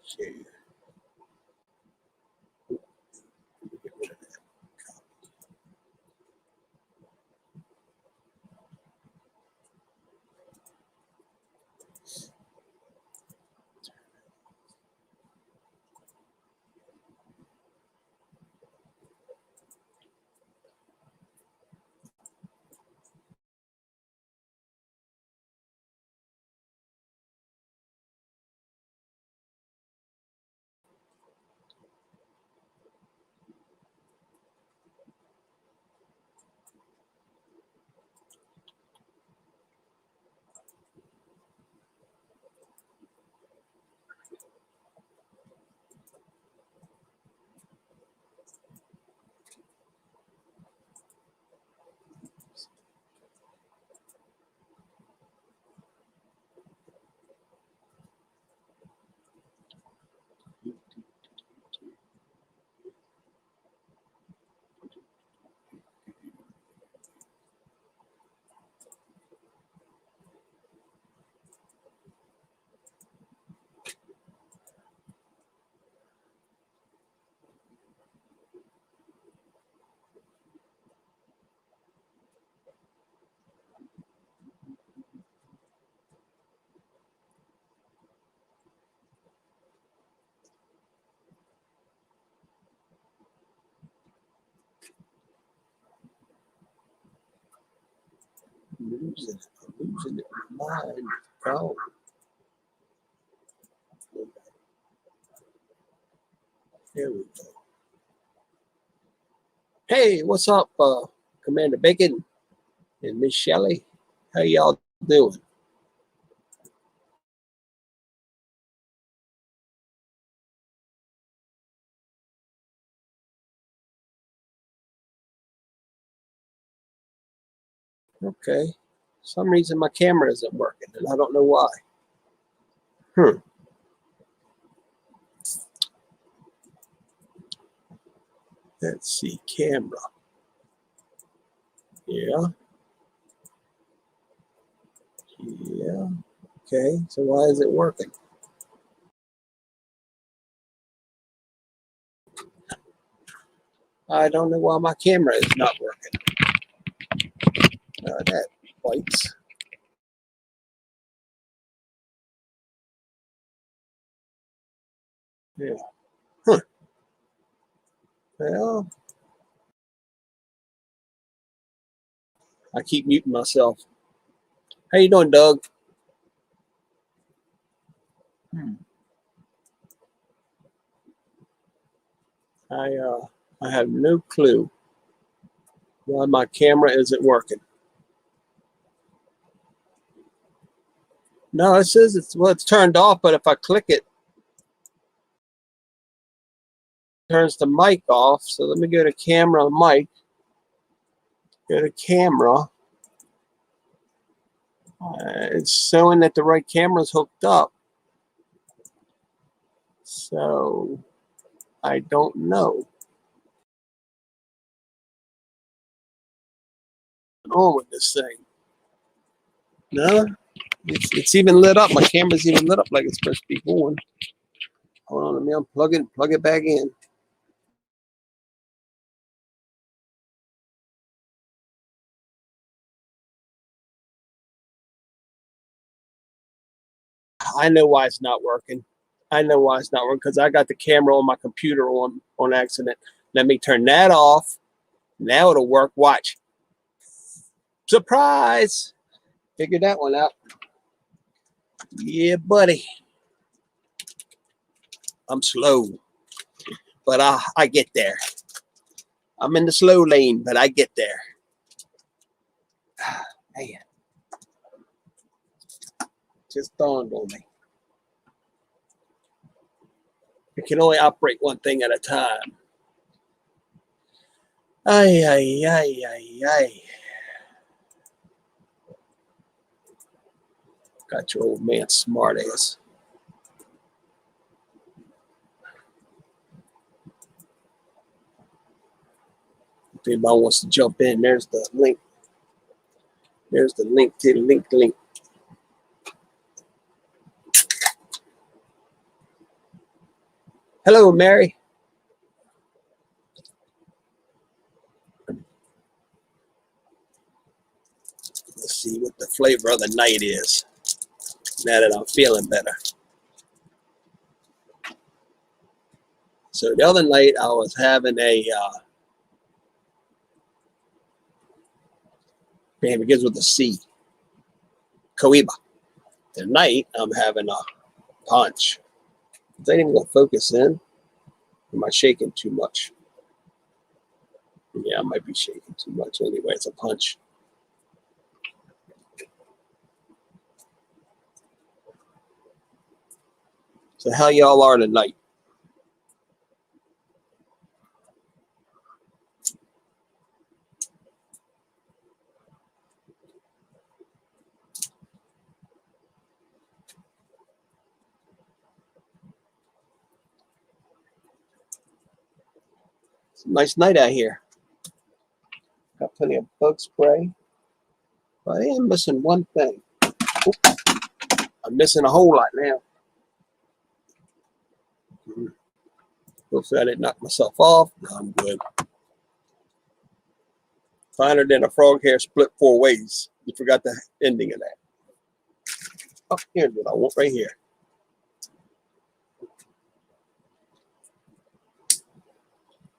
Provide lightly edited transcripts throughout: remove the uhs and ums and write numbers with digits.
Share. Losing it. Mind. Go. There we go. Hey, what's up, Commander Bacon and Miss Shelley? How y'all doing? Okay. For some reason my camera isn't working, and I don't know why. Let's see, camera. Yeah. Yeah. Okay, so why is it working? I don't know why my camera is not working. That bites. Yeah. Huh. Well, I keep muting myself. How you doing, Doug? I have no clue why my camera isn't working. No, it says it's turned off, but if I click it, it turns the mic off. So let me go to camera, mic. Go to camera. It's showing that the right camera's hooked up. So I don't know what's on with this thing. No, it's even lit up. My camera's even lit up like it's supposed to be going. Hold on, let me unplug it and plug it back in. I know why it's not working. I know why it's not working because I got the camera on my computer on accident. Let me turn that off. Now it'll work. Watch. Surprise! Figured that one out. Yeah, buddy. I'm slow, but I get there. I'm in the slow lane, but I get there. Man, just dawned on me. I can only operate one thing at a time. Ay, ay, ay, ay, ay. Got your old man smart ass. If anybody wants to jump in, there's the link. There's the link to the link. Hello, Mary. Let's see what the flavor of the night is now that I'm feeling better. So the other night I was having a, it begins with a C, Cohiba. Tonight I'm having a punch. Is that even going to focus in? Am I shaking too much? Yeah, I might be shaking too much. Anyway, it's a punch. So how y'all are tonight? It's a nice night out here. Got plenty of bug spray. But I am missing one thing. Oops. I'm missing a whole lot now. Hopefully I didn't knock myself off. No, I'm good. Finer than a frog hair split 4 ways. You forgot the ending of that. Oh, here's what I want right here.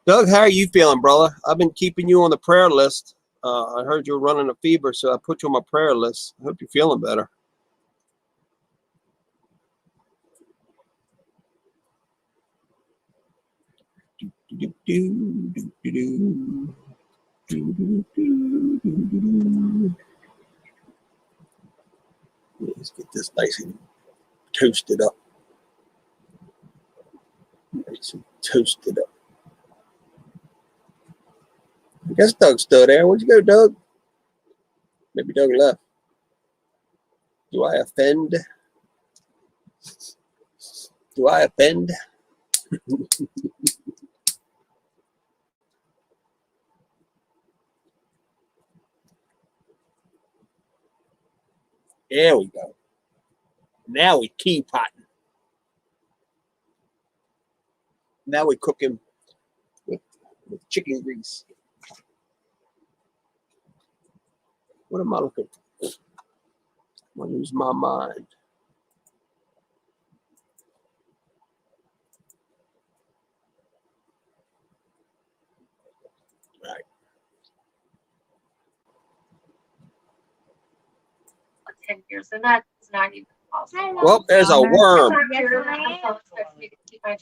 Doug, how are you feeling, brother? I've been keeping you on the prayer list. I heard you were running a fever, so I put you on my prayer list. I hope you're feeling better. Let's get this nice and toasted up. Nice and toasted up. I guess Doug's still there. Where'd you go, Doug? Maybe Doug left. Do I offend? Do I offend? There we go. Now we teapotting. Now we cooking with chicken grease. What am I looking for? I'm gonna lose my mind. Right. 10 years, and that's not even possible. Well, there's a worm.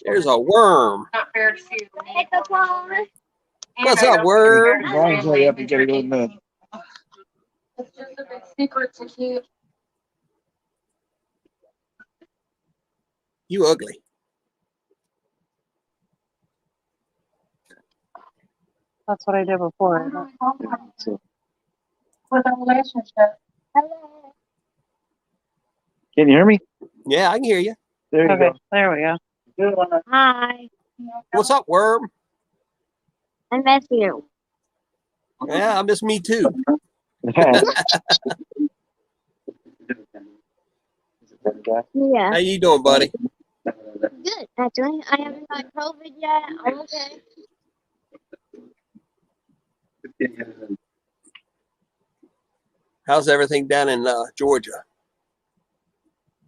There's a worm. Not fair to What's up, worm? Brian's way up and get a good minute. It's just a big secret to keep. You ugly. That's what I did before. With a relationship. Can you hear me? Yeah, I can hear you. There you Okay, go. there we go. Hi, What's up, worm? I miss you. Yeah, I miss me too. Yeah, How you doing, buddy? good. Actually, I haven't got COVID yet. I'm okay. How's everything down in Georgia?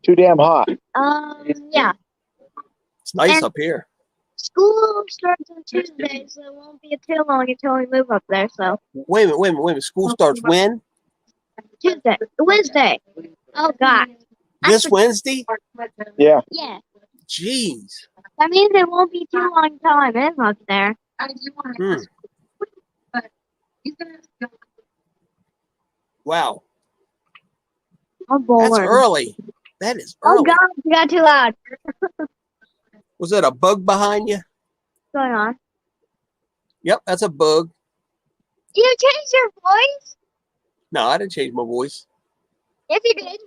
Too damn hot. Yeah. It's nice And- up here. School starts on Tuesday, so it won't be too long until we move up there. So Wait a minute. School starts when? Tuesday, Wednesday. Oh God. This Wednesday? Yeah. Yeah. Jeez. That means it won't be too long until I move up there. Wow. I'm bored. That's early. That is Oh early. God, you got too loud. Was that a bug behind you? What's going on? Yep, that's a bug. Do you change your voice? No, I didn't change my voice. Yes, you did.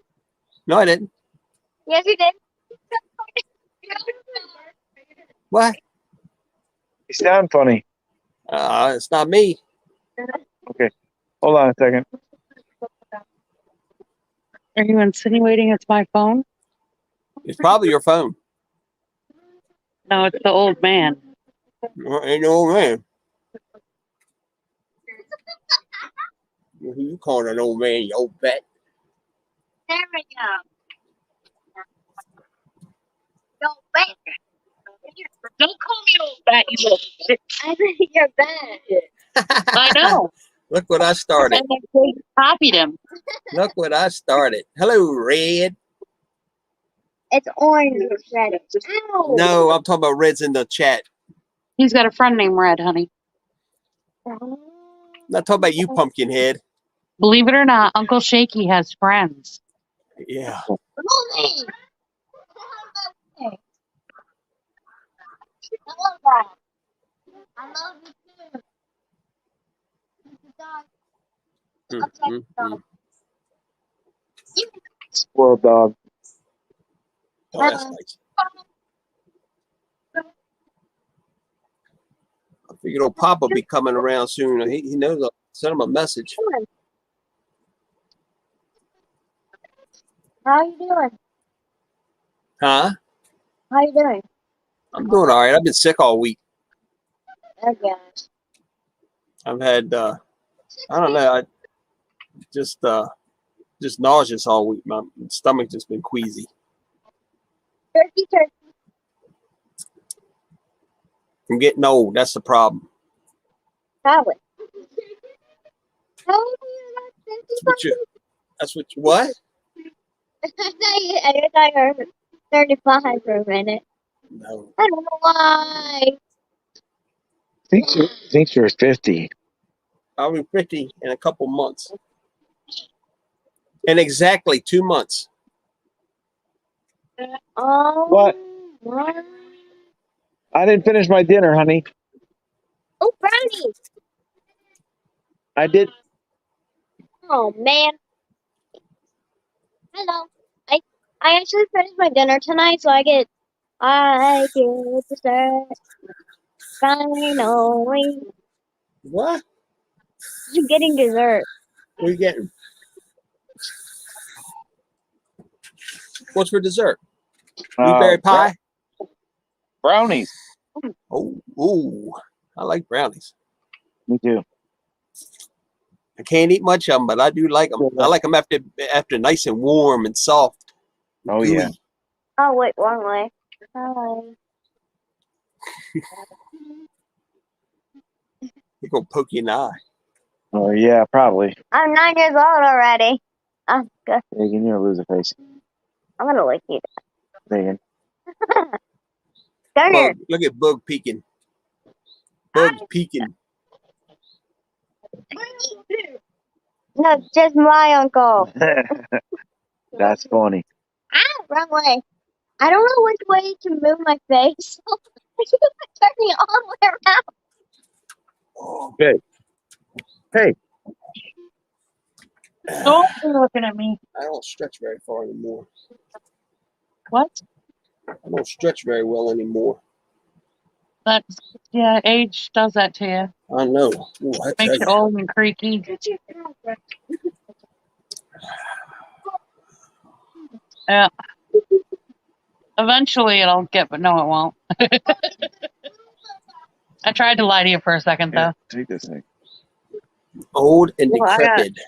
No, I didn't. Yes, you did. What? You sound funny. It's not me. Okay. Hold on a second. Are you insinuating it's my phone? It's probably your phone. No, it's the old man. Ain't no old man. Who you calling an old man, you old bat? There we go. Yo, back. Don't call me old bat, you little bitch. I think you're bad. I know. Look what I started. And they copied him. Look what I started. Hello, Red. It's orange red. Ow! No, I'm talking about Red's in the chat. He's got a friend named Red, honey. I'm not talking about you, Pumpkinhead. Believe it or not, Uncle Shaky has friends. Yeah. Mommy! I love that. I love you too. Mm. Squirrel dog. Oh, that's nice. I figured old Papa will be coming around soon. He knows I'll send him a message. How you doing? Huh? How you doing? I'm doing all right. I've been sick all week. Oh gosh. I've had I don't know, I just nauseous all week. My stomach just been queasy. Turkey, turkey. I'm getting old. That's the problem. Probably. How old are you? That's what you what? I thought you were 35 for a minute. No. I don't know why. Think you're 50. I'll be 50 in a couple months. In exactly 2 months. What? What? I didn't finish my dinner, honey. Oh, brownie. I did. Oh, man. Hello. I actually finished my dinner tonight, so I get dessert. Finally. What? I'm getting dessert. What are you getting? What's for dessert? Blueberry pie? Brownies. Oh, ooh. I like brownies. Me too. I can't eat much of them, but I do like them. I like them after nice and warm and soft. Oh, gooey. yeah. Oh, wait, wrong way. Hi. You're going to poke you in the eye. Oh, yeah, probably. I'm 9 years old already. I'm good. Megan, you're a loser face. I'm gonna lick you. Megan. Come here. Bug, look at Bug peeking. Bug's peeking. No, just my uncle. That's funny. Ah, wrong way. I don't know which way to move my face. Turn me all the way around. Oh, Hey. Don't be looking at me. I don't stretch very far anymore. What? I don't stretch very well anymore. That's, yeah, age does that to you. I know. Ooh, I tell Makes you you. old and creaky. Yeah. Eventually it'll get, but no, it won't. I tried to lie to you for a second, though. Take this thing. Old and Well, I got- decrepit.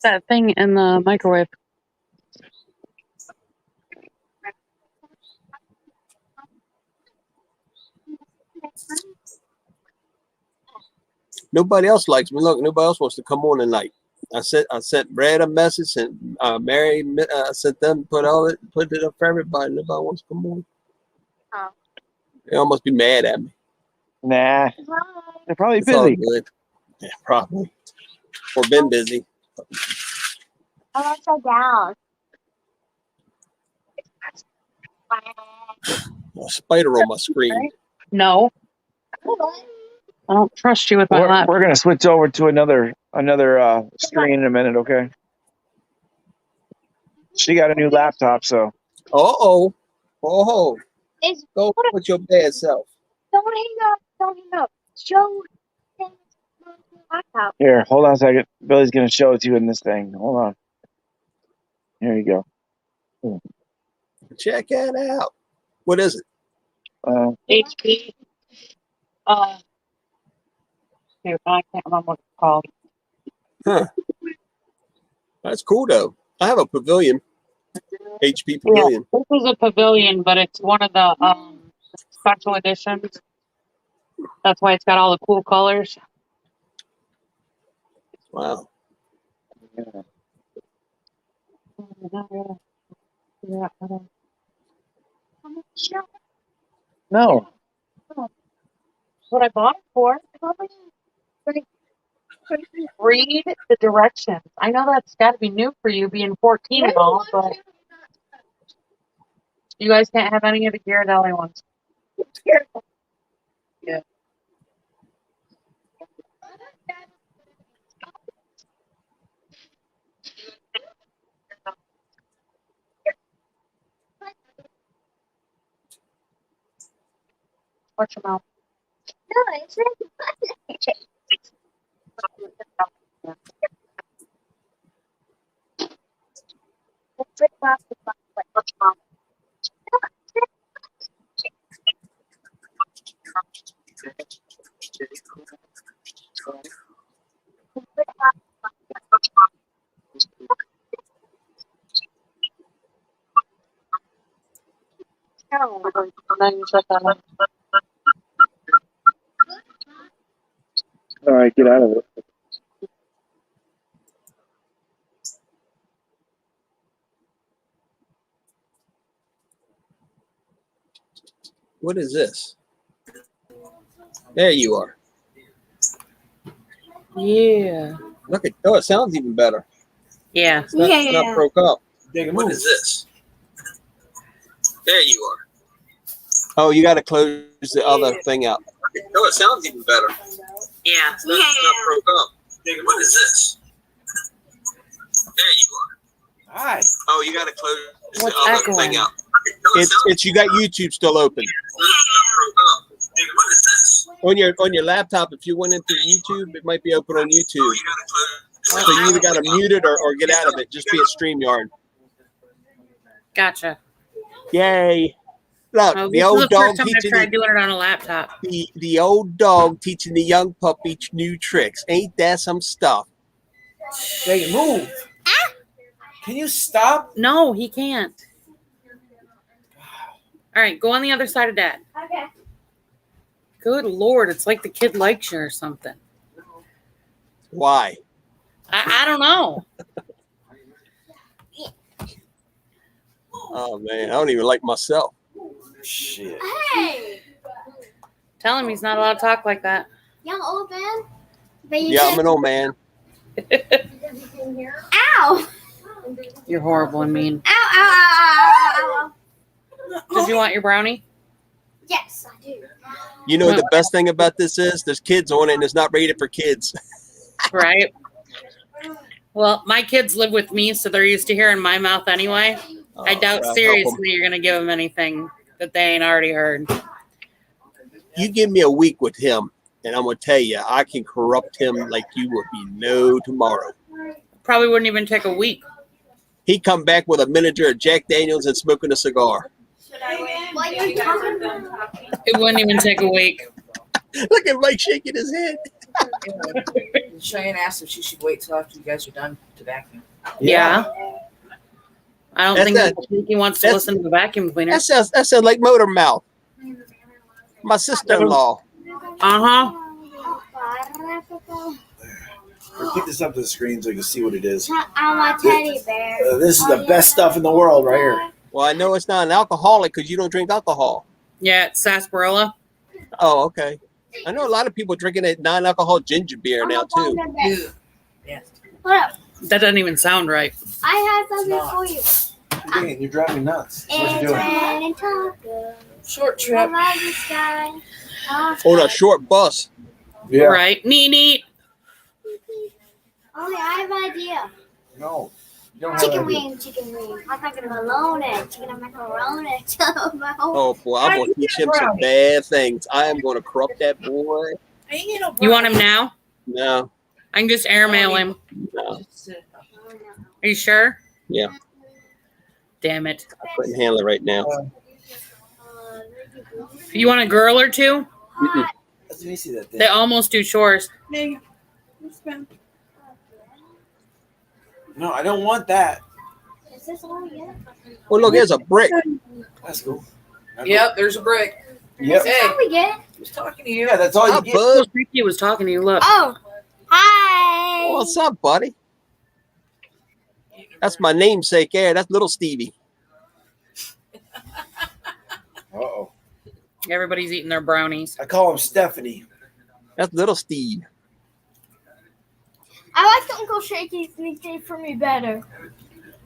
That thing in the microwave. Nobody else likes me. Look, nobody else wants to come on tonight. I sent Brad a message and Mary sent them put it up for everybody. Nobody wants to come on. Oh. They all must be mad at me. Nah. They're probably It's all busy. good. Yeah, probably. Or been busy. I'm upside down. A spider on my screen. No, I don't trust you with my laptop. We're gonna switch over to another screen in a minute, okay? She got a new laptop, so Oh. It's, Go with your bad self. don't hang up. Don't hang up. Show. blackout. Here, hold on a second. Billy's gonna show it to you in this thing. Hold on. Here you go. Check that out. What is it? HP. Here, I can't remember what it's called. Huh. That's cool though. I have a pavilion. HP Yeah, pavilion. this is a pavilion, but it's one of the special editions. That's why it's got all the cool colors. Wow. No. What I bought it for. Read the directions. I know that's got to be new for you, being 14 and all, but you guys can't have any of the Ghirardelli ones. Yeah. Watch your mouth. No, it's not. Watch your mouth. Then you shut that off. All right, get out of it. What is this? There you are. Yeah. Look at it sounds even better. Yeah. It's not broke up. Big What move. is this? There you are. Oh, you got to close the other thing out. Oh, it sounds even better. Yeah. It's not broke up. What is this? There you are. Hi. Oh, you got to close What's the other echoing? thing out. It's you got YouTube still open. What is this? On your laptop, if you went into YouTube, it might be open on YouTube. So you either got to mute it or get out of it. Just be a StreamYard. Gotcha. Yay! Look, Oh, the this is old the dog first time I've teaching tried doing it on a laptop. the old dog teaching the young puppy new tricks. Ain't that some stuff? Big move. Can you stop? No, he can't. All right, go on the other side of Dad. Okay. Good Lord, it's like the kid likes you or something. Why? I don't know. Oh man, I don't even like myself. Shit. Hey, Tell him he's not allowed to talk like that. young old man. But you Yeah, said, I'm an old man. ow! You're horrible and mean. Ow, ow, ow, ow, ow, ow. Did you want your brownie? Yes, I do. You know what the best thing about this is? There's kids on it and it's not rated for kids. Right. Well, my kids live with me, so they're used to hearing my mouth anyway. I doubt God, help 'em. seriously you're going to give them anything that they ain't already heard. You give me a week with him, and I'm gonna tell you, I can corrupt him like you would be no tomorrow. Probably wouldn't even take a week. He'd come back with a miniature of Jack Daniels and smoking a cigar. What are you talking about? It wouldn't even take a week. Look at Mike shaking his head. Cheyenne asked if she should wait till after you guys are done to vacuum. Yeah. I don't That's think he wants to listen to the vacuum cleaner. That sounds like motor mouth. My sister-in-law. Uh-huh. Keep this up to the screen so you can see what it is. I'm a teddy bear. This is the best stuff in the world right here. Well, I know it's not an alcoholic because you don't drink alcohol. Yeah, it's sarsaparilla. Oh, okay. I know a lot of people drinking a non-alcoholic ginger beer now too. Yeah. What up? That doesn't even sound right. I have something for you. You're driving me nuts. That's what It's you're doing. raining tacos. Short trip. Above the sky. On a short bus. Yeah. Right. Neat. Oh, yeah, I have an idea. No. You don't have Chicken that idea. wing, chicken wing. I'm making bologna, chicken macaroni. Oh boy, I'm gonna teach him some bad things. I am gonna corrupt that boy. You want him now? No, I can just airmail him. No, Are you sure? yeah, Damn it. I couldn't handle it right now. You want a girl or two? Mm-mm. Let me see that thing. They almost do chores. No, I don't want that. Is this all we get? Well, look, there's a brick. That's cool. Yep, there's a brick. Yep. Is this all we get? Who's talking to you? Yeah, that's all you Hi, get. bud. He was talking to you. Look. Oh, hi. What's up, buddy? That's my namesake there. That's little Stevie. Uh-oh. Everybody's eating their brownies. I call him Stephanie. That's little Steve. I like Uncle Shaky's nickname for me better.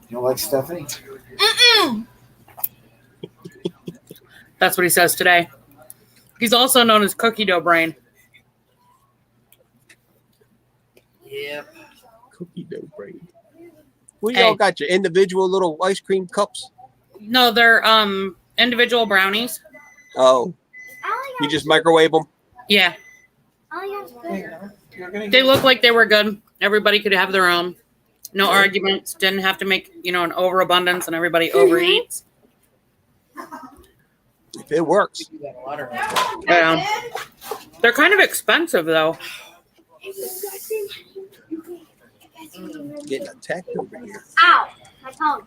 You don't like Stephanie? Mm-mm. That's what he says today. He's also known as Cookie Dough Brain. Yep. Cookie dough brain. Well, you Hey. all got your individual little ice cream cups. No, they're individual brownies. Oh, you just microwave them. Yeah. You're gonna They look like they were good. Everybody could have their own. No arguments. Didn't have to make, an overabundance and everybody overeats. If it works. Yeah. They're kind of expensive though. Getting attacked over here. Ow, my tongue.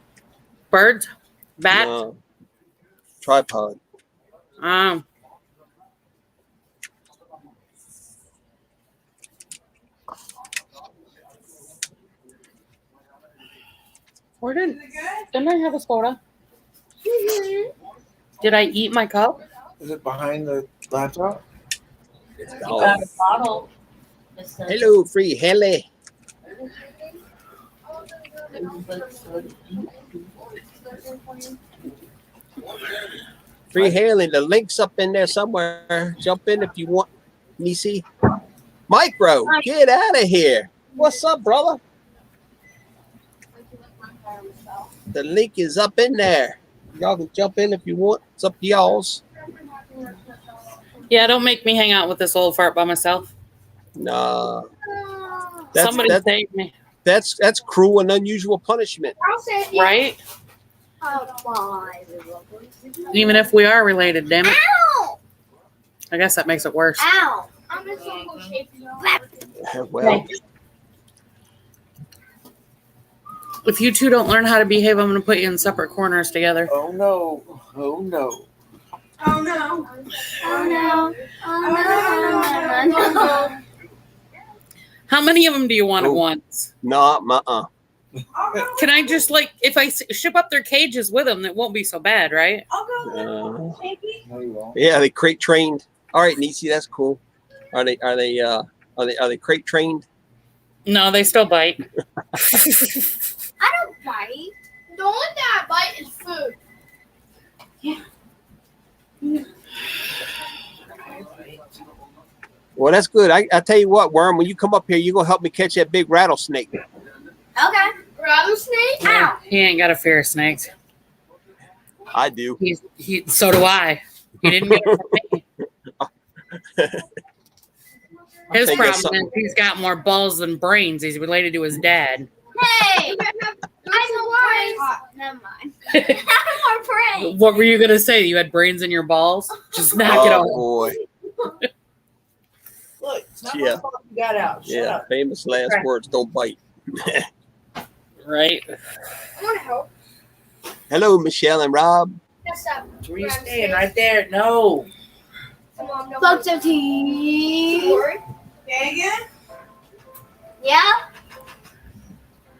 Birds? Bats? No. Tripod. Um. Didn't I have a soda? Did I eat my cup? Is it behind the laptop? Oh. a bottle. Hello, free Haley. Free Haley. The link's up in there somewhere. Jump in if you want. Nisi. Micro, get out of here. What's up, brother? The link is up in there. Y'all can jump in if you want. It's up to y'all's. Yeah, don't make me hang out with this old fart by myself. Nah. Somebody save me. That's cruel and unusual punishment. I'll say it. Right? Bye. Even if we are related, damn it. Ow! I guess that makes it worse. Ow! I'm just Uncle Shaky. Well, If you two don't learn how to behave, I'm going to put you in separate corners together. Oh no. Oh no. Oh no. Oh no. Oh no. How many of them do you want at Oh. once? nah, Can I just, if I ship up their cages with them, it won't be so bad, right? No, you won't. Yeah, they crate trained. All right, Nisi, that's cool. Are they crate trained? No, they still bite. I don't bite. The only thing I bite is food. Well, that's good. I tell you what, Worm, when you come up here, you're gonna help me catch that big rattlesnake. Okay. Rattlesnake? Ow! He ain't got a fear of snakes. I do. So do I. He didn't get it from me. His think that's problem is he's got more balls than brains. He's related to his dad. Hey! I know brains. Never mind. I have more brains. What were you gonna say? You had brains in your balls? Just knock it Oh off. boy. Look, it's not Yeah. my fault you got out. Shut Yeah, up. famous last words, don't bite. Right? I want to help. Hello, Michelle and Rob. That's up. Where you staying? Right there. No. Folks of tea. Yeah?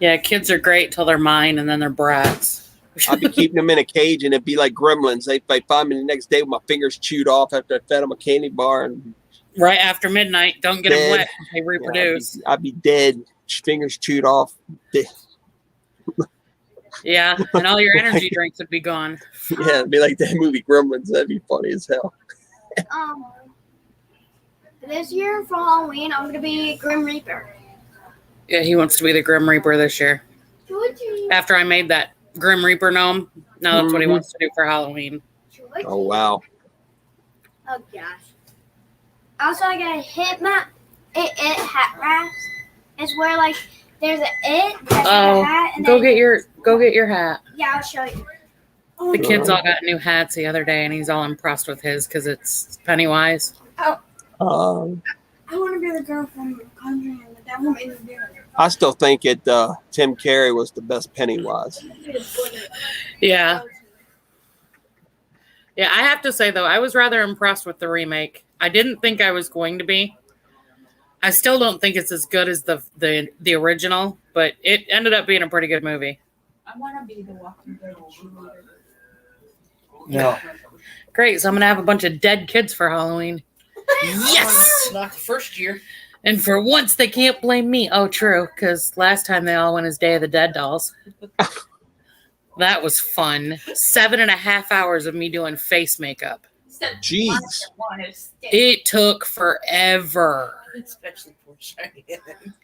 Yeah, kids are great till they're mine and then they're brats. I'd be keeping them in a cage and it'd be like gremlins. They find me the next day with my fingers chewed off after I fed them a candy bar and Right after midnight. Don't get them Dead. wet. They reproduce. I'd be dead, fingers chewed off. Dead. Yeah, and all your energy drinks would be gone. Yeah, it'd be like that movie Gremlins. That'd be funny as hell. This year for Halloween, I'm gonna be Grim Reaper. Yeah, he wants to be the Grim Reaper this year. Georgie. After I made that Grim Reaper gnome, now that's what he Mhm. wants to do for Halloween. Georgie. Oh wow. Oh gosh. Also, I got a it hat rasp. It's where like there's there's Oh, a hat, and go then get your hat. yeah, I'll show you. The kids all got new hats the other day, and he's all impressed with his because it's Pennywise. Um, I want to be the girl from Conjuring, and the devil made me do it. I still think Tim Carey was the best Pennywise. Yeah. Yeah, I have to say, though, I was rather impressed with the remake. I didn't think I was going to be. I still don't think it's as good as the original, but it ended up being a pretty good movie. I want to be the Walking Dead cheerleader. No. Great, so I'm going to have a bunch of dead kids for Halloween. Yes! Not the first year. And for once, they can't blame me. Oh, true, because last time they all went as Day of the Dead dolls. That was fun. 7.5 hours of me doing face makeup. Jeez. It took forever. Especially for Cheyenne.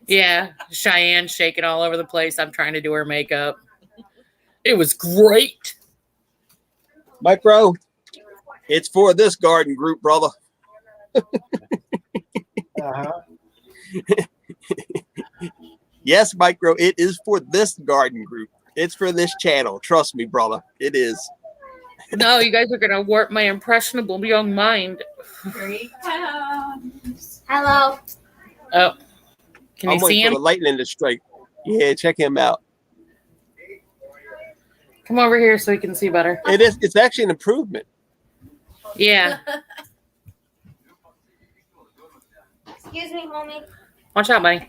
Yeah, Cheyenne shaking all over the place. I'm trying to do her makeup. It was great. Micro, it's for this garden group, brother. Uh-huh. Yes, Micro, it is for this garden group. It's for this channel. Trust me, brother. It is. No, you guys are going to warp my impressionable young mind. Hello. Oh, can you I'm see waiting for him? the lightning to strike. Yeah, check him out. Come over here so you can see better. It is. It's actually an improvement. Yeah. Excuse me, homie. Watch out, buddy.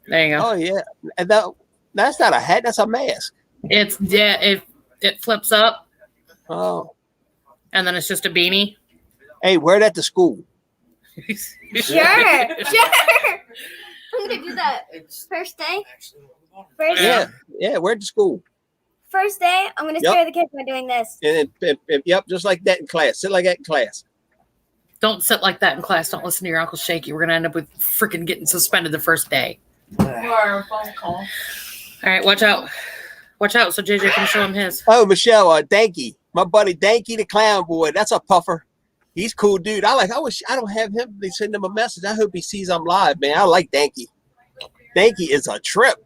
There you go. Oh yeah, and that's not a hat. That's a mask. It flips up, Oh, and then it's just a beanie. hey, wear that to school. Sure. I'm gonna do that first day. First, Yeah, wear it to school. first day, I'm gonna Yep. scare the kids by doing this. And yep, just like that in class. Sit like that in class. Don't sit like that in class. Don't listen to your Uncle Shaky. We're going to end up with freaking getting suspended the first day. Or a phone call. All right, watch out. Watch out so JJ can show him his. Oh, Michelle, Danky, my buddy Danky the clown boy. That's a puffer. He's a cool dude. I wish I don't have him. They send him a message. I hope he sees I'm live, man. I like Danky. Danky is a trip.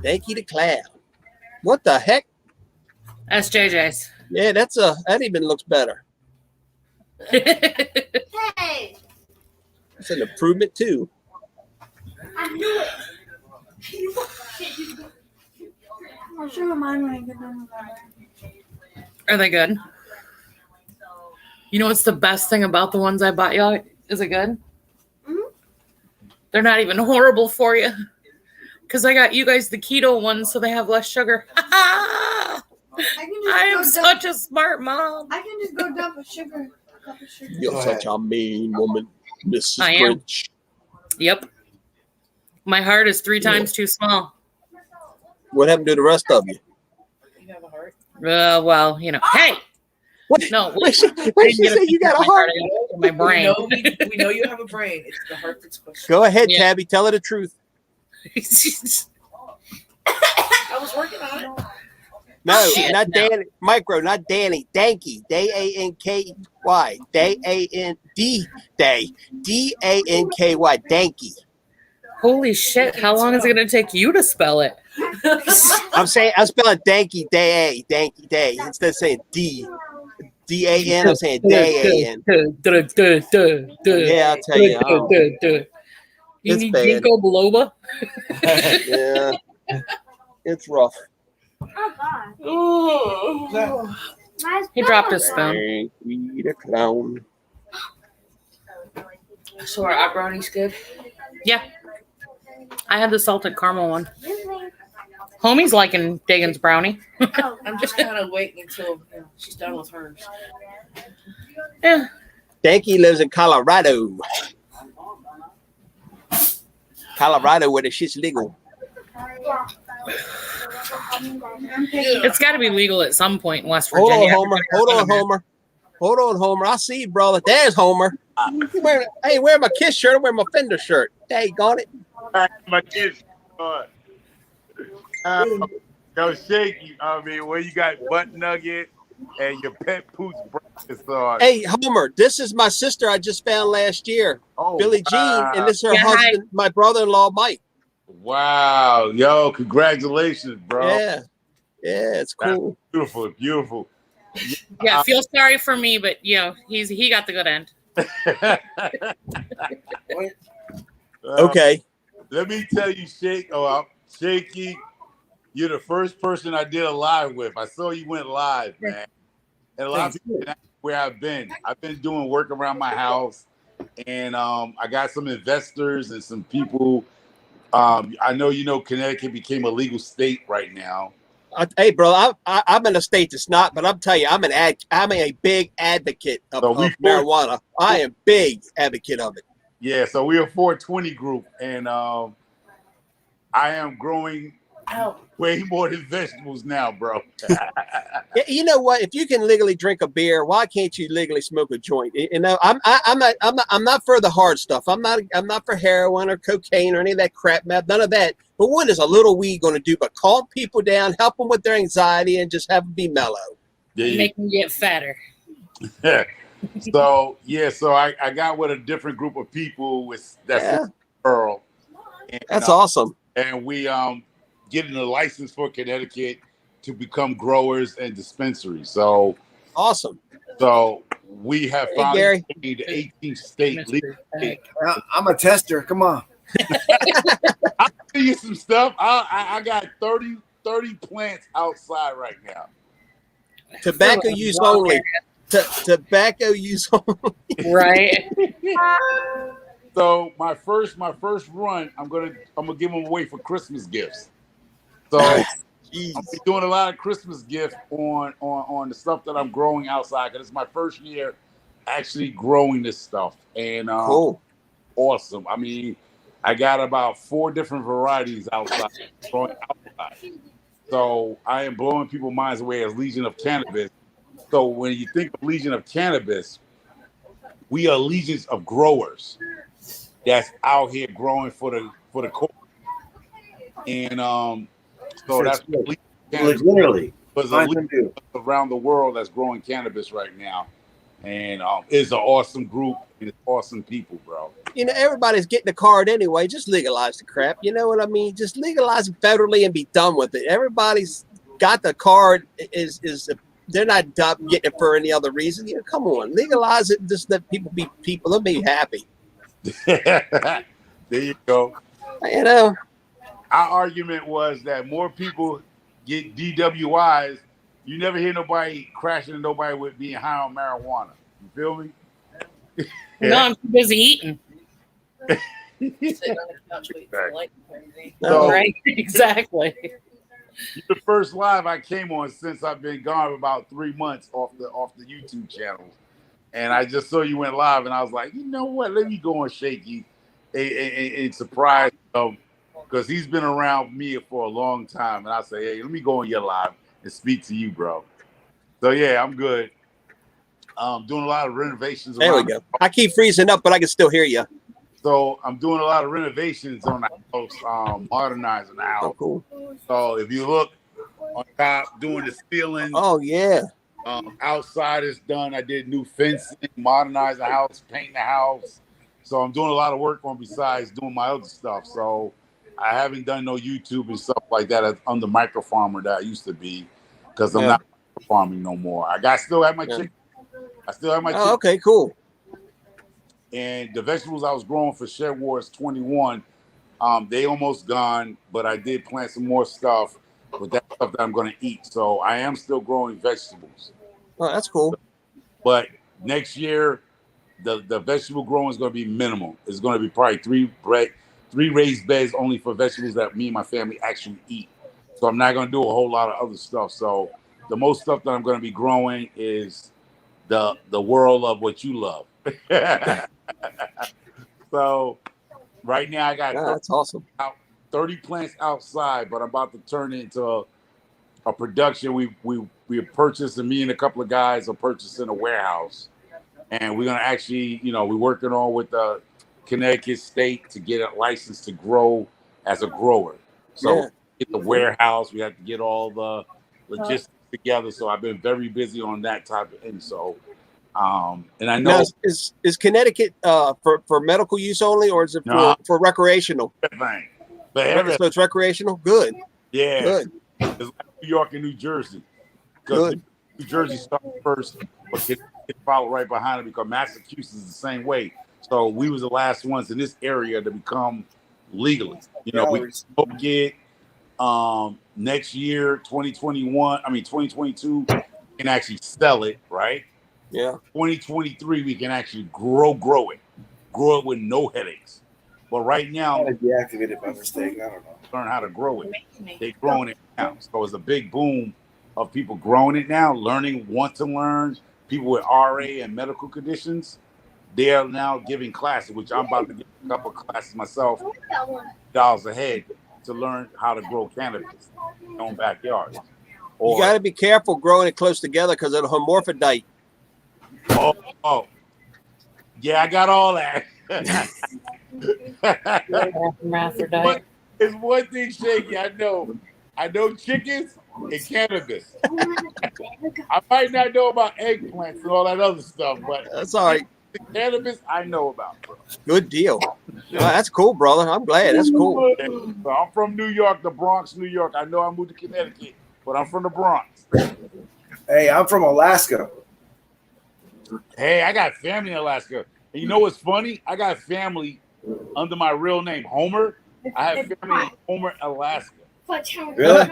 Danky the clown. What the heck? That's JJ's. Yeah, that even looks better. Hey, It's an improvement too. I knew it. I'll show you mine when I get done with that. Are they good? You know what's the best thing about the ones I bought y'all? Is it good? Mhm. They're not even horrible for you. Because I got you guys the keto ones so they have less sugar. I am such a smart mom. I can just go dump a sugar. Cup of sugar. You're Go such a mean woman, Mrs. I am. Grinch. Yep. My heart is 3 times too small. What happened to the rest of you? You have a heart? Well, you know. Hey! What? No. What she say? You got a heart? My brain. We know you have a brain. It's the heart that's questioned. Go ahead, Yeah. Tabby. Tell her the truth. I was working on it. No, Shit, not no. Danny. Micro, not Danny. Danky. Danky. Danky. Danky. Holy shit. How long is it going to take you to spell it? I'm spelling Danky Day. Danky Day. Instead of saying D-A-N, I'm saying Day-A-N. Yeah, I'll tell you. You It's need bad. ginkgo biloba? Yeah. It's rough. Oh God. He dropped his spoon. Danky the clown. So our brownie's good. Yeah. I had the salted caramel one. Homie's liking Dagan's brownie. I'm just kind of waiting until she's done with hers. Yeah. Danky lives in Colorado. Colorado, where the shit's legal. It's got to be legal at some point in West Hold Virginia. on, Homer. Hold on, Homer. I see you, brother. There's Homer. Hey, wear my Kiss shirt. I'm wearing my Fender shirt. Daggone it. My kids no shaky. I mean, where you got butt nugget, and your pet pooch breakfast on. Hey, Homer, this is my sister I just found last year, Oh, Billie Jean, and this is her Yeah, hi. husband, my brother-in-law, Mike. wow. Yo, congratulations, bro. Yeah, it's cool. Beautiful, beautiful. Yeah, feel sorry for me, but he got the good end. Okay. Let me tell you, Shaky, you're the first person I did a live with. I saw you went live, man. And a lot of people can ask where I've been. I've been doing work around my house, and I got some investors and some people. I know Connecticut became a legal state right now. Hey, bro, I'm in a state that's not, but I'm telling you, I'm a big advocate of marijuana. I am big advocate of it. Yeah, so we're a 420 group, and I am growing way more than vegetables now, bro. Yeah, you know what? If you can legally drink a beer, why can't you legally smoke a joint? You know, I'm not for the hard stuff. I'm not for heroin or cocaine or any of that crap, man. None of that. But what is a little weed going to do but calm people down, help them with their anxiety, and just have them be mellow? Make them get fatter. So I got with a different group of people that's Earl. And, that's awesome. And we getting a license for Connecticut to become growers and dispensaries. So awesome. So we have finally made the 18th state legal. I'm a tester. Come on. I'll tell you some stuff. I got 30 plants outside right now. Tobacco use only. Tobacco use only. Right. So my first run, I'm gonna give them away for Christmas gifts. So I'm doing a lot of Christmas gifts on the stuff that I'm growing outside because it's my first year actually growing this stuff. And cool, awesome. I mean, I got about 4 different varieties outside growing outside. So I am blowing people's minds away as Legion of Cannabis. So when you think of Legion of Cannabis, we are legions of growers that's out here growing for the core. And so that's literally because around the world that's growing cannabis right now, and it's an awesome group and it's awesome people, bro. You know, everybody's getting a card anyway. Just legalize the crap. You know what I mean? Just legalize it federally and be done with it. Everybody's got the card. They're not getting it for any other reason. You know, come on, legalize it. And just let people be people. They'll be happy. There you go. You know, our argument was that more people get DWIs. You never hear nobody crashing into nobody with being high on marijuana. You feel me? No, I'm too busy eating. So, right, exactly. The first live I came on since I've been gone about 3 months off the YouTube channel, and I just saw you went live, and I was like, you know what? Let me go on Shaky and surprise him because he's been around me for a long time, and I say, hey, let me go on your live and speak to you, bro. So yeah, I'm good. Doing a lot of renovations. There we go. I keep freezing up, but I can still hear you. So I'm doing a lot of renovations on the house, modernizing the house. Oh, cool. So if you look on top, doing the ceilings. Oh yeah. Outside is done. I did new fencing, modernize the house, paint the house. So I'm doing a lot of work on besides doing my other stuff. So I haven't done no YouTube and stuff like that. I'm the micro farmer that I used to be because I'm not farming no more. Still have my chicken. I still have my chicken. Oh, okay, cool. And the vegetables I was growing for Shed Wars 21, they almost gone, but I did plant some more stuff with that stuff that I'm going to eat. So I am still growing vegetables. Oh, that's cool. But next year, the vegetable growing is going to be minimal. It's going to be probably 3 raised beds only for vegetables that me and my family actually eat. So I'm not going to do a whole lot of other stuff. So the most stuff that I'm going to be growing is the world of what you love. So right now I got that's awesome. 30 plants outside, but I'm about to turn it into a production. We purchased, and me and a couple of guys are purchasing a warehouse, and we're gonna actually, we're working on with the Connecticut State to get a license to grow as a grower. So get the warehouse, we have to get all the logistics together. So I've been very busy on that type of thing. So, and I Now, know is Connecticut for medical use only, or is it Nah. for recreational? everything, but everything, So it's recreational. Good. yeah, Good. it's like New York and New Jersey, because Good. New Jersey started first, but Connecticut followed right behind it because Massachusetts is the same way. So we was the last ones in this area to become legally. You know, we smoke it. Next year, 2022, we can actually sell it, right? Yeah. 2023, we can actually grow it with no headaches. But right now, Deactivated by mistake. I don't know. learn how to grow it. They're growing it now. So it's a big boom of people growing it now, learning, want to learn. People with RA and medical conditions, they are now giving classes, which I'm about to give a couple of classes myself, $1 a head, to learn how to grow cannabis in your own backyard. You got to be careful growing it close together because it'll hermaphrodite. Oh, yeah, I got all that. Hermaphrodite. It's one thing, Shaky. I know chickens and cannabis. I might not know about eggplants and all that other stuff, but That's all right. Cannabis, I know about, bro. Good deal. That's cool, brother. I'm glad. That's cool. So I'm from New York, the Bronx, New York. I know I moved to Connecticut, but I'm from the Bronx. Hey, I'm from Alaska. Hey, I got family in Alaska. And you know what's funny? I got family under my real name, Homer. I have family in Homer, Alaska. Really?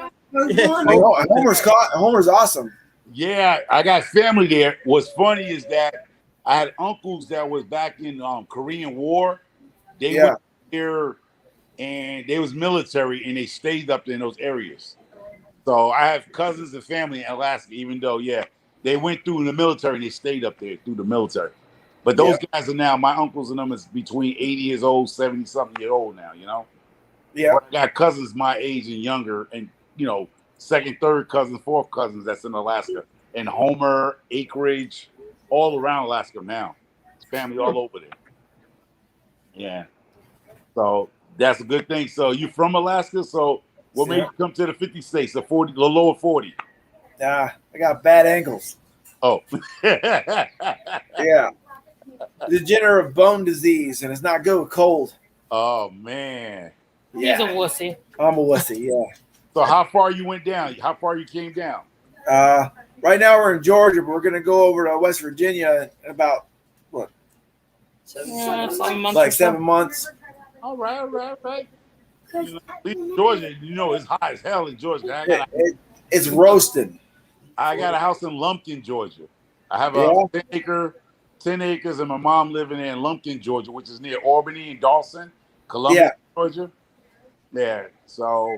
Homer's awesome. Yeah, I got family there. What's funny is that I had uncles that was back in Korean War. They went here and they was military and they stayed up in those areas. So I have cousins and family in Alaska, even though, they went through in the military and they stayed up there through the military. But those guys are now, my uncles and them is between 80 years old, 70-something years old now, you know? Yeah. But I got cousins my age and younger and, second, third cousins, fourth cousins that's in Alaska. And Homer, Acreage, all around Alaska now. It's family all over there. Yeah. So that's a good thing. So you from Alaska? So what made you come to the 50 states, the lower 40? I got bad ankles. Oh. Yeah. Degenerative bone disease, and it's not good with cold. Oh, man. He's a wussy. I'm a wussy, yeah. So how far you went down? How far you came down? Right now we're in Georgia, but we're going to go over to West Virginia in about, 7 months. like 7 months. All right. At least Georgia, it's hot as hell in Georgia. It's roasted. I got a house in Lumpkin, Georgia. I have 10 acres, and my mom living there in Lumpkin, Georgia, which is near Albany and Dawson, Columbus, Georgia. Yeah, so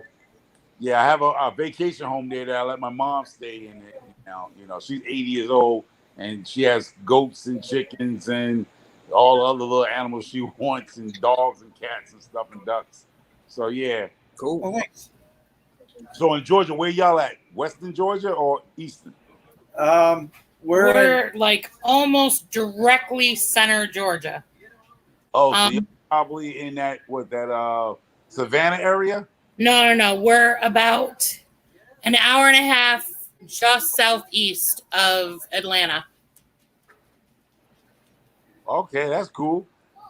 I have a vacation home there that I let my mom stay in it. Now, she's 80 years old, and she has goats and chickens and all the other little animals she wants, and dogs and cats and stuff and ducks. So cool. Oh, thanks. So in Georgia, where y'all at? Western Georgia or Eastern? We're like almost directly center Georgia. Oh, so you're probably in that Savannah area? No. We're about an hour and a half just southeast of Atlanta. Okay, that's cool.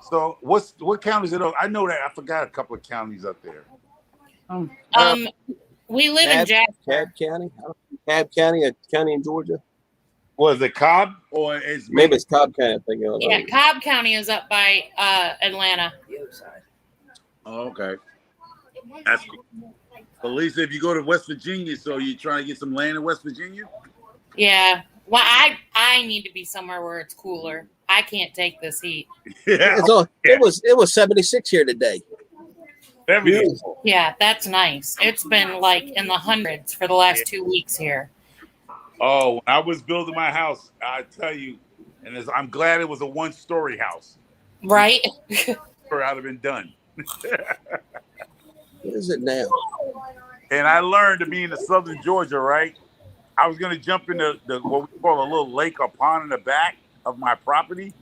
So what counties are those? I know that I forgot a couple of counties up there. We live in Jasper. Cobb County? Cobb County, a county in Georgia? Was it Cobb or maybe it's Cobb County? Yeah, Cobb County is up by Atlanta. The other side. Oh, okay. That's cool. But Lisa, if you go to West Virginia, so you're trying to get some land in West Virginia? Yeah. Well, I need to be somewhere where it's cooler. I can't take this heat. It was 76 here today. Beautiful. Yeah, that's nice. It's been like in the hundreds for the last 2 weeks here. Oh, when I was building my house, I tell you, I'm glad it was a one-story house. Right? Or I'd have been done. What is it now? And I learned to be in the southern Georgia, right? I was going to jump into what we call a little lake or pond in the back of my property,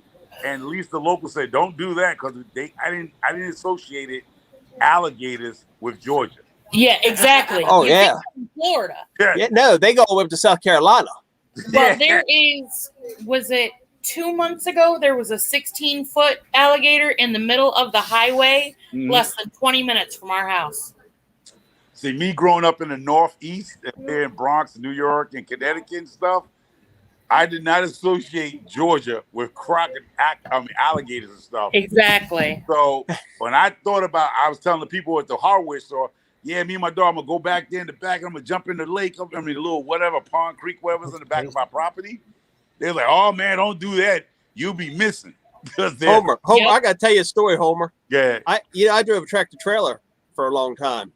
and at least the locals said, "Don't do that," because I didn't associate it alligators with Georgia. Yeah, exactly. Oh, You yeah. think in Florida. Yeah, no, they go up to South Carolina. Well, there was it 2 months ago? There was a 16-foot alligator in the middle of the highway, less than 20 minutes from our house. See, me growing up in the Northeast, here in Bronx, New York, and Connecticut and stuff, I did not associate Georgia with alligators and stuff. Exactly. So when I thought about, I was telling the people at the hardware store, yeah, me and my dog, I'm gonna go back there in the back. I'm gonna jump in the lake. I mean, the little whatever pond, creek, whatever's in the back of our property. They're like, oh man, don't do that. You'll be missing. Homer, I gotta tell you a story, Homer. Yeah. I drove a tractor trailer for a long time.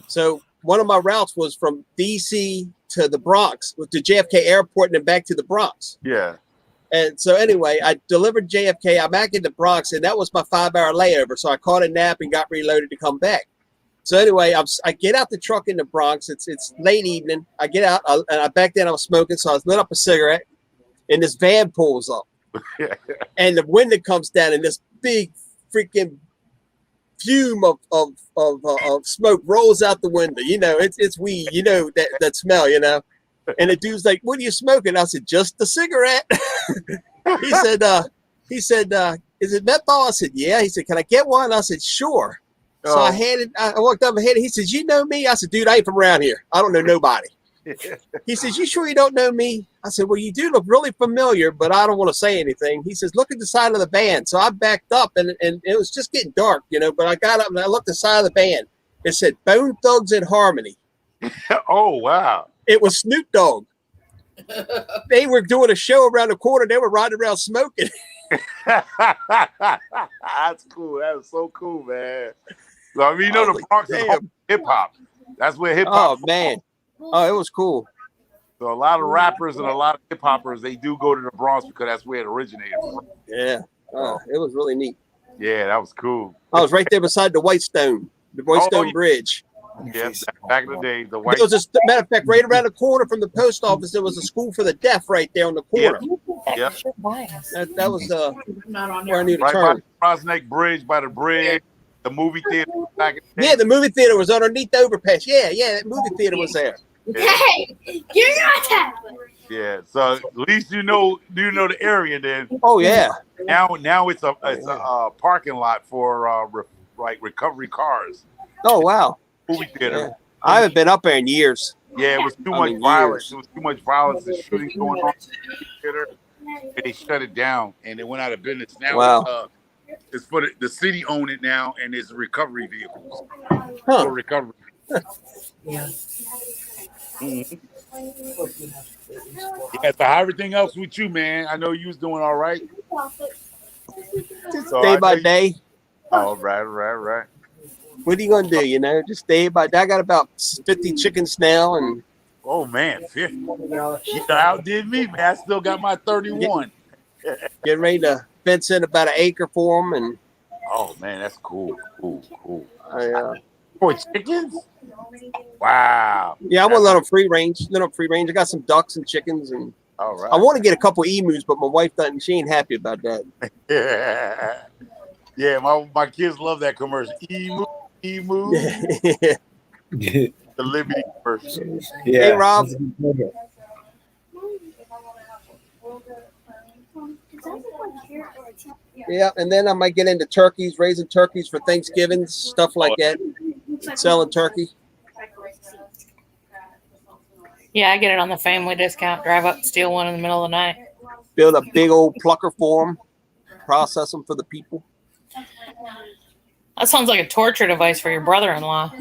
So one of my routes was from DC to the Bronx, with the JFK airport, and then back to the Bronx. Yeah. And so anyway, I delivered JFK. I'm back in the Bronx, and that was my 5-hour layover. So I caught a nap and got reloaded to come back. So anyway, I get out the truck in the Bronx. It's late evening. I get out, and back then I was smoking, so I lit up a cigarette, and this van pulls up, and the window comes down, and this big freaking fume of smoke rolls out the window. You know, it's weed. You know that smell. You know, and the dude's like, "What are you smoking?" I said, "Just a cigarette." He said, "Is it menthol?" I said, "Yeah." He said, "Can I get one?" I said, "Sure." So I walked up ahead. He says, "You know me?" I said, "Dude, I ain't from around here. I don't know nobody." He says, "You sure you don't know me?" I said, "Well, you do look really familiar, but I don't want to say anything." He says, "Look at the side of the van." So I backed up, and it was just getting dark, you know, but I got up and I looked at the side of the van. It said Bone Thugs in Harmony. Oh, wow. It was Snoop Dogg. They were doing a show around the corner. They were riding around smoking. That's cool. That was so cool, man. So, I mean, you know, the Bronx is hip hop. That's where hip hop. Oh, man. Oh, it was cool. So a lot of rappers and a lot of hip hoppers, they do go to the Bronx because that's where it originated from. Yeah. It was really neat. Yeah, that was cool. I was right there beside the Whitestone Bridge. Yeah, back in the day, the There was a matter of fact, right around the corner from the post office, there was a school for the deaf right there on the corner. Yeah. That was where I knew to right turn. by the Crossneck Bridge, by the bridge, the movie theater back in the day. Yeah, the movie theater was underneath the overpass. Yeah, that movie theater was there. Hey, give me my tablet. Yeah, so at least you know the area then. Oh yeah. Now it's a parking lot for recovery cars. Oh wow. Movie theater. Yeah. I haven't been up there in years. Yeah, it was too much violence. It was too much violence and shooting going on in the theater. And they shut it down and it went out of business. Now it's for the city own it now, and it's recovery vehicles for recovery. Yeah. Mm-hmm. Yeah, so how everything else with you, man? I know you was doing all right. Just day by day. Oh, right. What are you gonna do? You know, just day by day. I got about 50 chickens now, and oh man, 50. You outdid me, man. I still got my 31. Getting ready to fence in about an acre for them, and oh man, that's cool. For chickens? Wow. Yeah, I want to let them free range. I got some ducks and chickens, and all right. I want to get a couple emus, but my wife doesn't. She ain't happy about that. Yeah, my kids love that commercial. Emu. Yeah. The Liberty commercial. Yeah. Hey, Rob. Yeah, and then I might get into turkeys, raising turkeys for Thanksgiving, stuff like that. Selling turkey. Yeah, I get it on the family discount. Drive up, steal one in the middle of the night. Build a big old plucker for them. Process them for the people. That sounds like a torture device for your brother-in-law.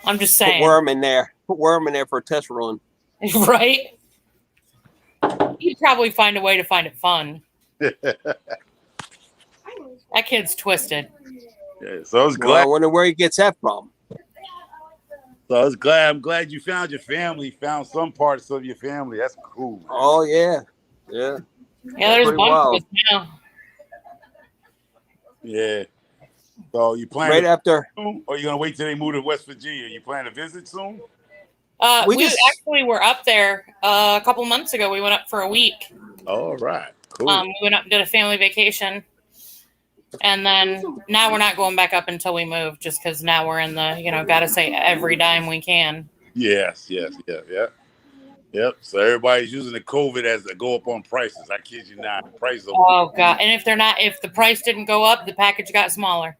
I'm just saying. Put worm in there for a test run. Right? You'd probably find a way to find it fun. That kid's twisted. Yeah, so I was glad. I wonder where he gets that from. So I was glad. I'm glad you found your family. Found some parts of your family. That's cool. Man. Oh yeah. Yeah, there's a bunch of us now. Yeah. So you plan right after, soon, or you gonna wait till they move to West Virginia? You plan to visit soon? We actually were up there a couple months ago. We went up for a week. All right, cool. We went up and did a family vacation. And then now we're not going back up until we move, just because now we're in the, gotta say every dime we can. Yes. Yep. So everybody's using the COVID as a go up on prices. I kid you not. Prices are Oh God! And if the price didn't go up, the package got smaller.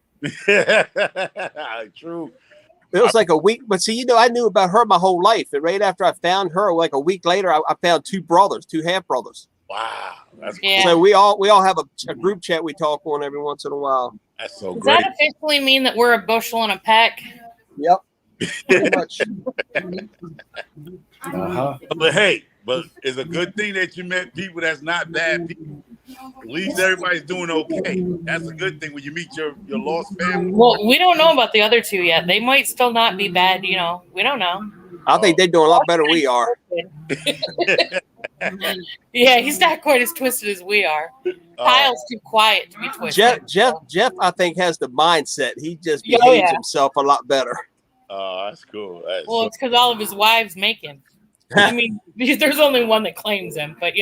True. It was like a week, but see, I knew about her my whole life. And right after I found her, like a week later, I found two half brothers. Wow, that's Yeah. So we all have a group chat we talk on every once in a while. That's so Does great. that officially mean that we're a bushel and a peck? Yep, pretty much. But hey, it's a good thing that you met people that's not bad people. At least everybody's doing okay. That's a good thing when you meet your lost family. Well, we don't know about the other two yet. They might still not be bad. We don't know. I think they're doing a lot better than we are. Yeah, he's not quite as twisted as we are. Kyle's too quiet to be twisted. Jeff, I think, has the mindset. He just behaves himself a lot better. Oh, that's cool. Well, it's because all of his wives make him. I mean, there's only one that claims him, but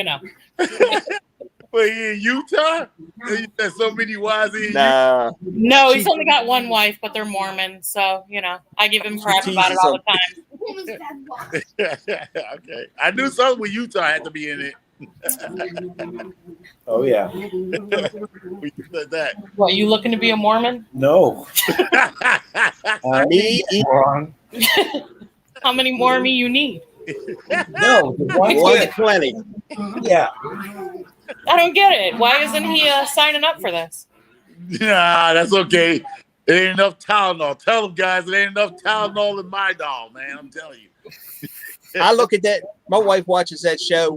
But in Utah, there's so many wives in Nah. No, he's only got one wife, but they're Mormon, so I give him crap about it all the time. Okay, I knew something with Utah had to be in it. Oh yeah. We said that. What, you looking to be a Mormon? No. Wrong. How many more of me you need? No. One plenty. Yeah. I don't get it. Why isn't he signing up for this? Nah, that's okay. It ain't enough Tylenol. Tell them guys, it ain't enough Tylenol in my doll, man. I'm telling you. I look at that. My wife watches that show.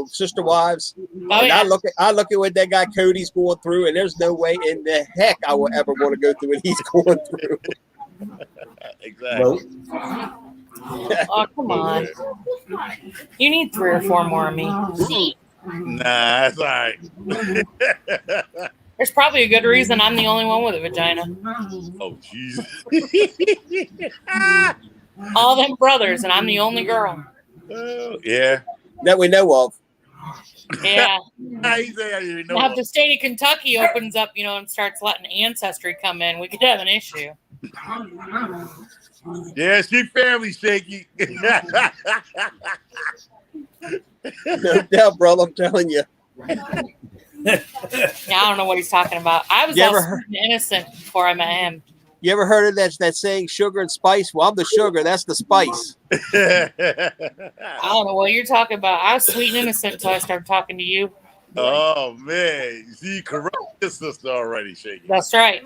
Sister Wives. Oh, yeah. I look at what that guy Cody's going through, and there's no way in the heck I will ever want to go through what he's going through. Exactly. Oh, come on. You need 3 or 4 more of me. Nah, that's all right. There's probably a good reason I'm the only one with a vagina. Oh, Jesus. All them brothers, and I'm the only girl. Yeah. That we know of. Yeah. Now, Now if the state of Kentucky opens up, and starts letting Ancestry come in, we could have an issue. Yeah, she family shaky. No doubt, brother. I'm telling you. Yeah, I don't know what he's talking about. I was innocent before I met him. You ever heard of that saying, sugar and spice? Well, I'm the sugar. That's the spice. I don't know what you're talking about. I was sweet and innocent until I started talking to you. Oh, man. You see, you corrupted your sister already, Shaky. That's right.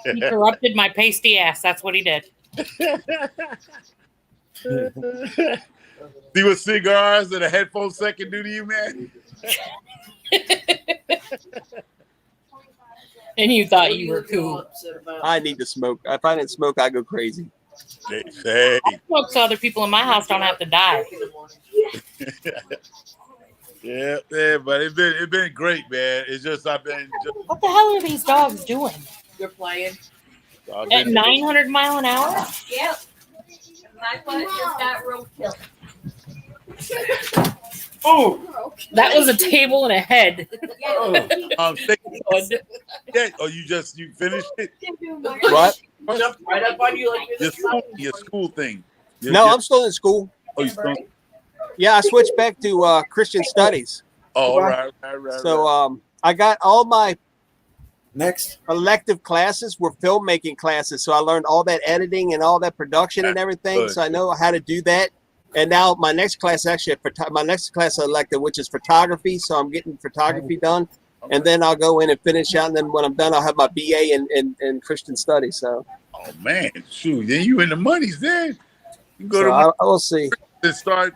He corrupted my pasty ass. That's what he did. See what cigars and a headphone set can do to you, man? And you thought you were cool. I need to smoke. If I didn't smoke, I'd go crazy. Hey. I smoke so other people in my house don't have to die. Yeah, but it's been great, man. It's just What the hell are these dogs doing? They're playing. At 900 mile an hour? Yep. My foot just got roadkill. Oh, that was a table and a head. You finished it? What? Right up on you like this. Your school thing. I'm still in school. Oh, you still? Yeah, I switched back to Christian studies. Oh, right. So I got all my next elective classes were filmmaking classes. So I learned all that editing and all that production and everything. Good. So I know how to do that. And now my next class elective, which is photography. So I'm getting photography done. And then I'll go in and finish out. And then when I'm done, I'll have my BA in Christian studies. So. Oh, man. Shoot. Then you in the money's there. You go I will see. And start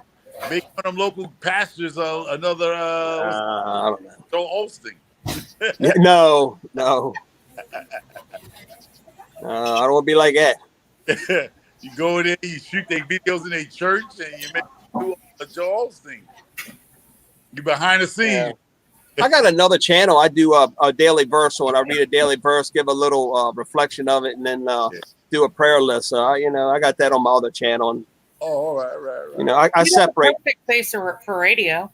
making one of them local pastors another I don't know. Joel Osteen. No. I don't want to be like that. You go in there, you shoot their videos in their church, and you make a Joel Osteen. You behind the scenes. Yeah. I got another channel. I do a daily verse on. I read a daily verse, give a little reflection of it, and then do a prayer list. So I got that on my other channel. Oh, all right. I separate. Perfect face for radio.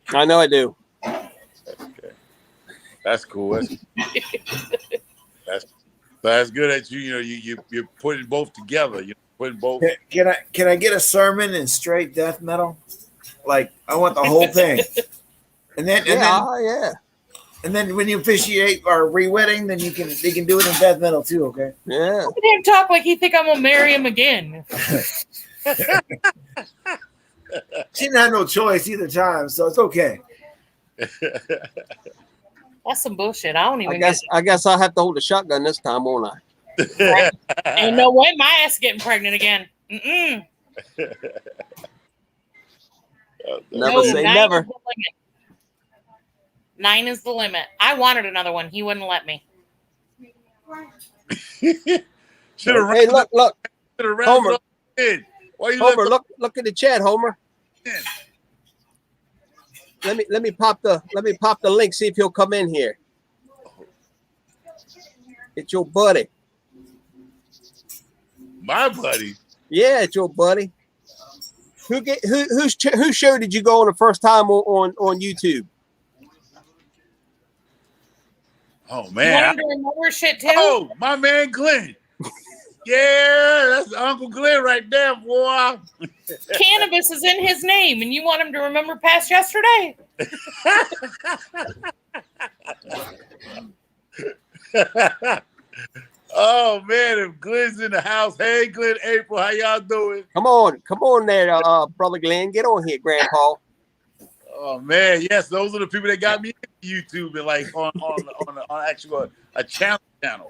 I know I do. Okay. That's cool. That's good that you're putting both together. You're putting both. Can I get a sermon in straight death metal? Like I want the whole thing. And then and then when you officiate our re-wedding, then you can do it in death metal too. Okay. Yeah. Look at him talk like he think I'm gonna marry him again. She didn't have no choice either time, so it's okay. That's some bullshit. I don't even. I guess I'll have to hold the shotgun this time, won't I? Ain't no way my ass is getting pregnant again. Never say never. 9 is the limit. I wanted another one. He wouldn't let me. Hey, look. Homer. Homer, look at the chat, Homer. Let me pop the link, see if he'll come in here. It's your buddy. My buddy? Yeah, it's your buddy. Whose show did you go on the first time on YouTube? Oh man. You remember shit too? Oh, my man Glenn. Yeah, that's Uncle Glenn right there, boy. Cannabis is in his name, and you want him to remember past yesterday? Oh man, if Glenn's in the house, hey Glenn, April, how y'all doing? Come on there, brother Glenn, get on here, Grandpa. Oh man, yes, those are the people that got me into YouTube and like on actual a channel.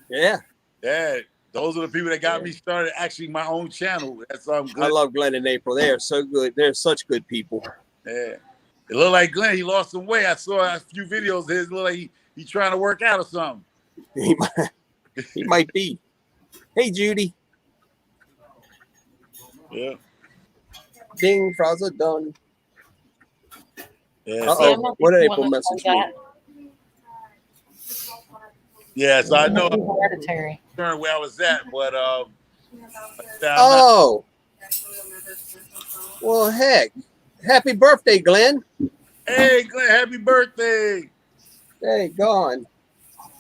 Yeah. Yeah. Those are the people that got me started actually my own channel. That's I love Glenn and April. They are so good. They're such good people. Yeah. It looked like Glenn, he lost some weight. I saw a few videos of his. It looked like he trying to work out or something. He might be. Hey, Judy. Yeah. Ding, Fraza done. Yeah. Uh-oh. What did April message me? Yeah, so I know Hereditary. where I was at, but oh. Well, heck. Happy birthday, Glenn. Hey, Glenn, happy birthday. Hey, gone.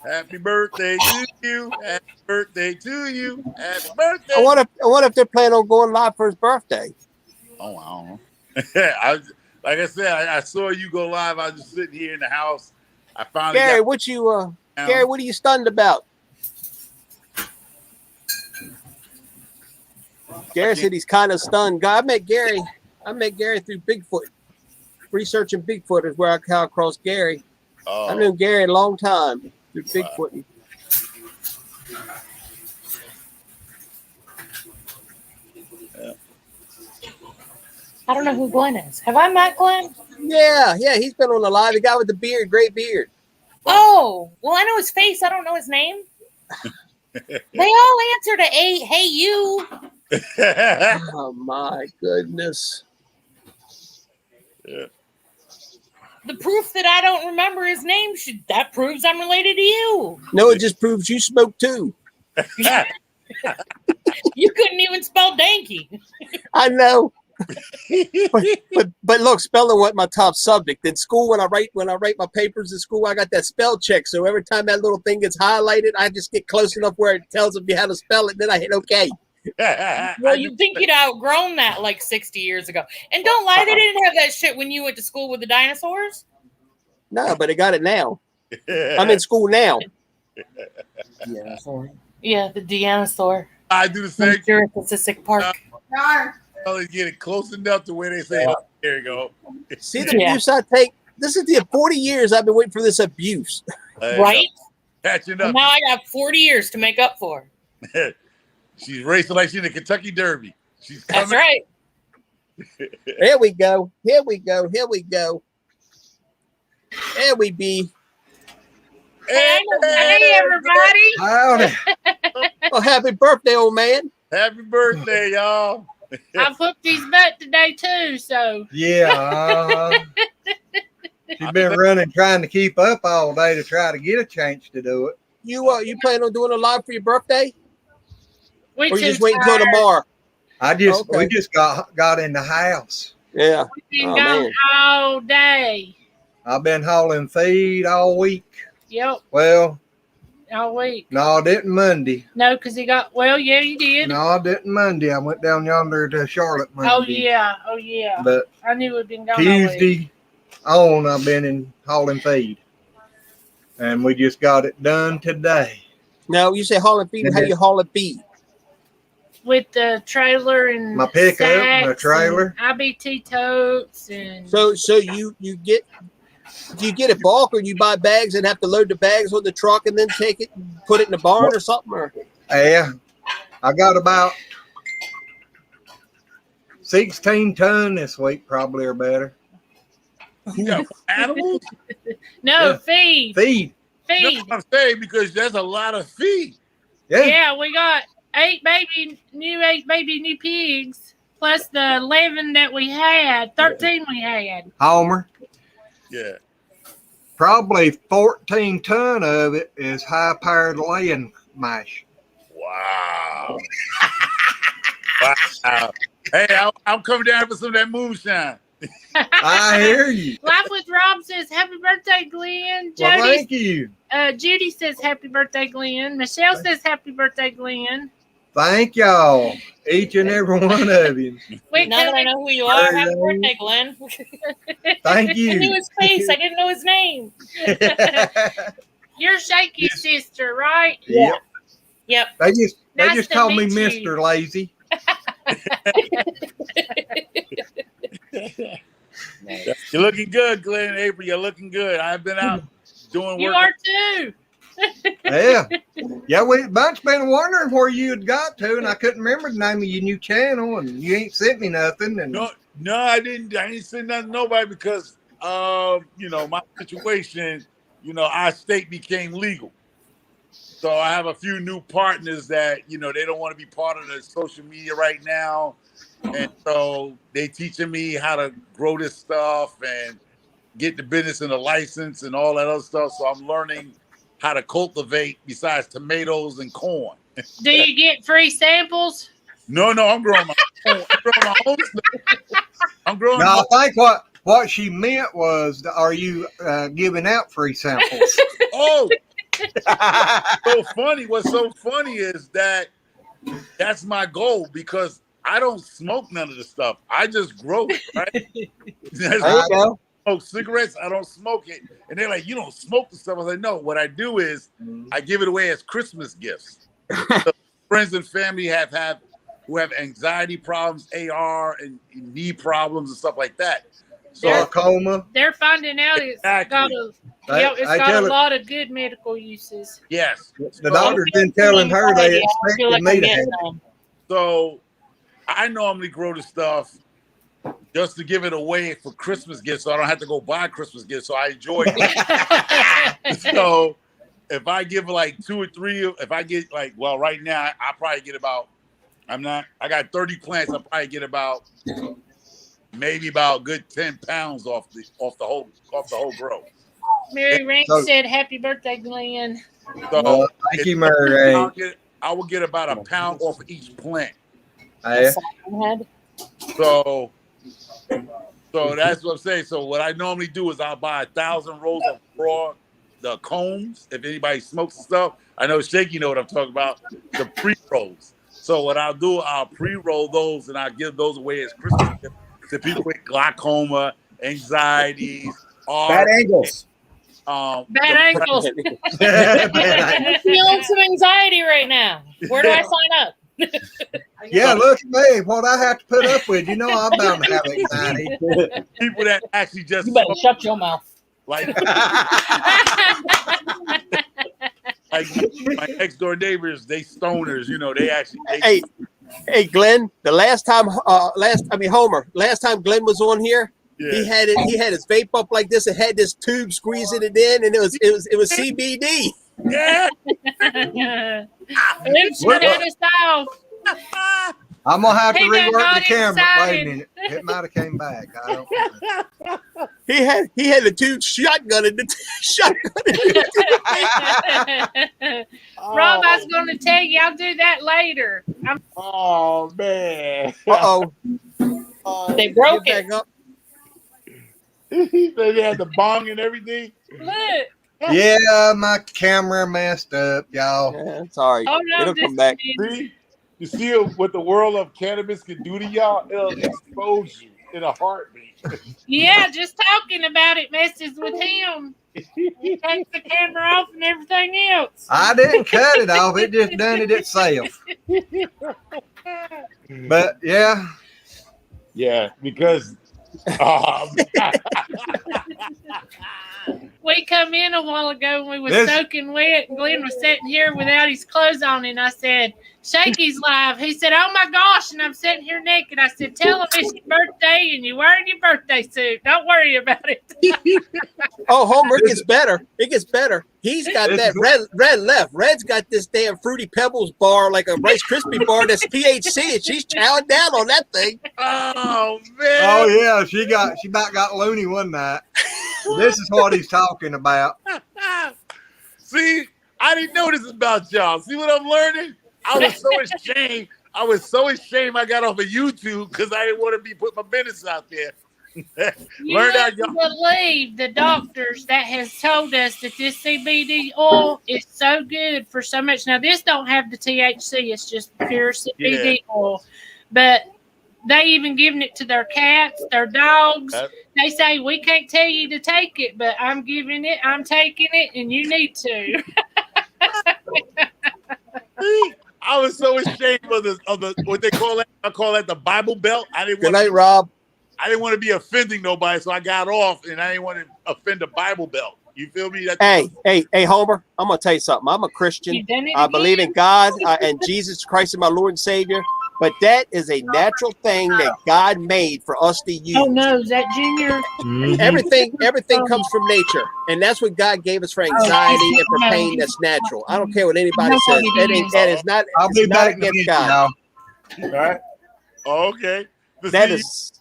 Happy birthday to you. Happy birthday to you. Happy birthday. I wonder if they're planning on going live for his birthday. Oh, I don't know. Like I said, I saw you go live. I was just sitting here in the house. I finally Gary, Gary, what are you stunned about? Gary said he's kind of stunned. I met Gary through Bigfoot. Researching Bigfoot is where I came across Gary. Oh. I've known Gary a long time through Bigfoot. Wow. Yeah. I don't know who Glenn is. Have I met Glenn? Yeah, he's been on the live. The guy with the beard, great beard. Oh, well, I know his face. I don't know his name. They all answer to hey, you. Oh, my goodness. Yeah. The proof that I don't remember his name, that proves I'm related to you. No, it just proves you smoke too. You couldn't even spell Danky. I know. but look, spelling wasn't my top subject in school. When I write my papers in school, I got that spell check. So every time that little thing gets highlighted, I just get close enough where it tells me how to spell it. Then I hit OK. Well, you think you'd outgrown that like 60 years ago. And don't lie, they didn't have that shit when you went to school with the dinosaurs. No, but I got it now. I'm in school now. Yeah, the dinosaur. I do the same. Jurassic Park. Always get it close enough to where they say, oh, there you go. See the abuse I take? This is the 40 years I've been waiting for this abuse. Right? Catching up. And now I got 40 years to make up for. She's racing like she's in the Kentucky Derby. She's coming. That's right. Here we go. Here we go. Here we go. There we be. Hey, everybody. Howdy. Oh, happy birthday, old man. Happy birthday, y'all. I booked his bet today, too, so. Yeah. She's been running, trying to keep up all day to try to get a chance to do it. You plan on doing a live for your birthday? Or you just wait until tomorrow? We just got in the house. Yeah. We've been gone all day. I've been hauling feed all week. Yep, Well, all week. no, I didn't Monday. No, because he got, well, yeah, you did. No, I didn't Monday. I went down yonder to Charlotte Monday. Oh, yeah. But I knew we'd been gone all week. Tuesday on, I've been in hauling feed. And we just got it done today. Now, you say hauling feed. How you hauling feed? With the trailer and My pickup and the sacks trailer. and IBT totes and So you get, do you get it bulk, or you buy bags and have to load the bags on the truck and then take it and put it in the barn or something? Or Yeah, I got about 16 ton this week, probably or better. You got animals? no Yeah. feed. Feed. Feed. That's what I'm saying, because there's a lot of feed. Yeah, we got 8 baby new pigs plus the 11 that we had, 13 we had. Homer. Yeah. Probably 14 ton of it is high powered laying mash. Wow. Wow. Hey, I'm coming down for some of that moonshine. I hear you. Life with Rob says happy birthday, Glenn. Well, Jody, thank you. Judy says happy birthday, Glenn. Michelle says happy birthday, Glenn. Thank y'all, each and every one of you. Wait, Now that I know who you are, happy birthday, Glenn. Thank you. I knew his face. I didn't know his name. You're Shaky's sister, right? Yep. Yep. They just Nice to call me meet you. Mr. Lazy. You're looking good, Glenn. April, you're looking good. I've been out doing You work. are too. Yeah. Yeah, we bunch been wondering where you had got to, and I couldn't remember the name of your new channel, and you ain't sent me nothing. And No, I didn't say nothing to nobody because my situation, our state became legal. So I have a few new partners that, they don't want to be part of the social media right now. And so they teaching me how to grow this stuff and get the business and the license and all that other stuff. So I'm learning how to cultivate besides tomatoes and corn. Do you get free samples? No, I'm growing my own. I'm growing. No, I think what she meant was, are you giving out free samples? Oh, What's so funny is that's my goal, because I don't smoke none of the stuff. I just grow it, right? There you go. I smoke cigarettes. I don't smoke it. And they're like, you don't smoke the stuff. I was like, no, what I do is I give it away as Christmas gifts. So friends and family who have anxiety problems, AR and knee problems and stuff like that. So Glaucoma. They're finding out it's got a lot of good medical uses. Yes. The doctor's been telling her they expected me to have it. So I normally grow the stuff just to give it away for Christmas gifts, so I don't have to go buy Christmas gifts. So I enjoy it. So if I give like 2 or 3, if I get right now I probably get about, I got 30 plants. I probably get maybe about a good 10 pounds off the whole grow. Mary Rank said happy birthday, Glenn. So thank you, Mary Rank. I will get about a pound off of each plant. Yeah. So that's what I'm saying. So what I normally do is I'll buy 1,000 rolls of the combs. If anybody smokes the stuff, I know Shaky know what I'm talking about. The pre-rolls. So what I'll do, I'll pre-roll those and I'll give those away as Christmas gifts to people with glaucoma, anxieties, bad angles. Bad ankles. I'm feeling some anxiety right now. Where do I sign up? Yeah, look at me. What I have to put up with, I'm bound to have anxiety. People that actually just You better shut your mouth. Like my next door neighbors, they stoners. They actually. Hey, Glenn. The last time, Homer. Last time Glenn was on here, he had it. He had his vape up like this. It had this tube squeezing it in, and it was CBD. Yeah. I'm gonna have to He done rework got the camera. excited. Wait a minute, it might have came back. I don't know. He had the tube shotgunning the Rob, I was going to tell you, I'll do that later. Oh man. Uh-oh. They broke it. Back up. They had the bong and everything. Look. Yeah, my camera messed up, y'all. Yeah, sorry. Oh no, It'll just come back. See, you see what the world of cannabis can do to y'all? It'll expose you in a heartbeat. yeah, just talking about it messes with him. He takes the camera off and everything else. I didn't cut it off. It just done it itself. But yeah. Yeah, because we come in a while ago and we was This- soaking wet, and Glenn was sitting here without his clothes on, and I said, Shaky's live. He said, oh my gosh, and I'm sitting here naked. I said, tell him it's your birthday and you're wearing your birthday suit. Don't worry about it. Oh, Homer, it gets better. It gets better. He's got that red left. Red's got this damn Fruity Pebbles bar, like a Rice Krispie bar that's THC, and she's chowing down on that thing. Oh man. Oh yeah, she about got loony one night. This is what he's talking about. See, I didn't know this about y'all. See what I'm learning? I was so ashamed. I was so ashamed I got off of YouTube because I didn't want to be putting my business out there. You wouldn't believe the doctors that has told us that this CBD oil is so good for so much. Now, this don't have the THC. It's just pure CBD oil. But they even giving it to their cats, their dogs. They say, we can't tell you to take it, but I'm giving it, I'm taking it, and you need to. I was so ashamed of the what they call it. I call that the Bible Belt. I didn't. Good night, Rob. I didn't want to be offending nobody, so I got off, and I didn't want to offend the Bible Belt. You feel me? Hey, Homer, I'm going to tell you something. I'm a Christian. I believe in God and Jesus Christ is my Lord and Savior. But that is a natural thing that God made for us to use. Oh no, is that Junior? Everything comes from nature, and that's what God gave us for anxiety and for pain. That's natural. I don't care what anybody says. That is not. It's not against God. All right. Okay. That is.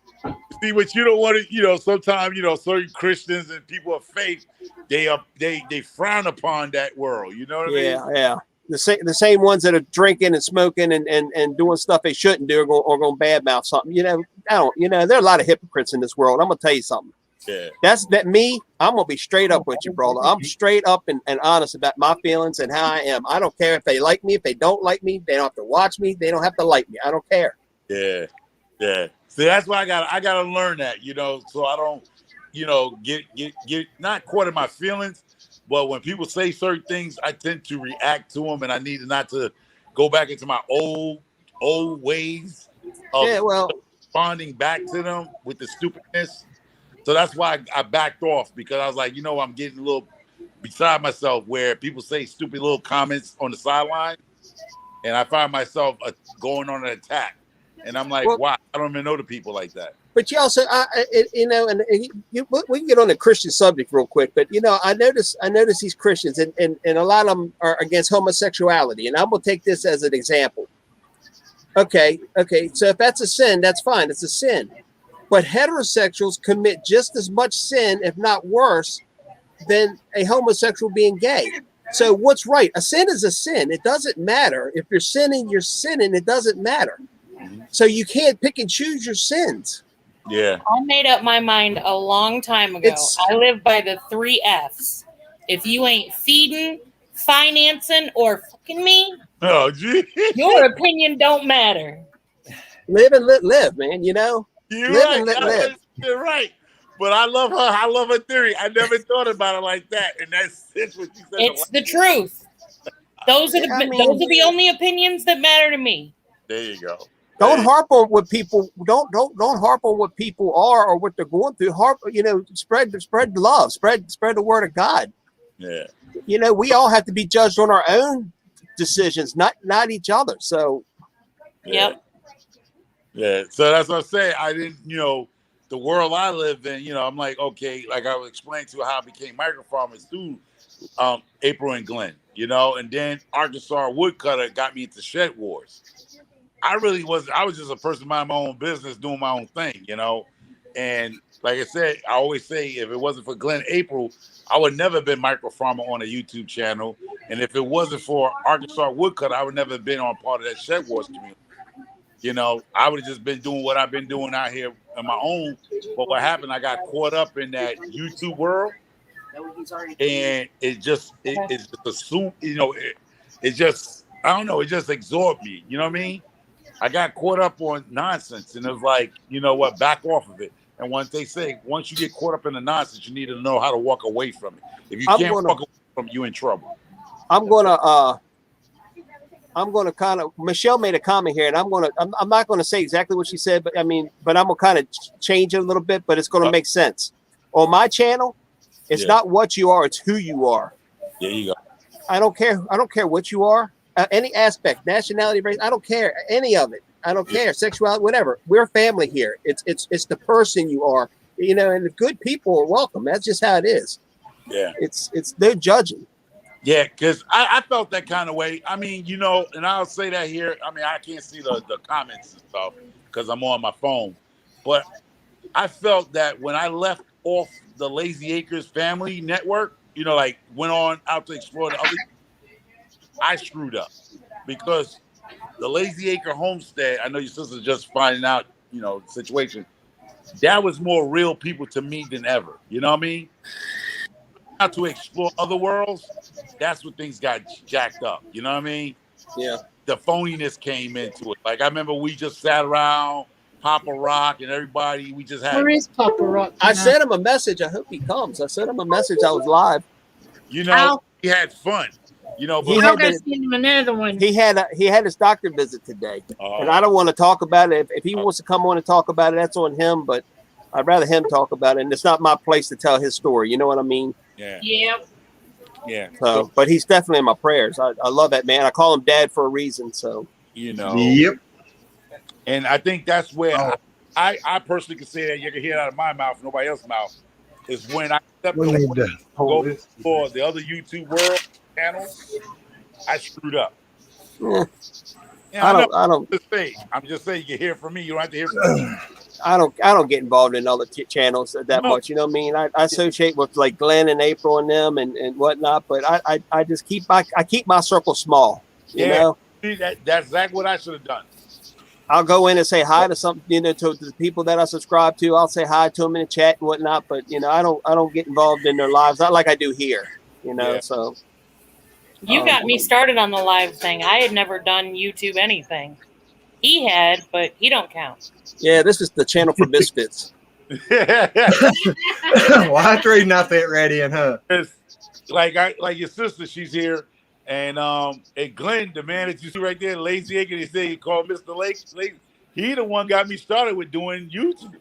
See what you don't want to. Sometimes certain Christians and people of faith, they frown upon that world. You know what I mean? Yeah. The same ones that are drinking and smoking and doing stuff they shouldn't do are going to badmouth something. There are a lot of hypocrites in this world. I'm going to tell you something. Yeah. I'm going to be straight up with you, brother. I'm straight up and honest about my feelings and how I am. I don't care if they like me, if they don't like me, they don't have to watch me. They don't have to like me. I don't care. Yeah. Yeah. See, that's why I gotta learn that, so I don't, get not caught in my feelings. But when people say certain things, I tend to react to them, and I need not to go back into my old ways of responding back to them with the stupidness. So that's why I backed off, because I was like, I'm getting a little beside myself where people say stupid little comments on the sideline, and I find myself going on an attack. And I'm like, why? I don't even know the people like that. But you also, we can get on the Christian subject real quick. But I notice these Christians, and a lot of them are against homosexuality. And I'm gonna take this as an example. Okay. So if that's a sin, that's fine. It's a sin. But heterosexuals commit just as much sin, if not worse, than a homosexual being gay. So what's right? A sin is a sin. It doesn't matter if you're sinning. You're sinning. It doesn't matter. So you can't pick and choose your sins. Yeah. I made up my mind a long time ago. I live by the 3 F's. If you ain't feeding, financing, or fucking me, your opinion don't matter. Live and let live, man. You're live right. and let live. You're right. But I love her. I love her theory. I never thought about it like that. And that's what you said. It's the truth. Those are the only opinions that matter to me. There you go. Don't harp on what people don't harp on what people are or what they're going through. Spread love, spread the word of God. Yeah. We all have to be judged on our own decisions, not each other. So Yep. Yeah. So that's what I'm saying. I didn't, the world I live in, I'm like, okay, like I was explaining to you how I became microfarmers through April and Glenn, and then Arkansas Woodcutter got me into shed wars. I was just a person minding my own business, doing my own thing, and like I said, I always say, if it wasn't for Glenn April, I would never have been microfarmer on a YouTube channel. And if it wasn't for Arkansas Woodcutter, I would never have been on part of that shed wars community. I would have just been doing what I've been doing out here on my own. But what happened? I got caught up in that YouTube world, and it's just assumed. It just I don't know. It just absorbed me. You know what I mean? I got caught up on nonsense, and it was like, you know what? Back off of it. And once they say, once you get caught up in the nonsense, you need to know how to walk away from it. If you can't walk away from it, you're in trouble. I'm gonna kind of. Michelle made a comment here, and I'm not gonna say exactly what she said, but I'm gonna kind of change it a little bit, but it's gonna make sense. On my channel, it's not what you are; it's who you are. There you go. I don't care what you are, any aspect, nationality, race. I don't care any of it. I don't care sexuality, whatever. We're family here. It's the person you are, and the good people are welcome. That's just how it is. Yeah, it's no judging. Yeah, because I felt that kind of way. I mean, and I'll say that here. I mean, I can't see the comments and stuff because I'm on my phone. But I felt that when I left off the Lazy Acres family network, like went on out to explore the other, I screwed up because the Lazy Acre homestead, I know your sister's just finding out, the situation. That was more real people to me than ever. You know what I mean? To explore other worlds, that's when things got jacked up. You know what I mean? Yeah. The phoniness came into it. Like I remember we just sat around Papa Rock and everybody. We just had. Where is Papa Rock? I sent him a message. I hope he comes. I sent him a message. I was live. He had fun. But he had to send him another one. He had his doctor visit today, and I don't want to talk about it. If he wants to come on and talk about it, that's on him. But I'd rather him talk about it, and it's not my place to tell his story. You know what I mean? Yeah. Yep. Yeah. So, but he's definitely in my prayers. I love that man. I call him Dad for a reason. So, Yep. And I think that's where I personally can say that you can hear it out of my mouth, nobody else's mouth, is when I stepped away to go for the other YouTube world channels, I screwed up. Yeah. I don't. I'm just saying you can hear from me. You don't have to hear from me. I don't get involved in other channels that much. You know what I mean? I associate with like Glenn and April and them and whatnot, but I just keep my circle small. You know? See, that's exactly what I should have done. I'll go in and say hi to to the people that I subscribe to. I'll say hi to them in the chat and whatnot, but I don't get involved in their lives, not like I do here. So. You got me started on the live thing. I had never done YouTube anything. He had, but he don't count. Yeah, this is the channel for misfits. Well, I treat not that ready and her. Like your sister, she's here, and Glenn, the man that you see right there, Lazy Acre, they say he called Mr. Lake. He the one got me started with doing YouTube.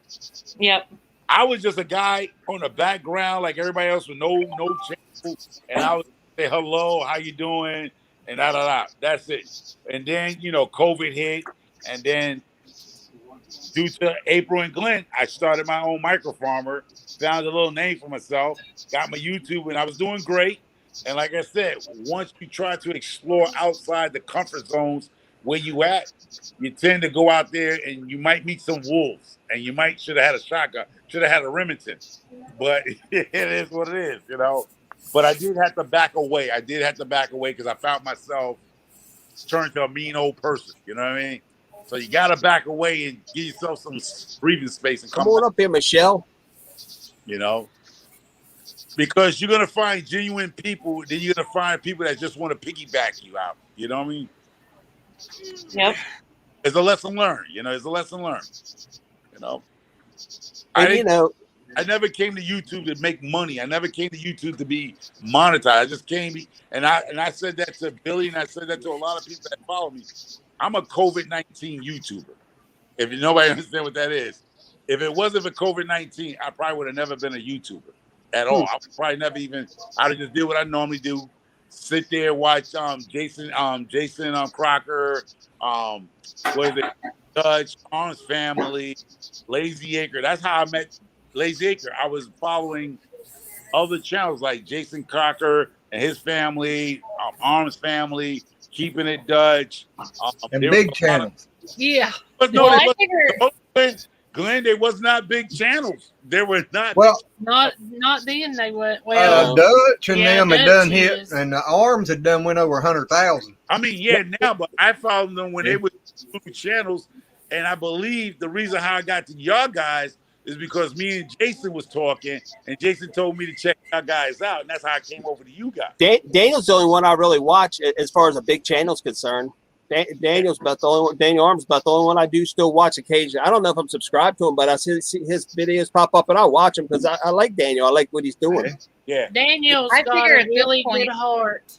Yep. I was just a guy on the background, like everybody else, with no channel, and I would say hello, how you doing, and da. That's it. And then COVID hit, and then due to April and Glenn, I started my own micro farmer, found a little name for myself, got my YouTube, and I was doing great. And like I said, once you try to explore outside the comfort zones where you at, you tend to go out there and you might meet some wolves, and you should have had a shotgun, should have had a Remington. But it is what it is, But I did have to back away. Because I found myself turned to a mean old person. You know what I mean? So you got to back away and give yourself some breathing space and come on up here, Michelle. Because you're going to find genuine people. Then you're going to find people that just want to piggyback you out. You know what I mean? Yep. It's a lesson learned. It's a lesson learned. And I never came to YouTube to make money. I never came to YouTube to be monetized. I just came, and I said that to Billy, and I said that to a lot of people that follow me. I'm a COVID-19 YouTuber. If nobody understand what that is, if it wasn't for COVID-19, I probably would have never been a YouTuber at all. I would probably never even. I'd just do what I normally do: sit there, watch Jason Crocker, what is it, Dutch, Arms Family, Lazy Acre. That's how I met Lazy Acre. I was following other channels like Jason Crocker and his family, Arms Family, Keeping It Dutch, and big channels. Yeah. But no, Glenn, they was not big channels. They were not. Well, not then. They went Dutch and them had done Dutch hit, is. and the Arms had done went over 100,000. I mean, now, but I followed them when they were two channels, And I believe the reason how I got to y'all guys is because me and Jason was talking, and Jason told me to check y'all guys out, and that's how I came over to you guys. Daniel's the only one I really watch as far as a big channel's concerned. Daniel's about the only one. Daniel Arm's about the only one I do still watch occasionally. I don't know if I'm subscribed to him, but I see his videos pop up and I watch him because I like Daniel. I like what he's doing. Yeah, Daniel's I got figure a at this really point- good heart.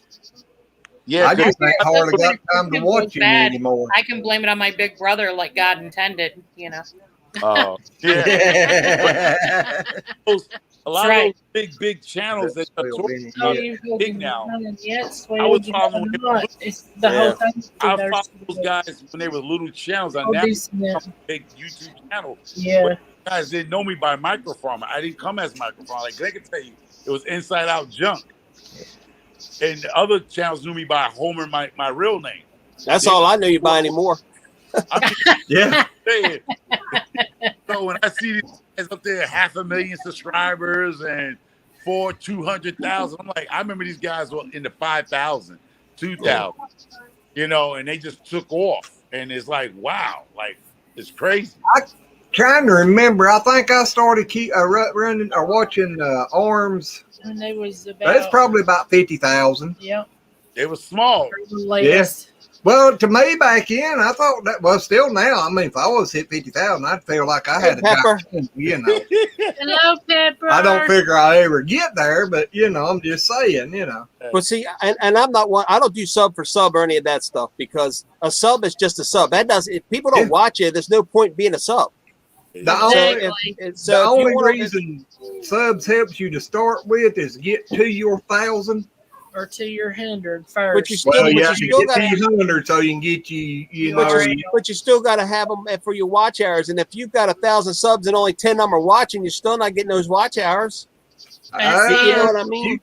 yeah. I just ain't hardly That's got time to watch him bad. anymore. I can blame it on my big brother, like God intended. You know. Oh, yeah. A lot right. of those big channels that are Oh, you big now. Yes, I was following when it's the whole thing. I followed those guys when they were little channels. I Oh, now decent. big YouTube channel. Yeah. But you guys didn't know me by microfarmer. I didn't come as microfarmer. Like they could tell you, it was inside out junk. And the other channels knew me by Homer, my real name. That's all I know you by anymore. I mean, Yeah. saying. So when I see these guys up there, 500,000 subscribers and 200,000, I'm like, I remember these guys were in the 5,000, 2,000, you know, and they just took off. And it's like, wow, like it's crazy. Trying to remember, I think I started running or watching Arms. And they was about. That's probably about 50,000. Yep. It was small. Yes. Well, to me back in, I thought that. Well, still now. I mean, if I was hit 50,000, I'd feel like I had a Pepper. giant, you know. Hello, Pepper. I don't figure I ever get there, but you know, I'm just saying, you know. But see, and I'm not one. I don't do sub for sub or any of that stuff because a sub is just a sub. That does. If people don't watch it, there's no point being a sub. The only wanna, reason subs helps you to start with is get to your 1,000 or to your 100 first. But you still, well, but yeah, you still got to 100 so you can get you know. But you still got to have them for your watch hours. And if you've got 1,000 subs and only 10 of them are watching, you're still not getting those watch hours. You know what I mean?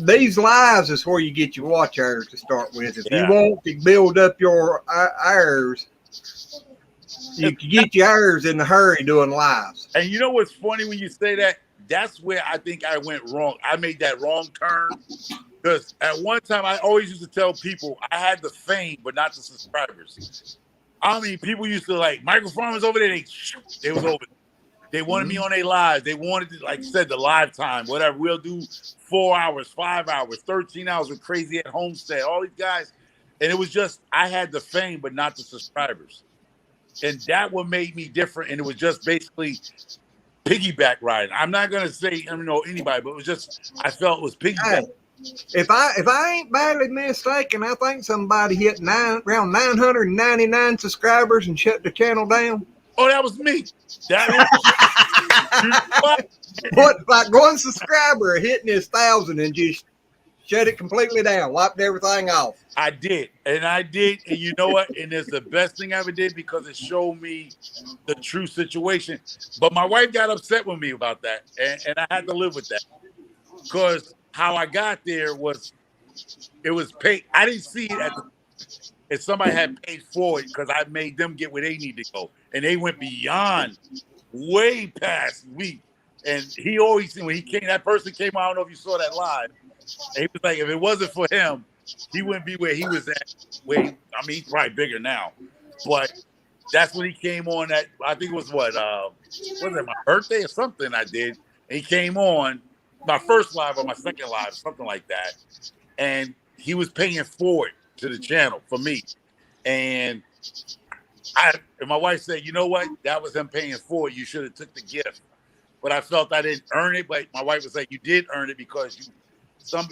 These lives is where you get your watch hours to start with. If you want to build up your hours, you can get your hours in a hurry doing lives. And you know what's funny when you say that? That's where I think I went wrong. I made that wrong turn because at one time I always used to tell people I had the fame, but not the subscribers. I mean, people used to like microfarmers over there. They was over. They wanted me on their lives. They wanted to, like you said, the live time, whatever. We'll do 4 hours, 5 hours, 13 hours with Crazy at Homestead. All these guys, and it was just I had the fame, but not the subscribers, and that what made me different. And it was just basically piggyback riding. I'm not gonna say I don't know anybody, but it was just I felt it was piggyback. Hey, if I ain't badly mistaken, I think somebody hit around 999 subscribers and shut the channel down. Oh, that was me. That was what like one subscriber hitting his 1,000 and just shut it completely down, wiped everything off. I did, and you know what? And it's the best thing I ever did because it showed me the true situation. But my wife got upset with me about that, and I had to live with that because how I got there was it was paid. I didn't see it if somebody had paid for it because I made them get where they need to go, and they went beyond, way past me. And he always when he came, that person came. I don't know if you saw that live. And he was like, if it wasn't for him, he wouldn't be where he was at. I mean, he's probably bigger now, but that's when he came on. That I think it was was it my birthday or something? I did. And he came on my first live or my second live, something like that. And he was paying for it to the channel for me. And my wife said, you know what? That was him paying for it. You should have took the gift. But I felt I didn't earn it. But my wife was like, you did earn it because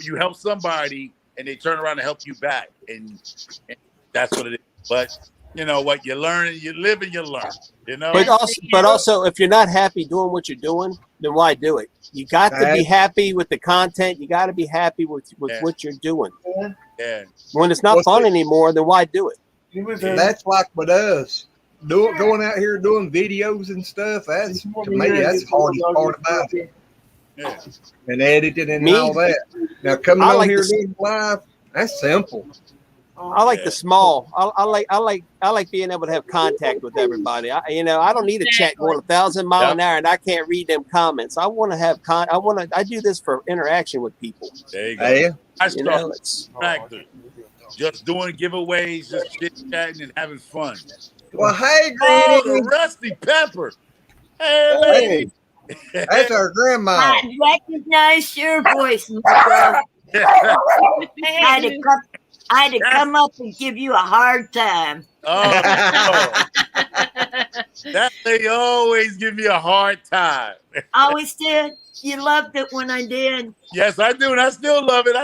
you helped somebody and they turn around and help you back. And that's what it is. But you know what? You learn, you live and you learn, you know? But also, if you're not happy doing what you're doing, then why do it? You got to be happy with the content. You got to be happy with what you're doing. Yeah. When it's not fun anymore, then why do it? That's like with us. Going out here doing videos and stuff, that's to me, that's the hardest part about it. Yeah. And editing and all that. Now coming on here doing live, that's simple. I like the small. I like being able to have contact with everybody. I don't need a chat going 1,000 miles an hour and I can't read them comments. I want to have I do this for interaction with people. There you go. I started just doing giveaways, just chit chatting and having fun. Well, hey, Oh, Granny. the Rusty Pepper. Hey, lady. Hey, that's our grandma. I recognize your voice, Marco. I had to come up and give you a hard time. Oh, that lady always give me a hard time. Always did. You loved it when I did. Yes, I do, and I still love it.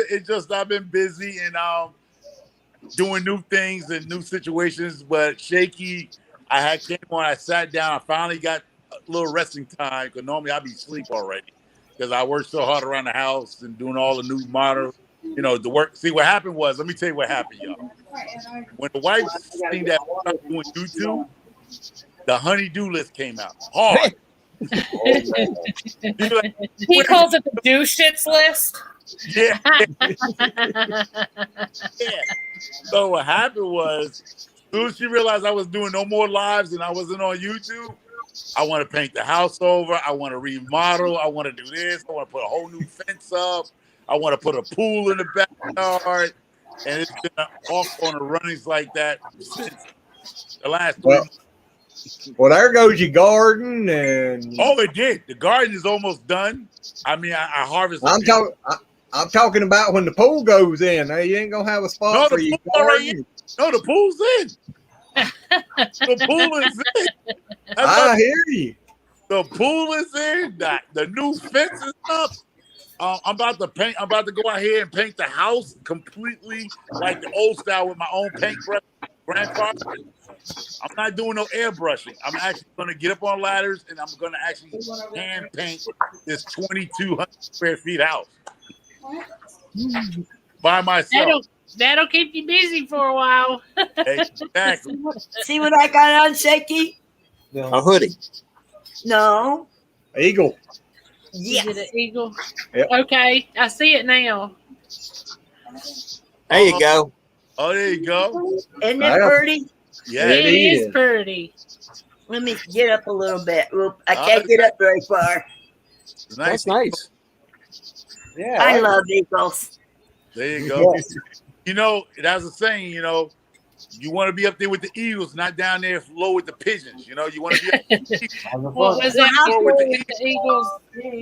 It's just I've been busy and doing new things and new situations. But Shaky, I came on, I sat down, I finally got a little resting time because normally I'd be asleep already because I worked so hard around the house and doing all the new modern, the work. See, what happened was, let me tell you what happened, y'all. When the wife seen that I was doing YouTube, the honey-do list came out hard. He calls it the do shits list. Yeah. Yeah. So what happened was, as soon as she realized I was doing no more lives and I wasn't on YouTube, I want to paint the house over. I want to remodel. I want to do this. I want to put a whole new fence up. I want to put a pool in the backyard. And it's been off on the runnings like that since the last 3 months. Well, there goes your garden, and oh, it did. The garden is almost done. I mean, I harvested. I'm talking about when the pool goes in. Now, you ain't gonna have a spot for your garden. No, the pool's in. The pool is in. I hear you. The pool is in. The new fence is up. I'm about to paint. I'm about to go out here and paint the house completely like the old style with my own paintbrush. Grandfather. I'm not doing no airbrushing. I'm actually going to get up on ladders and I'm going to actually hand paint this 2,200 square feet house by myself. That'll keep you busy for a while. Exactly. See what I got on, Shaky? A hoodie. No. Eagle. Yes. Is it an eagle? Yep. Okay, I see it now. There you go. Oh, there you go. Isn't it pretty? Yeah, it is pretty. Let me get up a little bit. Oop, I can't get up very far. That's nice. Yeah, I love eagles. There you go. That's the saying, you want to be up there with the eagles, not down there low with the pigeons. You want to be up there What was that with the eagles?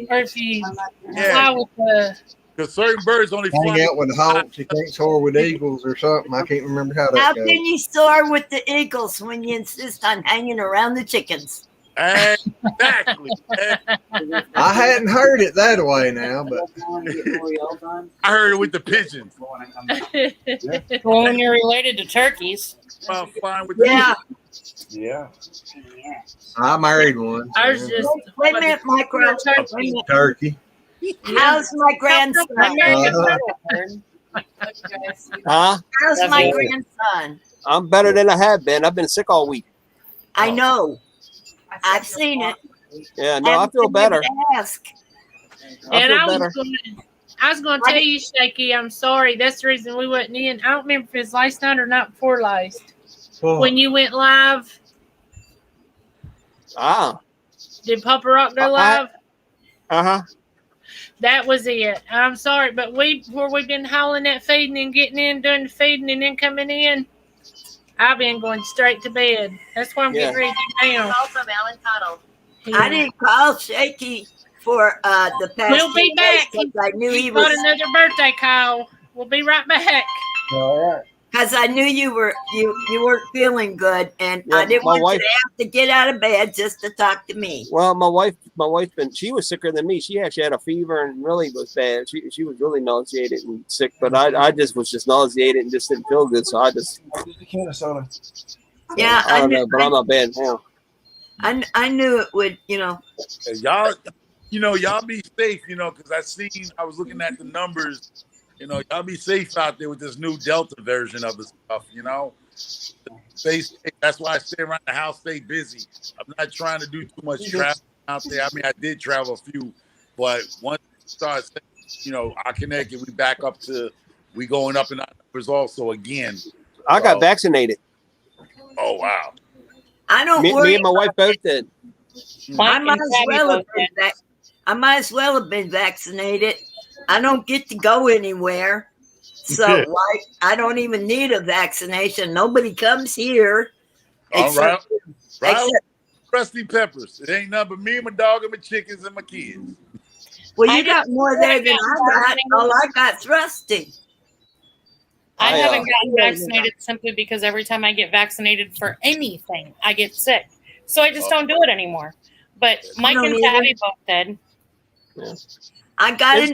Or if you fly with the... Because certain birds only fly. Hang out with hawks. You can't soar with eagles or something. I can't remember how that How goes. can you soar with the eagles when you insist on hanging around the chickens? Exactly. I hadn't heard it that way now, but I heard it with the pigeons. Well, when you're related to turkeys. Fine with yeah. I married one. Ours just wait a minute, my grandson. Turkey. How's my grandson? How's my grandson? I'm better than I have been. I've been sick all week. I know. I've seen it. Yeah, no, I feel better. Ask. I was going to tell you, Shaky, I'm sorry. That's the reason we wasn't in. I don't remember if it's last night or not before last. Oh. When you went live. Did Papa Rock go live? That was it. I'm sorry, but we've been hauling that feeding and getting in, doing the feeding, and then coming in. I've been going straight to bed. That's why I'm getting ready to get down. Call from Alan Tuttle. I didn't call Shaky for the past. We'll be back. I knew he got was another birthday call. We'll be right back. All right. Because I knew you weren't feeling good, and I didn't want you to have to get out of bed just to talk to me. Well, my wife, she was sicker than me. She actually had a fever and really was bad. She was really nauseated and sick, but I just was nauseated and just didn't feel good. So I just Yeah, I don't know, but I'm not bad now. I knew it would, Y'all be safe, because I was looking at the numbers. Y'all be safe out there with this new Delta version of the stuff, Stay safe. That's why I stay around the house, stay busy. I'm not trying to do too much travel out there. I mean, I did travel a few, but once it starts, our Connecticut, we going up in our numbers also again. I got vaccinated. Oh, wow. I don't worry. Me and my wife both did. I might as well have been vaccinated. I don't get to go anywhere. So I don't even need a vaccination. Nobody comes here. All right. Right. Except, Rusty Peppers. It ain't nothing but me, my dog, and my chickens and my kids. well, you got more there than I got. All I got's Rusty. I haven't gotten vaccinated simply because every time I get vaccinated for anything, I get sick. So I just don't do it anymore. But Mike and Tabby both did. I got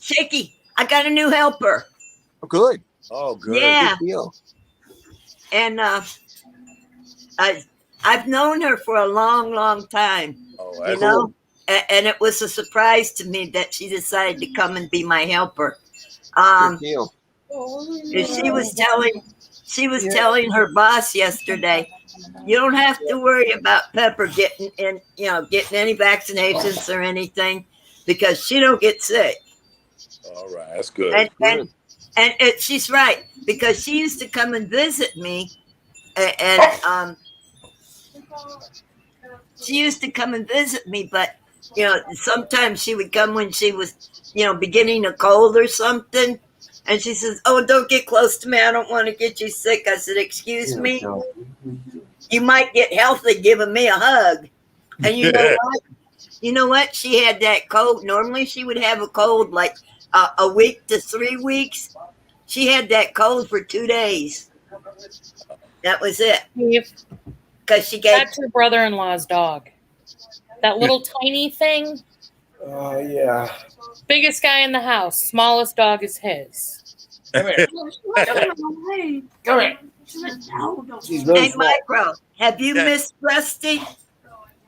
Shaky. I got a new helper. Good. Oh, good. Yeah. Good deal. And I've known her for a long, long time. Oh, you know, and it was a surprise to me that she decided to come and be my helper. Good deal. She was telling her boss yesterday, you don't have to worry about Pepper getting any vaccinations or anything because she don't get sick. All right, that's good. And she's right, because she used to come and visit me, and she used to come and visit me, but sometimes she would come when she was beginning a cold or something. And she says, "Oh, don't get close to me. I don't want to get you sick." I said, "Excuse me? You might get healthy giving me a hug." And you know what? You know what? She had that cold. Normally she would have a cold like a week to 3 weeks. She had that cold for 2 days. That was it. Because she gave... That's your brother-in-law's dog. That little tiny thing. Oh, yeah. Biggest guy in the house. Smallest dog is his. Come here. Come here. She's really Hey, small. Micro, have you missed Rusty?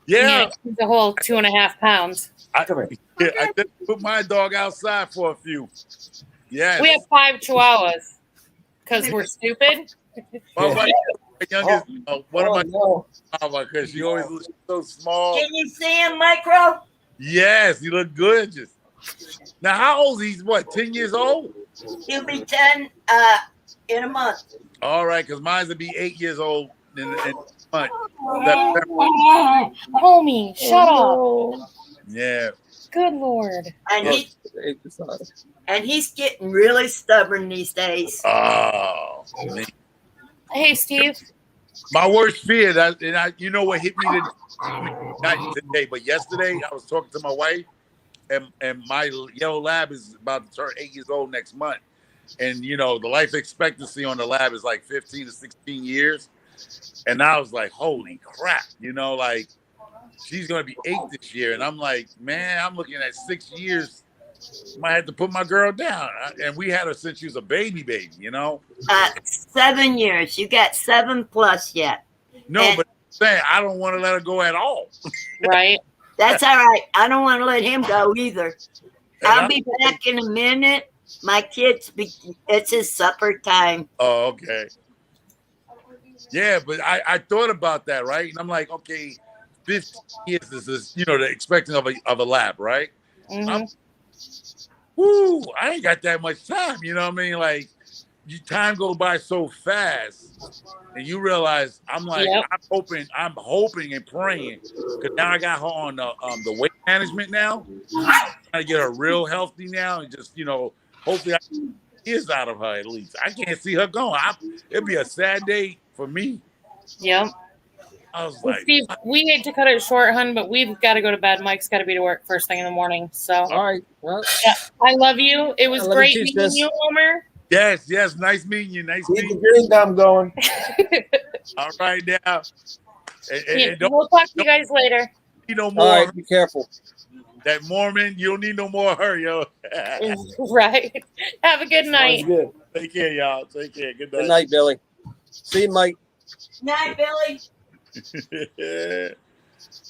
Yeah. He's a whole 2.5 pounds. I did put my dog outside for a few. Yes. We have 5 chihuahuas because we're stupid. My youngest, one of my because she always looks so small. Can you see him, Micro? Yes, he look good. Now, how old is he? What, 10 years old? He'll be 10 in a month. All right, because mine's will be 8 years old in a month. Homie, shut up. Yeah. Good Lord. And he's getting really stubborn these days. Oh, man. Hey, Steve. My worst fear, you know what hit me not today, but yesterday I was talking to my wife, and my yellow lab is about to turn 8 years old next month. And, the life expectancy on the lab is like 15 to 16 years. And I was like, holy crap, like she's going to be 8 this year. And I'm like, man, I'm looking at 6 years. Might have to put my girl down. And we had her since she was a baby, 7 years. You got 7+ yet. No, but I'm saying I don't want to let her go at all. Right. That's all right. I don't want to let him go either. I'll be back in a minute. My kids, it's his supper time. Oh, okay. Yeah, but I thought about that, right? And I'm like, okay, 15 years is the expecting of a lab, right? Mm-hmm. I ain't got that much time. You know what I mean? Like, time goes by so fast, and you realize I'm like, I'm hoping and praying, because now I got her on the weight management now. I'm trying to get her real healthy now, and just hopefully I can get years out of her at least. I can't see her going. It'd be a sad day for me. Yeah. I was like, Steve, we hate to cut it short, hun, but we've got to go to bed. Mike's got to be to work first thing in the morning. So, all right. Well, yeah, I love you. It was great meeting you, Homer. Yes. Nice meeting you. Nice meeting you. Keep the green thumb going. All right, now. And we'll talk to you guys later. Need no more. All right, be careful. That Mormon, you don't need no more of her, yo. Right. Have a good night. Sounds good. Take care, y'all. Take care. Good night. Good night, Billy. See you, Mike. Night, Billy.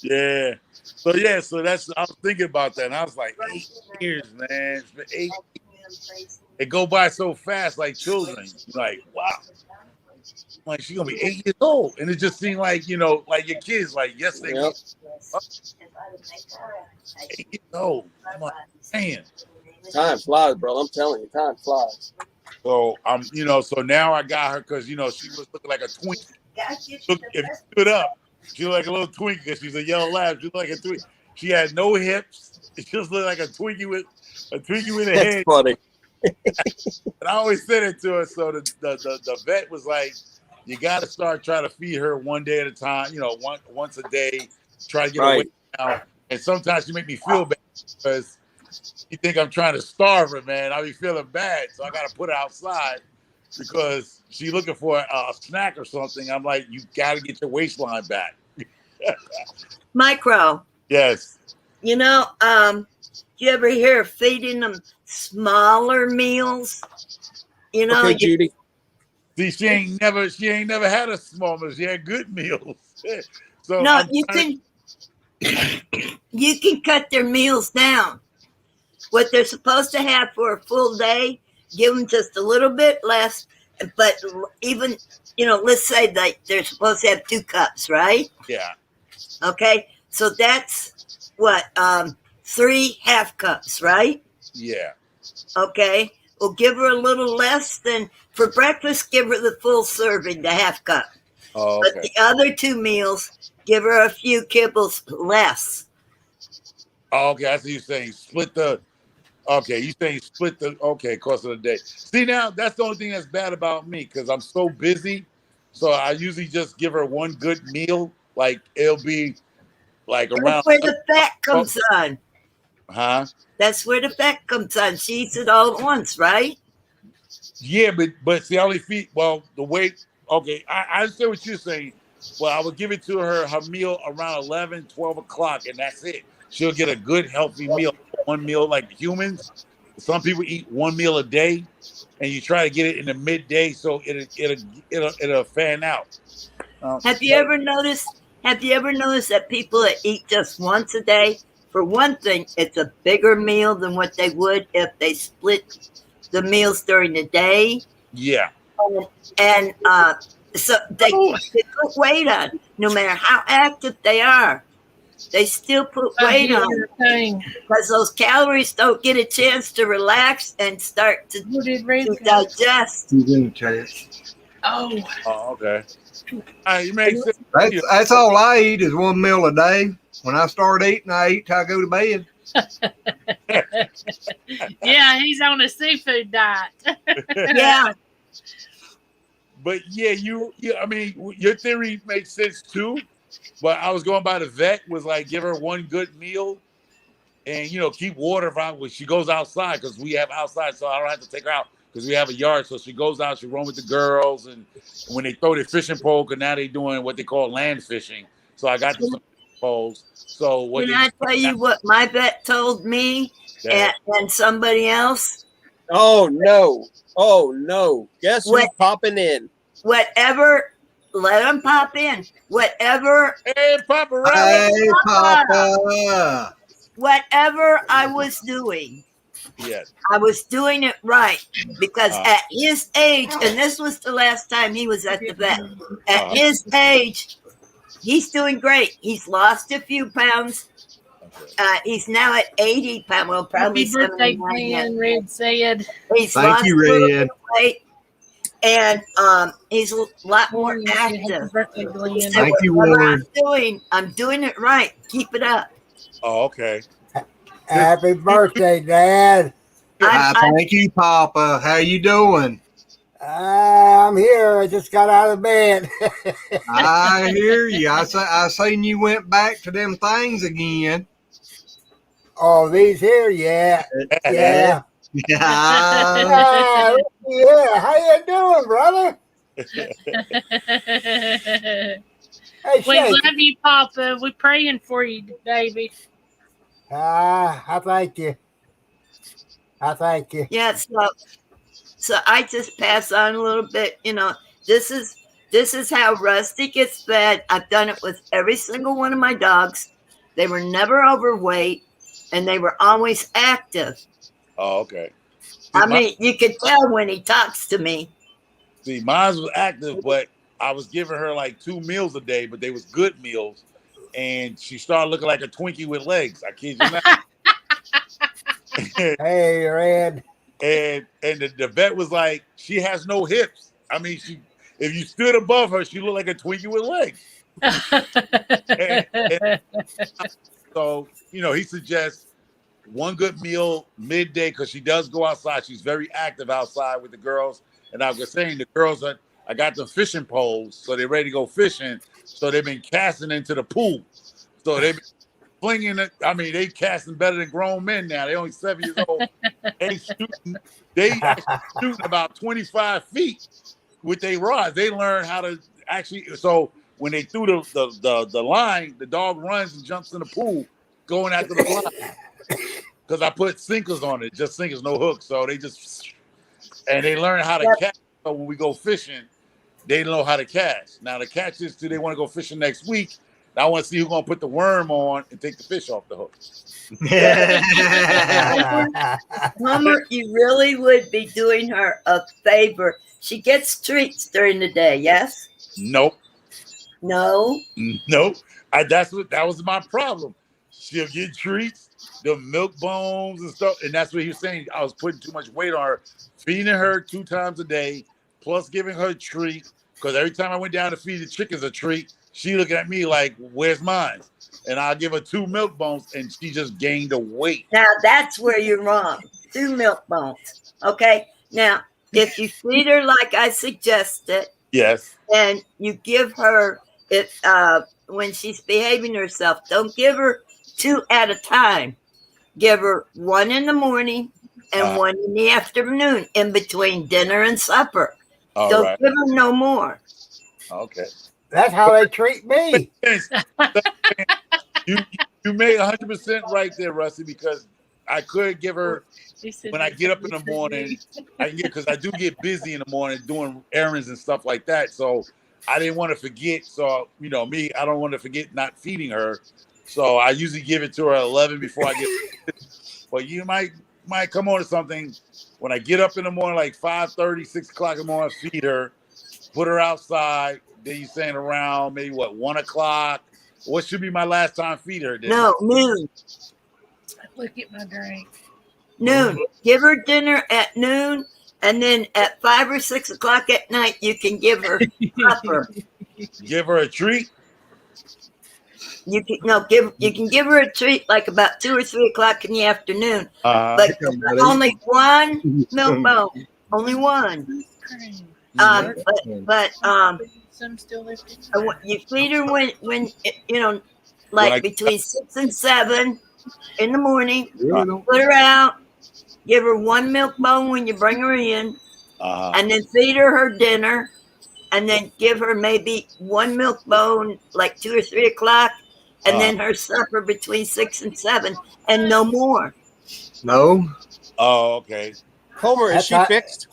Yeah. So that's I was thinking about that, and I was like, 8 years, man. It's been 8 years. They go by so fast, like children. Like, wow. Like, she's gonna be 8 years old, and it just seemed like like your kids. Like yesterday, 8 years old. I'm like, man. Time flies, bro. I'm telling you, time flies. So so now I got her because she was looking like a twink. Look, if you stood up, she looked like a little twink because she's a yellow lab. She looked like a twink. She had no hips. It just looked like a Twinkie with a head. That's funny. And I always said it to her. So the vet was like, you got to start trying to feed her one day at a time. You know, once a day. Try to get Right. away now. And sometimes you make me feel bad because you think I'm trying to starve her, man. I be feeling bad, so I got to put her outside because she's looking for a snack or something. I'm like, you got to get your waistline back. Micro. Yes. You know, you ever hear of feeding them smaller meals? You know, Okay, Judy. See, she ain't never had a small meal. She had good meals. So no, you can cut their meals down. What they're supposed to have for a full day, give them just a little bit less. But even, you know, let's say that they're supposed to have 2 cups, right? Yeah. Okay, so that's what 3 half cups, right? Yeah. Okay, well, give her a little less than for breakfast. Give her the full serving, the half cup. Oh, okay. But the other 2 meals, give her a few kibbles less. Oh, okay, I see you saying split the. Okay, you saying split the. Okay, course of the day. See, now that's the only thing that's bad about me because I'm so busy. So I usually just give her one good meal. Like it'll be like That's around. where the fat comes on. Huh? That's where the fat comes on. She eats it all at once, right? Yeah, but see, I only feed. Well, the weight. Okay, I understand what you're saying. Well, I would give it to her meal around 11, 12 o'clock, and that's it. She'll get a good, healthy meal. One meal like humans. Some people eat one meal a day, and you try to get it in the midday so it'll fan out. Have you ever noticed that people that eat just once a day, for one thing, it's a bigger meal than what they would if they split the meals during the day? Yeah. And so they put weight on. No matter how active they are, they still put weight on because those calories don't get a chance to relax and start to digest. He's in the chair. Oh, okay. You make sense. That's all I eat is 1 meal a day. When I start eating, I eat till I go to bed. Yeah, he's on a seafood diet. Yeah. But yeah, I mean, your theory makes sense too. But I was going by the vet was like give her one good meal, and keep water when she goes outside because we have outside, so I don't have to take her out because we have a yard. So she goes out, she run with the girls, and when they throw their fishing pole, because now they're doing what they call land fishing. So I got some poles. So what? Can I tell you what my vet told me and somebody else? Oh no! Guess who's popping in? Whatever, let them pop in. Whatever. Hey, Papa! Hey, Papa! Whatever I was doing. Yes. I was doing it right because at his age, and this was the last time he was at the vet, at his age, he's doing great. He's lost a few pounds. He's now at 80 pounds. Well, probably Happy birthday, 79. Red said. He's Thank lost you, a little Red. bit of weight, and he's a lot more active. Thank you, Red. I'm doing it right. Keep it up. Oh, okay. Happy birthday, Dad. Thank you, Papa. How you doing? I'm here. I just got out of bed. I hear you. I seen you went back to them things again. Oh, these here? Yeah. Yeah. Yeah. Yeah. How you doing, brother? Hey, We Shake. love you, Papa. We're praying for you, baby. I thank you. I thank you. Yeah, so I just pass on a little bit. This is how Rusty gets fed. I've done it with every single one of my dogs. They were never overweight, and they were always active. Oh, okay. I mean, you could tell when he talks to me. See, mine was active, but I was giving her like 2 meals a day, but they was good meals. And she started looking like a Twinkie with legs. I kid you not. Hey, Red. And the vet was like, she has no hips. I mean, if you stood above her, she looked like a Twinkie with legs. and so, he suggests one good meal midday because she does go outside. She's very active outside with the girls. And I was saying the girls I got the fishing poles, so they're ready to go fishing. So they've been casting into the pool. So they've been flinging it. I mean, they casting better than grown men now. They only 7 years old. They actually shooting about 25 feet with their rods. They learn how to actually. So when they threw the line, the dog runs and jumps in the pool, going after the line. Because I put sinkers on it, just sinkers, no hooks. So they just and they learn how to catch. So when we go fishing, they know how to catch. Now the catch is, do they want to go fishing next week? I want to see who's gonna put the worm on and take the fish off the hook. Homer, you really would be doing her a favor. She gets treats during the day, yes? Nope. No. Nope. That was my problem. She'll get treats, the milk bones and stuff, and that's what he was saying. I was putting too much weight on her, feeding her 2 times a day, plus giving her a treat. Because every time I went down to feed the chickens a treat, she looking at me like, "Where's mine?" And I'll give her 2 milk bones, and she just gained a weight. Now that's where you're wrong. 2 milk bones. Okay. Now, if you feed her like I suggested, yes, and you give her it when she's behaving herself, don't give her 2 at a time. Give her 1 in the morning and 1 in the afternoon, in between dinner and supper. Don't give her no more. Okay. That's how they treat me. You made 100% right there, Rusty, because I could give her when I get up in the morning. I can because I do get busy in the morning doing errands and stuff like that. So I didn't want to forget. So me, I don't want to forget not feeding her. So I usually give it to her at 11 before I get. But you might come on to something when I get up in the morning, like 5:30, 6 o'clock in the morning. Feed her, put her outside. Then you saying around maybe 1 o'clock. What should be my last time feed her? Then? No, noon. Look at my drink. Noon. Give her dinner at noon, and then at 5 or 6 o'clock at night, you can give her supper. Give her a treat. You can give her a treat like about 2 or 3 o'clock in the afternoon, but only 1 milk bone. Only 1. Some still lifted. You feed her when like between 6 and 7 in the morning. Put her out. Give her 1 milk bone when you bring her in, and then feed her dinner, and then give her maybe 1 milk bone like 2 or 3 o'clock, and then her supper between 6 and 7, and no more. No. Oh, okay. Homer, is she fixed?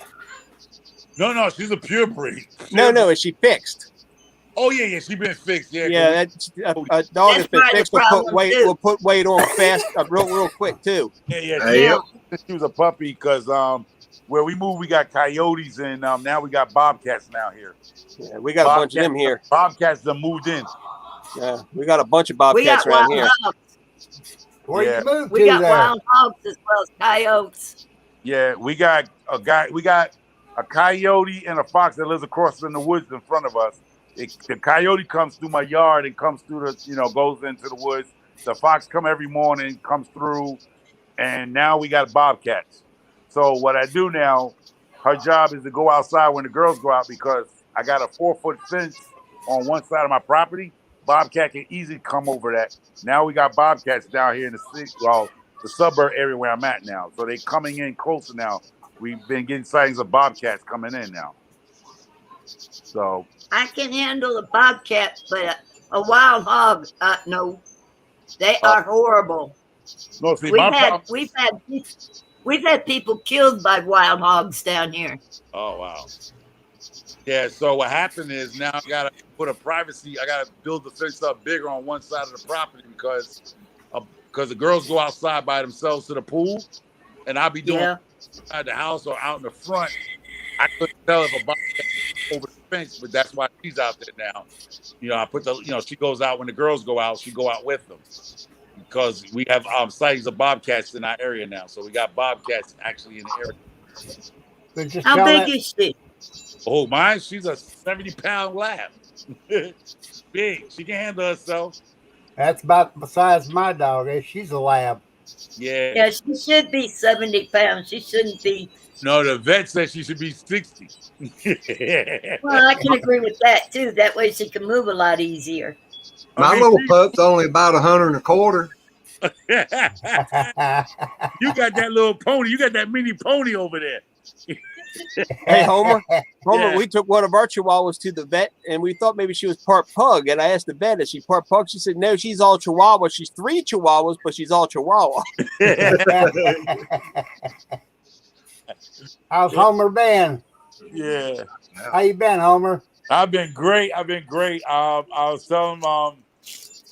No, she's a purebred. No, is she fixed? Oh yeah, she's been fixed. Yeah, a dog that's been fixed will put weight on fast, real quick too. Yeah. She was a puppy because where we moved, we got coyotes, and now we got bobcats now here. Yeah, we got a bunch of them here. Bobcats that moved in. Yeah, we got a bunch of bobcats around here. Where you moved we to got there? wild hogs as well as coyotes. Yeah, we got a guy. We got a coyote and a fox that lives across in the woods in front of us. The coyote comes through my yard and comes through goes into the woods. The fox come every morning, comes through, and now we got bobcats. So what I do now, her job is to go outside when the girls go out because I got a 4-foot fence on one side of my property. Bobcat can easily come over that. Now we got bobcats down here in the city, the suburb area where I'm at now. So they coming in closer now. We've been getting sightings of bobcats coming in now. So I can handle a bobcat, but a wild hog, no. They are horrible. No, see, we've had people killed by wild hogs down here. Oh wow. Yeah, so what happened is now I gotta put I gotta build the fence up bigger on one side of the property because the girls go outside by themselves to the pool, and I'll be doing outside the house or out in the front. I couldn't tell if a bobcat over the fence, but that's why she's out there now. I put she goes out when the girls go out, she go out with them. Because we have sightings of bobcats in our area now. So we got bobcats actually in the area. How big is she? Oh, mine, she's a 70-pound lab. Big. She can handle herself. That's about the size of my dog is. She's a lab. Yeah. Yeah, she should be 70 pounds. She shouldn't be. No, the vet said she should be 60. Well, I can agree with that too. That way she can move a lot easier. My little pup's only about 125. You got that little pony. You got that mini pony over there. Hey, Homer, Yeah. we took one of our chihuahuas to the vet, and we thought maybe she was part pug. And I asked the vet, is she part pug? She said, no, she's all chihuahua. She's 3 chihuahuas, but she's all chihuahua. How's Homer been? Yeah. How you been, Homer? I've been great. I was telling him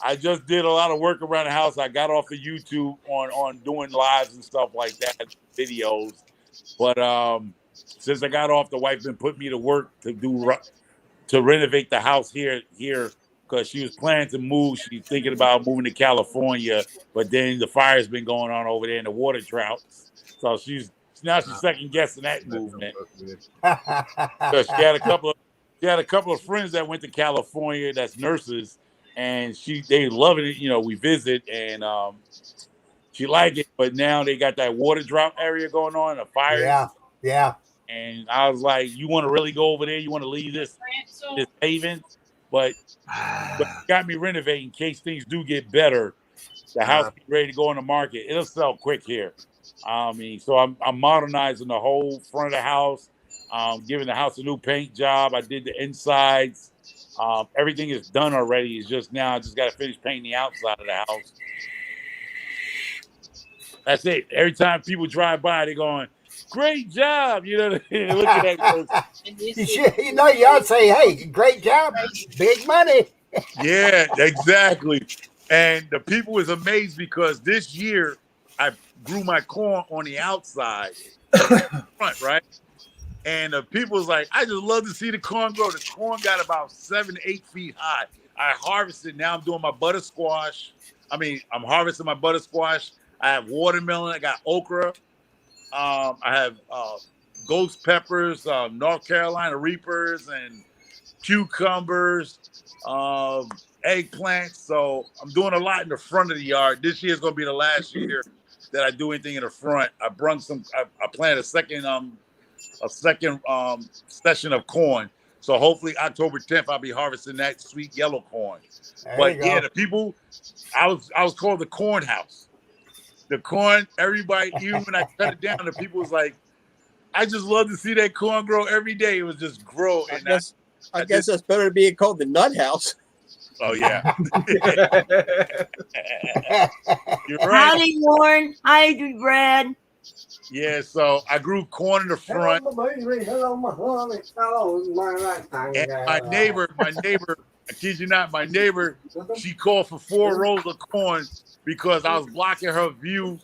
I just did a lot of work around the house. I got off of YouTube on doing lives and stuff like that, videos. But since I got off, the wife been putting me to work to renovate the house here because she was planning to move. She's thinking about moving to California, but then the fire's been going on over there and the water droughts. So she's second guessing that movement. Because she had a couple of friends that went to California that's nurses, and they loving it. You know, we visit and she liked it, but now they got that water drought area going on, the fires. Yeah. And I was like, you want to really go over there? You want to leave this haven? But it got me renovating in case things do get better. The house be ready to go on the market. It'll sell quick here. So I'm modernizing the whole front of the house, giving the house a new paint job. I did the insides. Everything is done already. It's just now I just got to finish painting the outside of the house. That's it. Every time people drive by, they're going, great job. You know, look at that. You ought to say, hey, great job. Big money. Yeah, exactly. And the people was amazed because this year I grew my corn on the outside, front, right? And the people was like, I just love to see the corn grow. The corn got about 7 to 8 feet high. I harvested. Now I'm doing my butter squash. I'm harvesting my butter squash. I have watermelon. I got okra. I have ghost peppers, North Carolina Reapers, and cucumbers, eggplants. So I'm doing a lot in the front of the yard. This year is going to be the last year that I do anything in the front. I planted a second session of corn. So hopefully October 10th, I'll be harvesting that sweet yellow corn. But yeah, the people, I was called the corn house. The corn, everybody, even when I cut it down, the people was like, I just love to see that corn grow every day. It was just grow. I guess that's better than being called the nut house. Oh, yeah. You're right. Howdy, Warren. Hi, Brad. Yeah, so I grew corn in the front. And my neighbor, I kid you not, my neighbor, she called for 4 rows of corn because I was blocking her view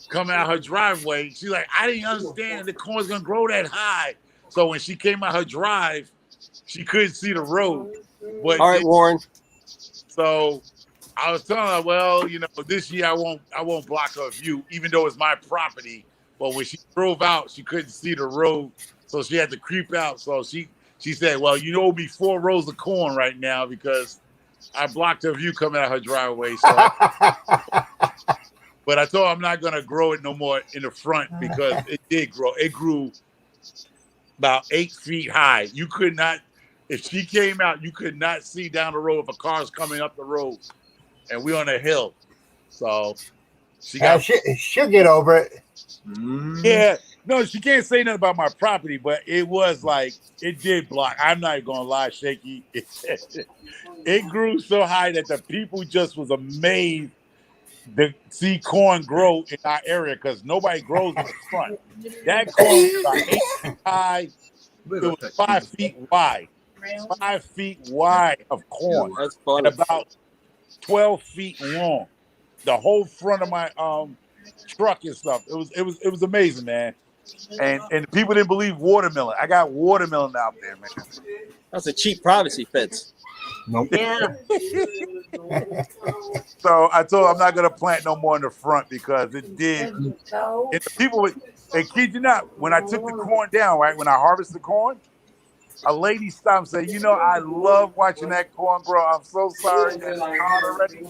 coming out her driveway. She's like, I didn't understand the corn's gonna grow that high. So when she came out her drive, she couldn't see the road. But all right, Warren. So I was telling her, well, this year I won't block her view, even though it's my property. But when she drove out, she couldn't see the road, so she had to creep out. So she said, well, it'll be 4 rows of corn right now because I blocked her view coming out her driveway. So but I told her I'm not going to grow it no more in the front because it did grow. It grew about 8 feet high. You could not, if she came out, you could not see down the road if a car's coming up the road. And we're on a hill. So she'll get over it. Yeah. No, she can't say nothing about my property, but it was like, it did block. I'm not going to lie, Shaky. It grew so high that the people just was amazed to see corn grow in our area because nobody grows in the front. That corn was about 8 feet high. It was 5 feet wide. 5 feet wide of corn. That's funny. And about 12 feet long. The whole front of my truck and stuff. It was amazing, man. And people didn't believe watermelon. I got watermelon out there, man. That's a cheap privacy fence. Nope. Yeah. So I told her I'm not gonna plant no more in the front because it did. And the people would, and kid you not, when I took the corn down, right, when I harvested the corn, a lady stopped and said, I love watching that corn grow. I'm so sorry that it's gone already.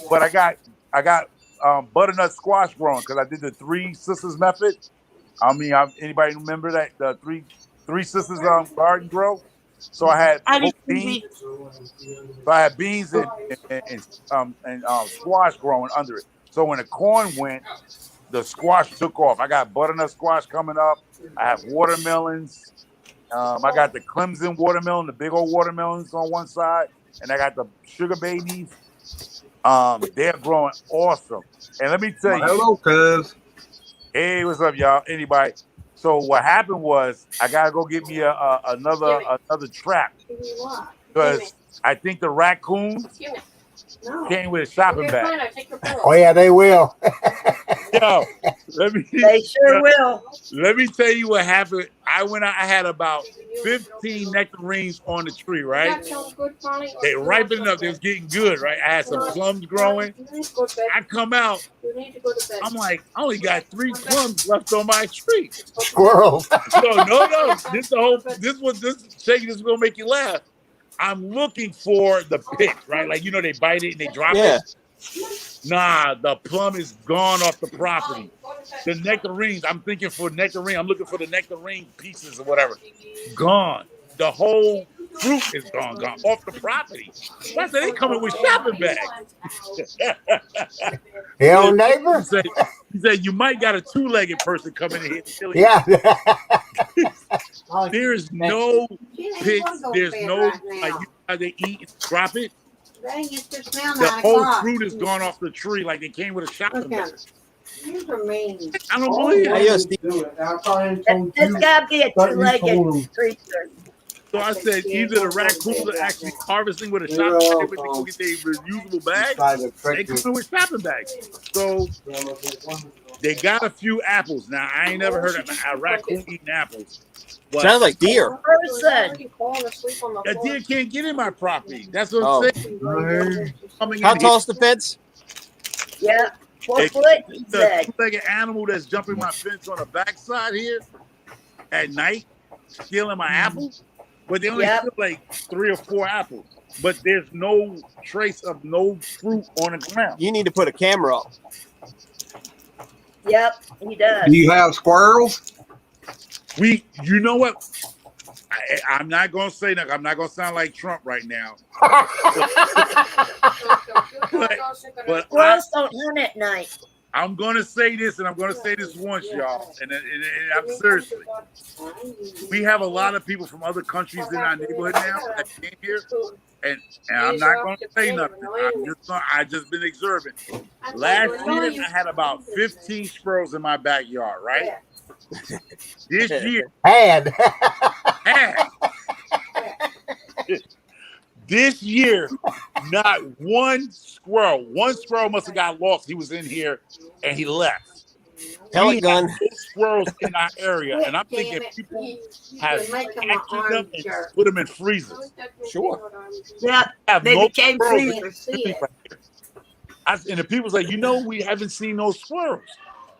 But I got butternut squash growing because I did the Three Sisters method. I mean, anybody remember that the three sisters garden grow? So I had beans. So I had beans and squash growing under it. So when the corn went, the squash took off. I got butternut squash coming up. I have watermelons. I got the Clemson watermelon, the big old watermelons on one side, and I got the sugar babies. They're growing awesome. And let me tell you, hello, cuz. Hey, what's up, y'all? Anybody? So what happened was I gotta go get me another trap because I think the raccoons came with a shopping bag. Oh yeah, they will. Yo, They sure will. Let me tell you what happened. I had about 15 nectarines on the tree, right? They ripened up. They was getting good, right? I had some plums growing. I come out. I'm like, I only got 3 plums left on my tree. Squirrel. No. This shaking is gonna make you laugh. I'm looking for the pit, right? Like, you know, they bite it and they drop it. Nah, the plum is gone off the property. The nectarines, I'm looking for the nectarine pieces or whatever. Gone. The whole fruit is gone off the property. So I said, they coming with shopping bags. Hell, neighbor. He said, you might got a 2-legged person coming in here. Yeah. There's no pits. There's no, like, you know how they eat and drop it. The whole fruit is gone off the tree like they came with a shopping bag. I don't believe it. There's got to be a 2-legged creature. So I said either the raccoons are actually harvesting with a shopping bag, but they go get their reusable bags. They come with shopping bags. So they got a few apples. Now I ain't never heard of a raccoon eating apples. But sounds like deer. A deer can't get in my property. That's what I'm saying. How tall is the fence? Yeah, 4 foot. The 2-legged animal that's jumping my fence on the backside here at night, stealing my apples. But they only steal like 3 or 4 apples. But there's no trace of no fruit on the ground. You need to put a camera up. Yep, he does. Do you have squirrels? You know what? I'm not gonna say that. I'm not gonna sound like Trump right now. but Squirrels don't hunt at night. I'm gonna say this, and I'm gonna say this once, y'all, and I'm seriously. We have a lot of people from other countries in our neighborhood now that came here, and I'm not gonna say nothing. I just been observing. Last year, I had about 15 squirrels in my backyard, right? This year, had. This year, not one squirrel. One squirrel must have got lost. He was in here and he left. Pellet gun. Squirrels in our area, and I'm thinking people have captured them and put them in freezers. Sure. Yeah, they became freezers. And the people's like, we haven't seen those squirrels.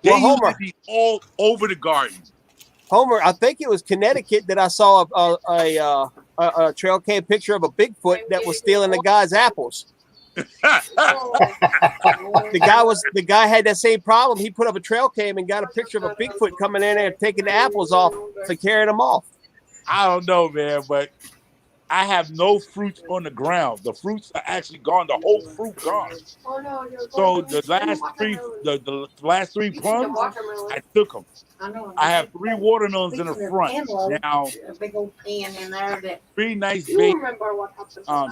Well, They Homer, used to be all over the garden. Homer, I think it was Connecticut that I saw a trail cam picture of a Bigfoot that was stealing the guy's apples. The guy had that same problem. He put up a trail cam and got a picture of a Bigfoot coming in there and taking the apples off to carry them off. I don't know, man, but I have no fruits on the ground. The fruits are actually gone. The whole fruit gone. So the last three plums, I took them. I have 3 watermelons in the front. Now, a big old pan in there that 3 nice baby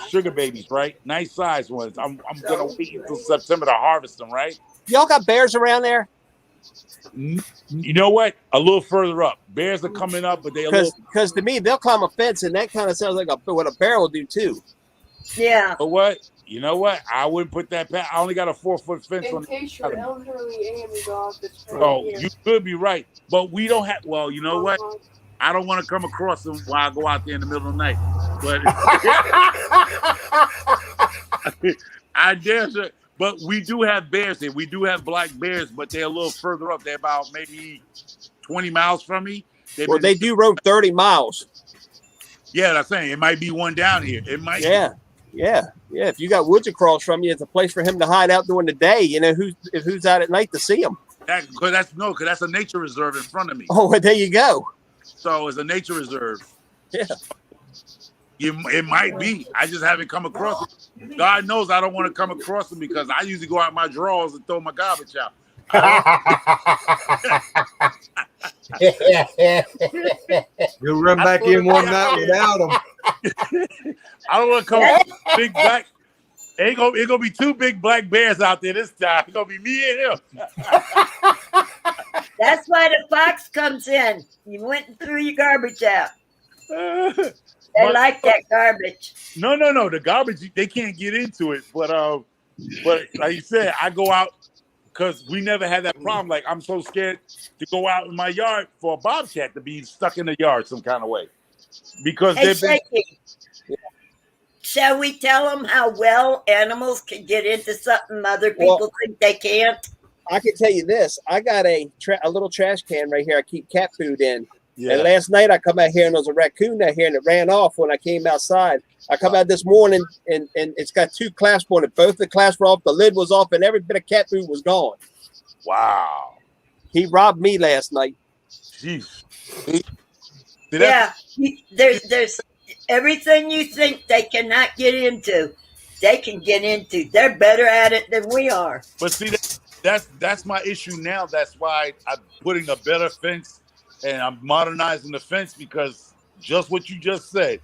sugar babies, right? Nice size ones. I'm gonna wait until September to harvest them, right? Y'all got bears around there? You know what? A little further up, bears are coming up, but because to me they'll climb a fence, and that kind of sounds like what a bear will do too. Yeah. But what? You know what? I wouldn't put that past. I only got a 4-foot fence on. Oh, you could be right, but we don't have. Well, you know what? I don't want to come across them while I go out there in the middle of the night. But I dare say. But we do have bears here. We do have black bears, but they're a little further up. They're about maybe 20 miles from me. They do roam 30 miles. Yeah, that's saying it might be one down here. It might. Yeah. Yeah. If you got woods across from you, it's a place for him to hide out during the day. You know, who's out at night to see him? Because that's a nature reserve in front of me. Oh, well, there you go. So it's a nature reserve. Yeah. It might be. I just haven't come across it. God knows I don't want to come across them because I usually go out my drawers and throw my garbage out. You'll run back in one night without them. I don't want to come with big black. Ain't gonna be two big black bears out there this time. It's gonna be me and him. That's why the fox comes in. You went and threw your garbage out. They like that garbage. No. The garbage, they can't get into it. But like you said, I go out because we never had that problem. Like, I'm so scared to go out in my yard for a bobcat to be stuck in the yard some kind of way. Because shall we tell them how well animals can get into something other people think they can't? I can tell you this. I got a little trash can right here. I keep cat food in. Yeah. And last night I come out here and there was a raccoon out here and it ran off when I came outside. I come out this morning and it's got 2 clasps on it. Both the clasps were off, the lid was off, and every bit of cat food was gone. Wow. He robbed me last night. Jeez. Yeah. There's everything you think they cannot get into, they can get into. They're better at it than we are. But see, that's my issue now. That's why I'm putting a better fence and I'm modernizing the fence, because just what you just said,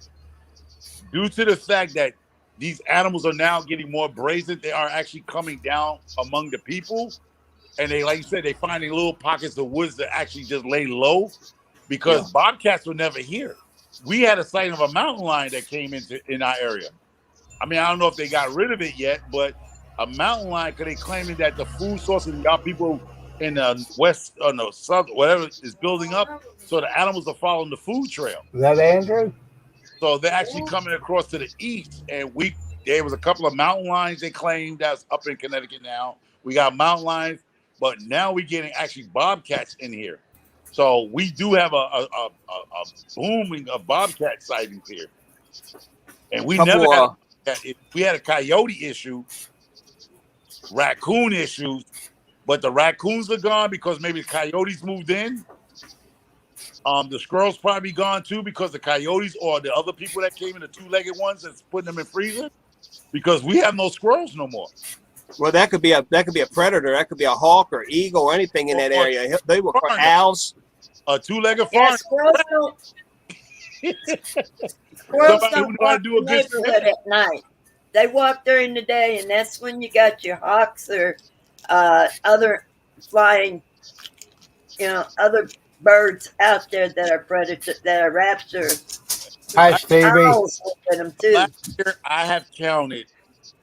due to the fact that these animals are now getting more brazen, they are actually coming down among the people. And they, like you said, they finding little pockets of woods that actually just lay low, because bobcats were never here. We had a sight of a mountain lion that came in our area. I mean, I don't know if they got rid of it yet, but a mountain lion, because they claiming that the food source of y'all people in the west or the south, whatever, is building up, so the animals are following the food trail. Is that Andrew? So they're actually coming across to the east, and there was a couple of mountain lions they claimed that's up in Connecticut now. We got mountain lions, but now we're getting actually bobcats in here. So we do have a booming of bobcat sightings here, and we we had a coyote issue, raccoon issues, but the raccoons are gone because maybe the coyotes moved in. The squirrels probably gone too because the coyotes or the other people that came in, the 2-legged ones that's putting them in freezer, because we have no squirrels no more. Well, that could be a predator. That could be a hawk or eagle or anything in that area. They were owls. A 2-legged Yeah, squirrels don't walk the neighborhood at night. They walk during the day, and that's when you got your hawks or other flying, other birds out there that are predators, that are raptors. Hi, Stevie. Owls with them too. Last year, I have counted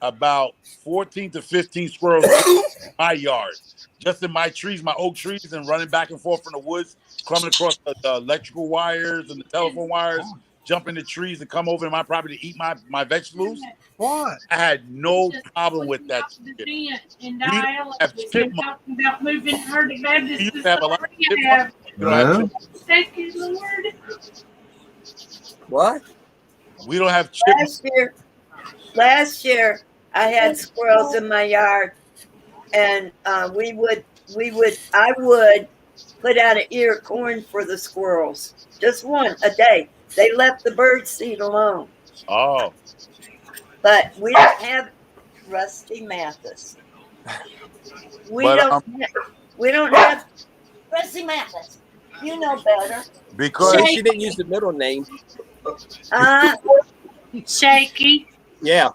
about 14 to 15 squirrels in my yard, just in my trees, my oak trees, and running back and forth from the woods, coming across the electrical wires and the telephone wires, jump in the trees and come over to my property to eat my vegetables. What? I had no problem with that. We have chipmunks. about moving her to Baptist. We used to have a lot of chipmunks. Thank you, Lord. What? We don't have chipmunks. Last year, I had squirrels in my yard, and I would put out an ear of corn for the squirrels, just one a day. They left the bird seed alone. Oh. But we don't have Rusty Mathis. We don't have Rusty Mathis. You know better. Because she didn't use the middle name. Shaky. Yeah.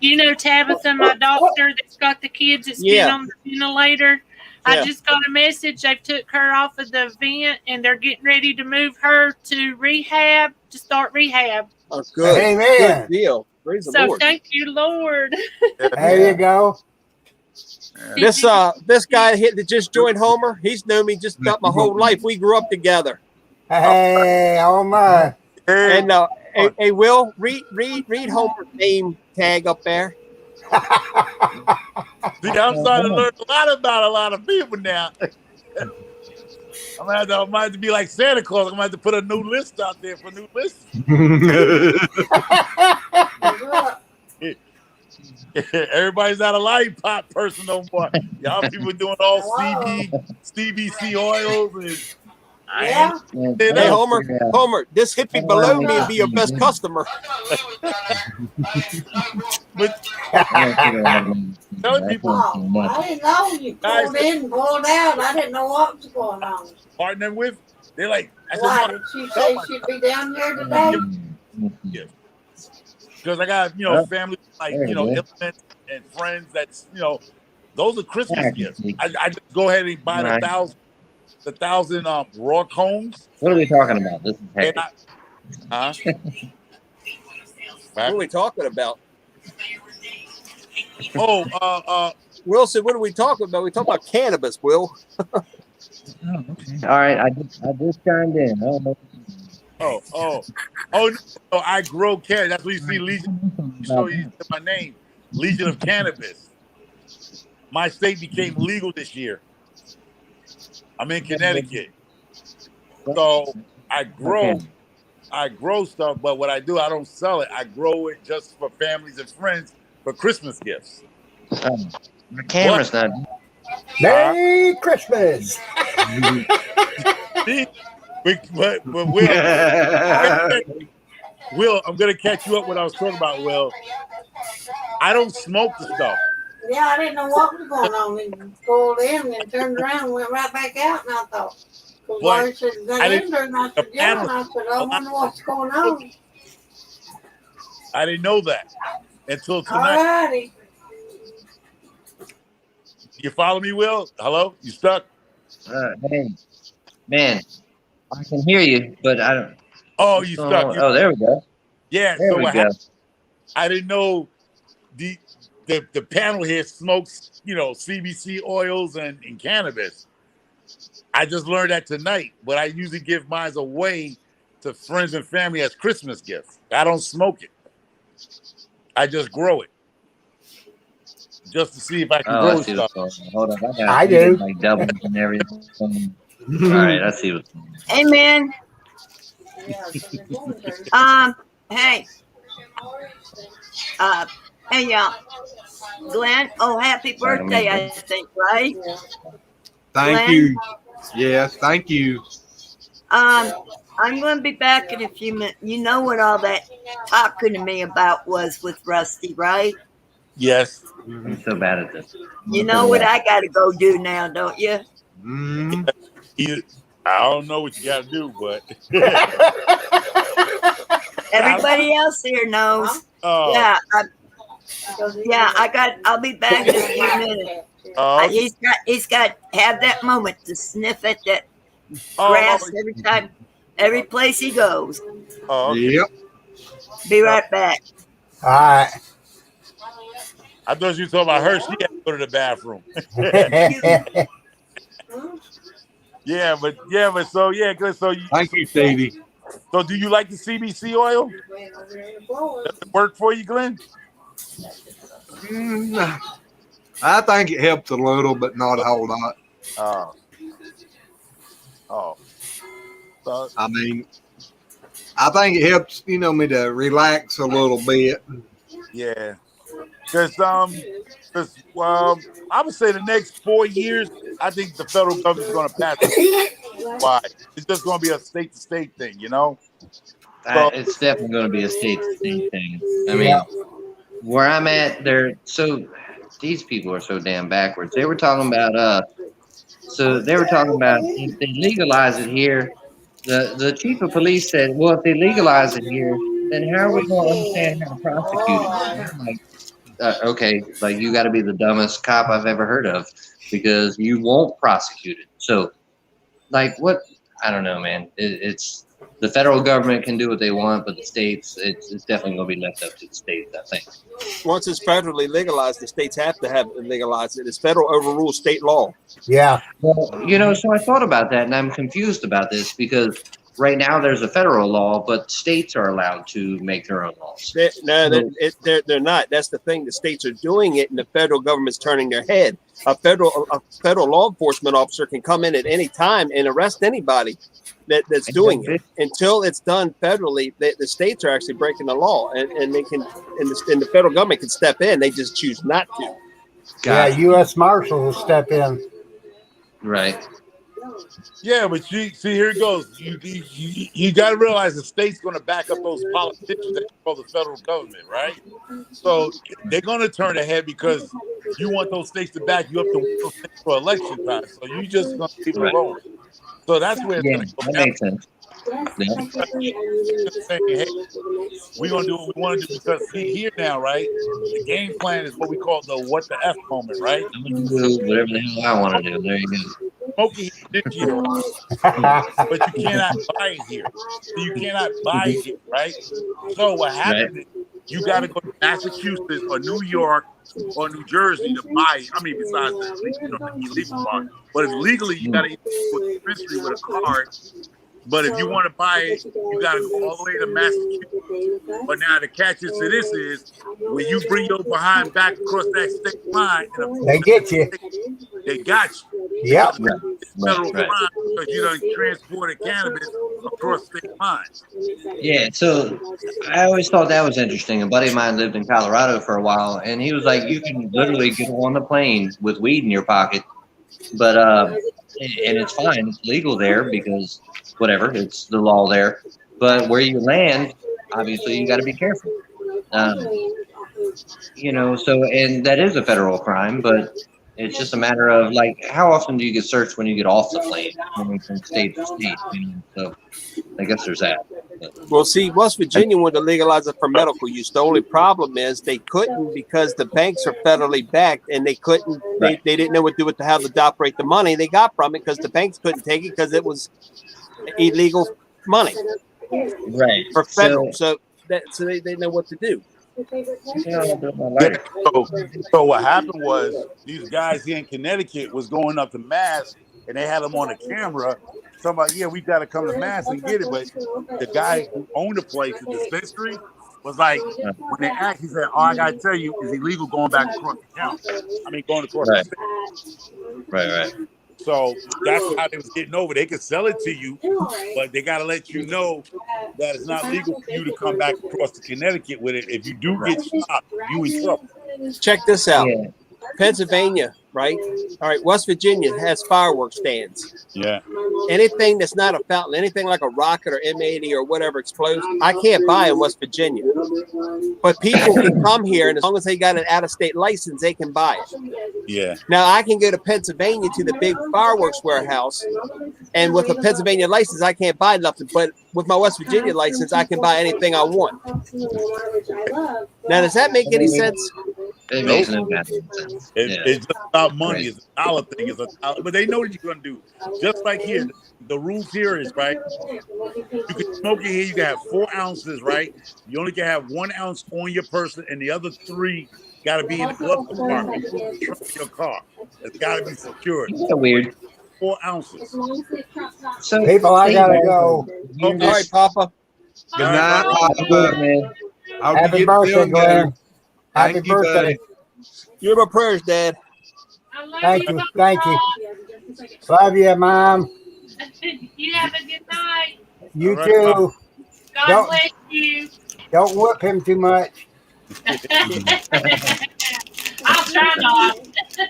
You know Tabitha, my doctor that's got the kids that's been on the ventilator. I just got a message. They took her off of the vent and they're getting ready to move her to start rehab. Oh, good. Amen. Good deal. Praise the So Lord. thank you, Lord. There you go. This guy here that just joined Homer, he's known me just about my whole life. We grew up together. Hey, oh my. And hey, Will, read Homer's name tag up there. See, I'm starting to learn a lot about a lot of people now. I'm gonna have to be like Santa Claus. I'm gonna have to put a new list out there for new lists. Everybody's not a lollipop person no more. Y'all people doing all CBC oils and Yeah. Hey, Homer, this hippie below me would be your best customer. but telling people, I didn't know you pulled in, pulled out. I didn't know what was going on. Partnering with, they're like, I said, Why did she say she'd be down here today? Because I got family like elements and friends that's those are Christmas gifts. I just go ahead and buy the thousand raw combs. What are we talking about? This is heavy. What are we talking about? Wilson, what are we talking about? We talk about cannabis, Will. All right, I just chimed in. No, I grow cannabis. That's what you see. Legion. Show you my name, Legion of Cannabis. My state became legal this year. I'm in Connecticut, so I grow stuff. But what I do, I don't sell it. I grow it just for families and friends for Christmas gifts. My camera's not. Merry Christmas. But Will, I'm gonna catch you up what I was talking about. Will, I don't smoke the stuff. Yeah, I didn't know what was going on. And pulled in and turned around and went right back out. And I thought, I said, I said, yeah. And I said, I wonder what's going on. I didn't know that until tonight. Alrighty. You follow me, Will? Hello? You stuck? Hey, man, I can hear you, but I don't. Oh, you stuck. Oh, there we go. Yeah, there we go. I didn't know the panel here smokes, CBC oils and cannabis. I just learned that tonight, but I usually give mine away to friends and family as Christmas gifts. I don't smoke it. I just grow it. Just to see if I can grow stuff. Hold on, I do. Like doubles and everything. All right, I see what's going on. Hey, man. Hey. Hey, y'all. Glenn, happy birthday, I think, right? Thank you. Yes, thank you. I'm going to be back in a few minutes. You know what all that talking to me about was with Rusty, right? Yes. I'm so bad at this. You know what I got to go do now, don't you? I don't know what you got to do, but everybody else here knows. Yeah, I'll be back in a few minutes. He's got to have that moment to sniff at that grass every time, every place he goes. Yep. Be right back. All right. I thought you were talking about her. She had to go to the bathroom. Good. So thank you, Stevie. So do you like the CBC oil? Does it work for you, Glenn? I think it helps a little, but not a whole lot. So, I mean, I think it helps, me to relax a little bit. Yeah. Because I would say the next 4 years, I think the federal government is going to pass it. Why? It's just going to be a state-to-state thing, So, it's definitely going to be a state-to-state thing. I mean, where I'm at, these people are so damn backwards. They were talking about if they legalize it here, the chief of police said, well, if they legalize it here, then how are we going to understand how to prosecute it? I'm like, okay, like you got to be the dumbest cop I've ever heard of because you won't prosecute it. So, like, what? I don't know, man. It's the federal government can do what they want, but the states, it's definitely going to be left up to the states, I think. Once it's federally legalized, the states have to have it legalized. It's federal overrules state law. Yeah. Well, so I thought about that, and I'm confused about this because right now there's a federal law, but states are allowed to make their own laws. They're not. That's the thing. The states are doing it, and the federal government's turning their head. A federal law enforcement officer can come in at any time and arrest anybody. that's doing it. Until it's done federally, the states are actually breaking the law, and they can, and the federal government can step in. They just choose not to. Yeah, U.S. Marshals will step in. Right. Yeah, but see, here it goes. You got to realize the state's going to back up those politicians that control the federal government, right? So they're going to turn ahead because you want those states to back you up to win those things for election time. So you just going to leave it alone. So that's where it's Yeah, going to go that down. makes sense. Just saying, hey, we're going to do what we want to do because see, here now, right? The game plan is what we call the what the F moment, right? I'm gonna do whatever the hell I want to do. There you go. Smoking this year, but you cannot buy it here. So you cannot buy it here, right? So what happened is you got to go to Massachusetts or New York or New Jersey to buy it. I mean, besides the illegal part, but it's legally you got to go to the dispensary with a card. But if you want to buy it, you got to go all the way to Massachusetts. But now the catch to this is when you bring your behind back across that state line, they get you. They got you. Yep. It's federal crime because you done transported cannabis across state lines. Yeah, so I always thought that was interesting. A buddy of mine lived in Colorado for a while, and he was like, you can literally get on the plane with weed in your pocket, but and it's fine. It's legal there because whatever, it's the law there. But where you land, obviously, you got to be careful. So, and that is a federal crime, but it's just a matter of like, how often do you get searched when you get off the plane, from state to state? So I guess there's that. Well, see, West Virginia wanted to legalize it for medical use. The only problem is they couldn't because the banks are federally backed, and they couldn't. They didn't know what to do with how to operate the money they got from it because the banks couldn't take it because it was illegal money. Right. For federal, so they didn't know what to do. So what happened was these guys here in Connecticut was going up to Mass, and they had them on a camera. Somebody, yeah, we got to come to Mass and get it. But the guy who owned the place, the dispensary, was like, when they asked, he said, "Oh, I got to tell you, it's illegal going back across the county. I mean, going across the state." Right. So that's how they was getting over. They could sell it to you, but they got to let you know that it's not legal for you to come back across to Connecticut with it. If you do get stopped, you in trouble. Check this out. Yeah. Pennsylvania, right? All right. West Virginia has fireworks stands. Yeah. Anything that's not a fountain, anything like a rocket or M80 or whatever explodes, I can't buy in West Virginia. But people can come here, and as long as they got an out-of-state license, they can buy it. Yeah. Now, I can go to Pennsylvania to the big fireworks warehouse, and with a Pennsylvania license, I can't buy nothing. But with my West Virginia license, I can buy anything I want. Now, does that make any sense? It makes no sense. It's just about money. It's a dollar thing. It's a dollar, but they know what you're going to do. Just like here, the rules here is, right, you can smoke it here. You can have 4 ounces, right? You only can have 1 ounce on your person, and the other 3 got to be in the glove compartment in your car. It's got to be secured. Isn't that weird? 4 ounces. So, people, I gotta go. All right, Papa. Good night, Papa. Man. Happy birthday, Glenn. Happy birthday. You're my prayers, Dad. Thank you. Thank you. Love you, Mom. You have a good night. You too. God bless you. Don't whoop him too much. I'll try not.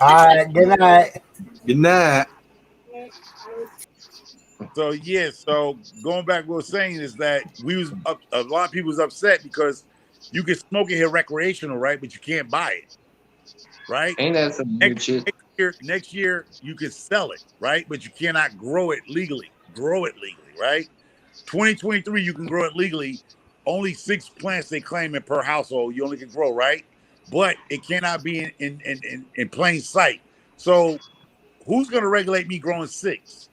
All right. Good night. Good night. So yeah, so going back, what we were saying is that a lot of people was upset because you can smoke it here recreational, right? But you can't buy it, right? Ain't that some weird shit? Next year you can sell it, right? But you cannot grow it legally. Right? 2023 you can grow it legally. Only 6 plants they claim in per household you only can grow, right? But it cannot be in plain sight. So who's going to regulate me growing 6?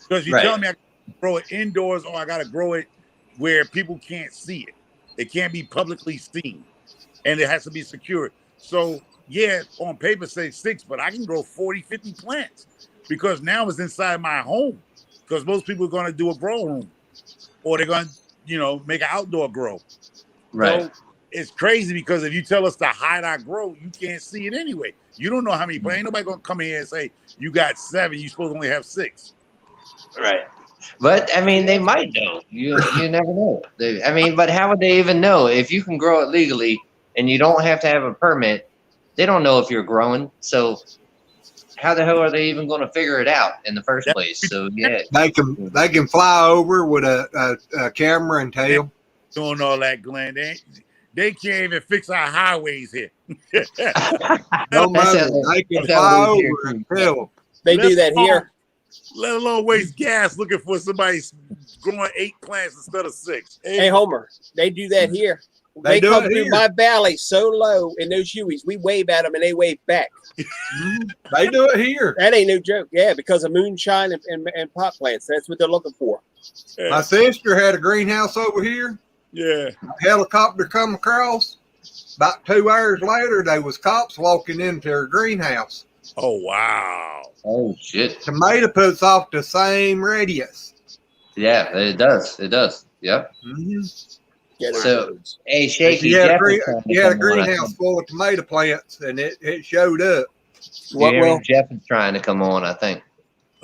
Because you tell me I can grow it indoors or I got to grow it where people can't see it. It can't be publicly seen, and it has to be secured. So, yeah, on paper say 6, but I can grow 40, 50 plants because now it's inside my home because most people are going to do a grow room or they're going to, make an outdoor grow. Right. So it's crazy because if you tell us to hide our grow, you can't see it anyway. You don't know how many plants. Ain't nobody going to come in here and say, you got 7, you're supposed to only have 6. Right. But I mean, they might know. You never know. But how would they even know if you can grow it legally and you don't have to have a permit? They don't know if you're growing. So how the hell are they even going to figure it out in the first place? So yeah, they can fly over with a camera and tail. Doing all that, Glenn. They can't even fix our highways here. No matter. They can fly over and tail. They do that here. Let alone waste gas looking for somebody growing 8 plants instead of 6. Hey, Homer, they do that here. They come through my valley so low in those Hueys. We wave at them and they wave back. They do it here. That ain't no joke. Yeah, because of moonshine and pot plants. That's what they're looking for. My sister had a greenhouse over here. Yeah. A helicopter come across. About 2 hours later, there was cops walking into her greenhouse. Oh, wow. Oh, shit. Tomato puts off the same radius. Yeah, it does. It does. Yep. Mm-hmm. So, hey, Shaky, she had a greenhouse full of tomato plants, and it showed up. Jeff is trying to come on, I think.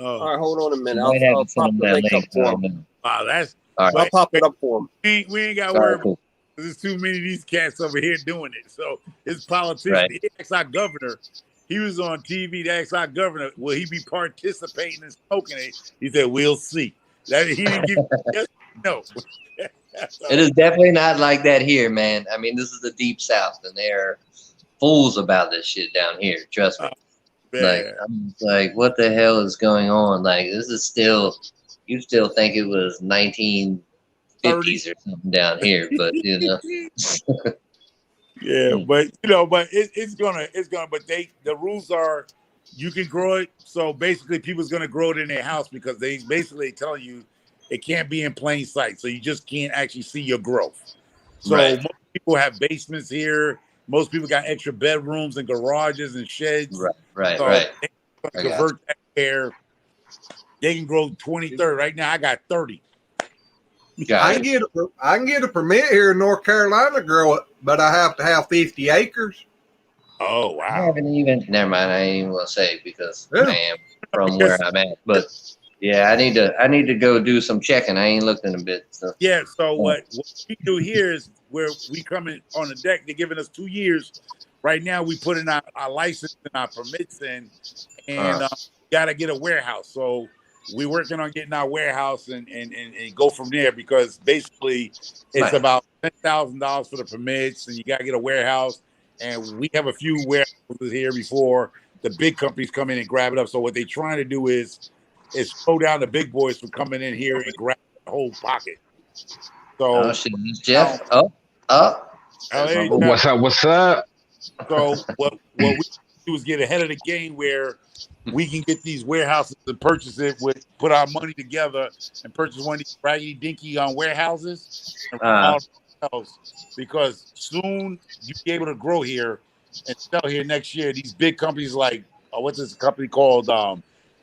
Oh. All right, hold on a minute. I'll pop the link up for him. Wow, that's all right. I'll pop it up for him. We ain't got to worry about it. There's too many of these cats over here doing it. So his politician, right. He asked our governor, he was on TV to ask our governor, will he be participating in smoking it? He said, we'll see. That he didn't give just no. It is definitely not like that here, man. I mean, this is the deep south, and they're fools about this shit down here. Trust me. I'm like, what the hell is going on? Like, this is still, you still think it was 1950s or something down here, but you know. Yeah, but it's gonna, but the rules are, you can grow it. So basically, people's gonna grow it in their house because they basically telling you it can't be in plain sight, so you just can't actually see your growth. So most people have basements here. Most people got extra bedrooms and garages and sheds. Right. They can convert that there. They can grow 20, 30. Right now, I got 30. I can get a permit here in North Carolina to grow it, but I have to have 50 acres. Oh wow! I haven't even. Never mind. I ain't even gonna say because I am from where I'm at. But yeah, I need to go do some checking. I ain't looked in a bit. So. Yeah. So what we do here is where we come in on the deck. They're giving us 2 years. Right now, we put in our license and our permits in, and got to get a warehouse. So we're working on getting our warehouse and go from there because basically it's about $10,000 for the permits, and you got to get a warehouse. And we have a few warehouses here before the big companies come in and grab it up. So what they're trying to do is slow down the big boys from coming in here and grab the whole pocket. So, Jeff. What's up? What's up? So what we do is get ahead of the game where we can get these warehouses and purchase it put our money together and purchase one of these raggedy dinky warehouses because soon you'll be able to grow here and sell here next year. These big companies like what's this company called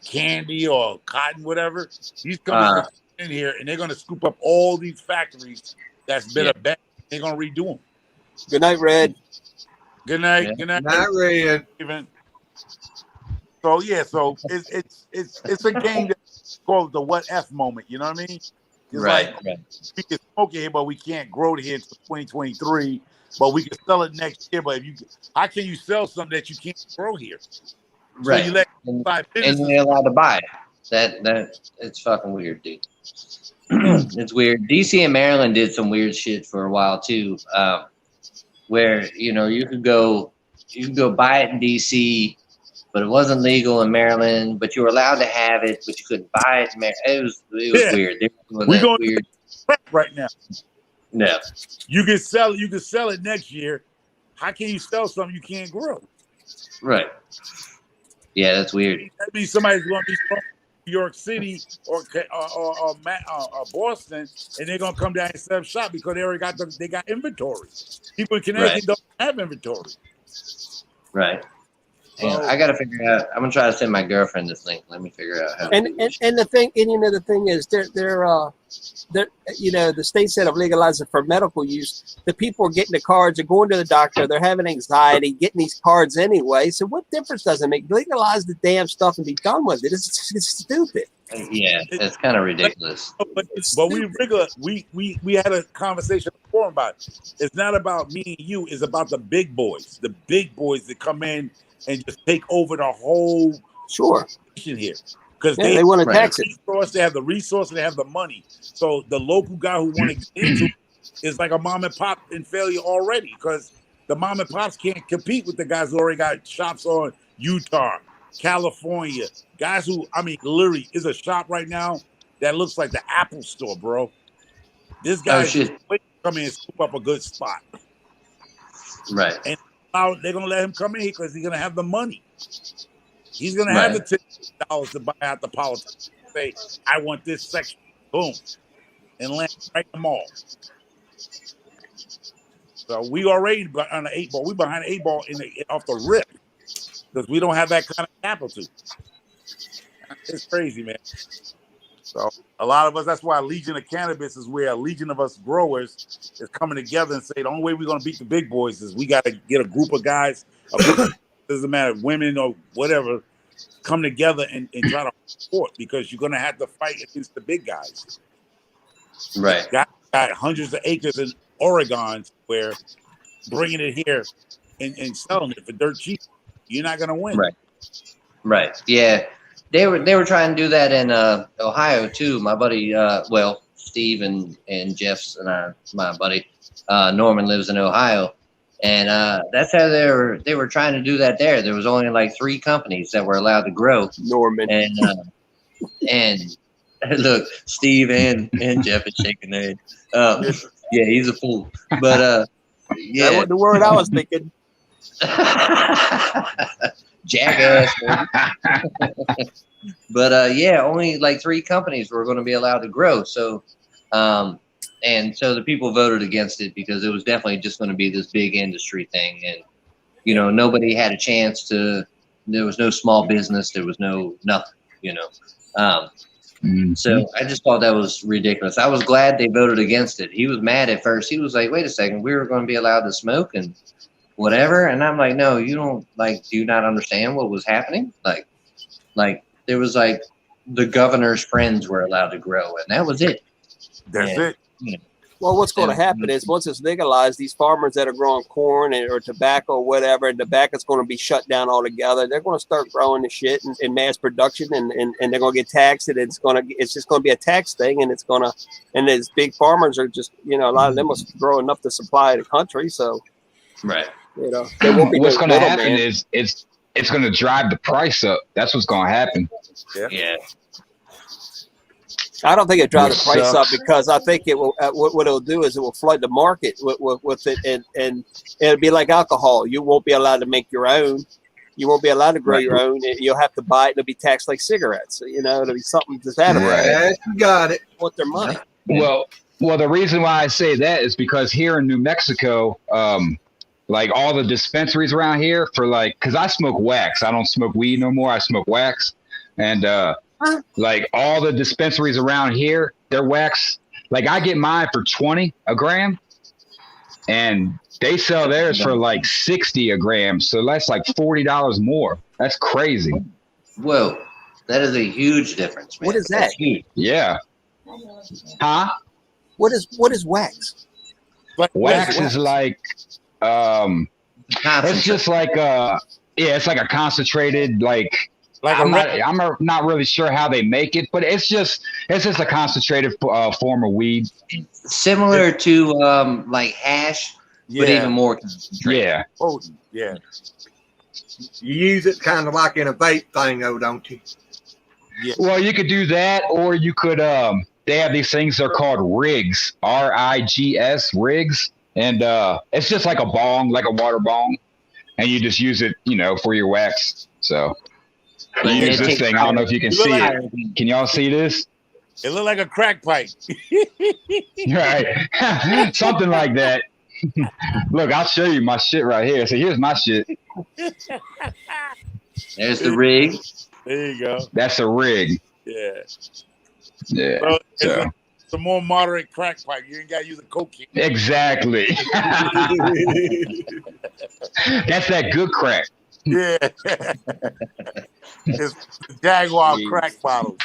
Candy or Cotton, whatever. These companies are in here and they're going to scoop up all these factories that's been abandoned. They're going to redo them. Good night, Red. Good night. Yeah. Good night. Not Red. So it's a game that's called the what F moment. You know what I mean? Right. We can smoke it here, but we can't grow it here until 2023. But we can sell it next year. But how can you sell something that you can't grow here? Right. So you let and you're allowed to buy it. That it's fucking weird, dude. It's weird. DC and Maryland did some weird shit for a while too, where you could go buy it in DC, but it wasn't legal in Maryland. But you were allowed to have it, but you couldn't buy it in Maryland. It was weird. We're going weird right now. No, you can sell it. You can sell it next year. How can you sell something you can't grow? Right. Yeah, that's weird. That means somebody's going to be from New York City or Boston, and they're going to come down and set up shop because they already got inventory. People in Connecticut don't have inventory. Right. Yeah, I got to figure out. I'm gonna try to send my girlfriend this link. Let me figure out how. And the thing, the thing is, they're the state said of legalizing for medical use. The people are getting the cards, they're going to the doctor, they're having anxiety, getting these cards anyway. So what difference does it make? Legalize the damn stuff and be done with it. It's stupid. Yeah, it's kind of ridiculous. But we had a conversation before about it. It's not about me and you. It's about the big boys that come in and just take over the whole situation here because they want to tax it. They have the resource and they have the money. So the local guy who want to get into it is like a mom and pop in failure already because the mom and pops can't compete with the guys who already got shops on Utah, California. Guys who, I mean, literally is a shop right now that looks like the Apple store, bro. This guy's just waiting to come in and scoop up a good spot. Right. And they're going to let him come in here because he's going to have the money. He's going to have the $10 to buy out the politics. Say, I want this section. Boom. And land right in the mall. So we already on the 8 ball. We behind the 8 ball off the rip because we don't have that kind of capital. It's crazy, man. So a lot of us, that's why Legion of Cannabis is where a legion of us growers is coming together and say the only way we're going to beat the big boys is we got to get a group of guys, doesn't matter, women or whatever, come together and try to support because you're going to have to fight against the big guys. Right. Got hundreds of acres in Oregon where bringing it here and selling it for dirt cheap, you're not going to win. Right. Yeah. They were trying to do that in Ohio too. My buddy, Steve and Jeff's and my buddy Norman lives in Ohio, and that's how they were trying to do that there. There was only like 3 companies that were allowed to grow. Norman and look, Steve and Jeff is shaking their head. Yeah, he's a fool. But yeah, that wasn't the word I was thinking. Jackass. But yeah, only like 3 companies were going to be allowed to grow. So, and so the people voted against it because it was definitely just going to be this big industry thing, and nobody had a chance to. There was no small business. There was no nothing. So I just thought that was ridiculous. I was glad they voted against it. He was mad at first. He was like, "Wait a second, we were going to be allowed to smoke and whatever," and I'm like, "No, you don't do you not understand what was happening? Like there was like the governor's friends were allowed to grow, and that was it. That's it. Well, what's going to happen is once it's legalized, these farmers that are growing corn or tobacco or whatever, tobacco's going to be shut down altogether. They're going to start growing the shit in mass production, and they're going to get taxed. And it's just going to be a tax thing, and and these big farmers are just a lot of them will grow enough to supply the country. So, right, there won't be what's going to happen is it's going to drive the price up. That's what's going to happen. Yeah. I don't think it drives the price up because I think it will. What it'll do is it will flood the market with it, and it'll be like alcohol. You won't be allowed to make your own. You won't be allowed to grow your own. You'll have to buy it. It'll be taxed like cigarettes. It'll be something to that effect. Yes, you got it. Want their money. Well, the reason why I say that is because here in New Mexico, like all the dispensaries around here because I smoke wax. I don't smoke weed no more. I smoke wax, and like all the dispensaries around here, their wax, like I get mine for 20 a gram, and they sell theirs for like 60 a gram. So that's like $40 more. That's crazy. Whoa, that is a huge difference, man. What is that? That's huge. Yeah. Huh? What is wax? Wax is like it's just like it's like a concentrated I'm not really sure how they make it, but it's just a concentrated form of weed, similar to like hash, but even more concentrated. Yeah. Oh, yeah. You use it kind of like in a vape thing, though, don't you? Yeah. Well, you could do that, or you could. They have these things. They're called rigs, RIGS, rigs, and it's just like a bong, like a water bong, and you just use it, for your wax. So. You use this thing. I don't know if you can see it. Can y'all see this? It looked like a crack pipe. Right. Something like that. Look, I'll show you my shit right here. So here's my shit. There's the rig. There you go. That's a rig. Yeah. Yeah. So it's a more moderate crack pipe. You ain't got to use a cocaine. Exactly. That's that good crack. Yeah. It's Jaguar crack bottles.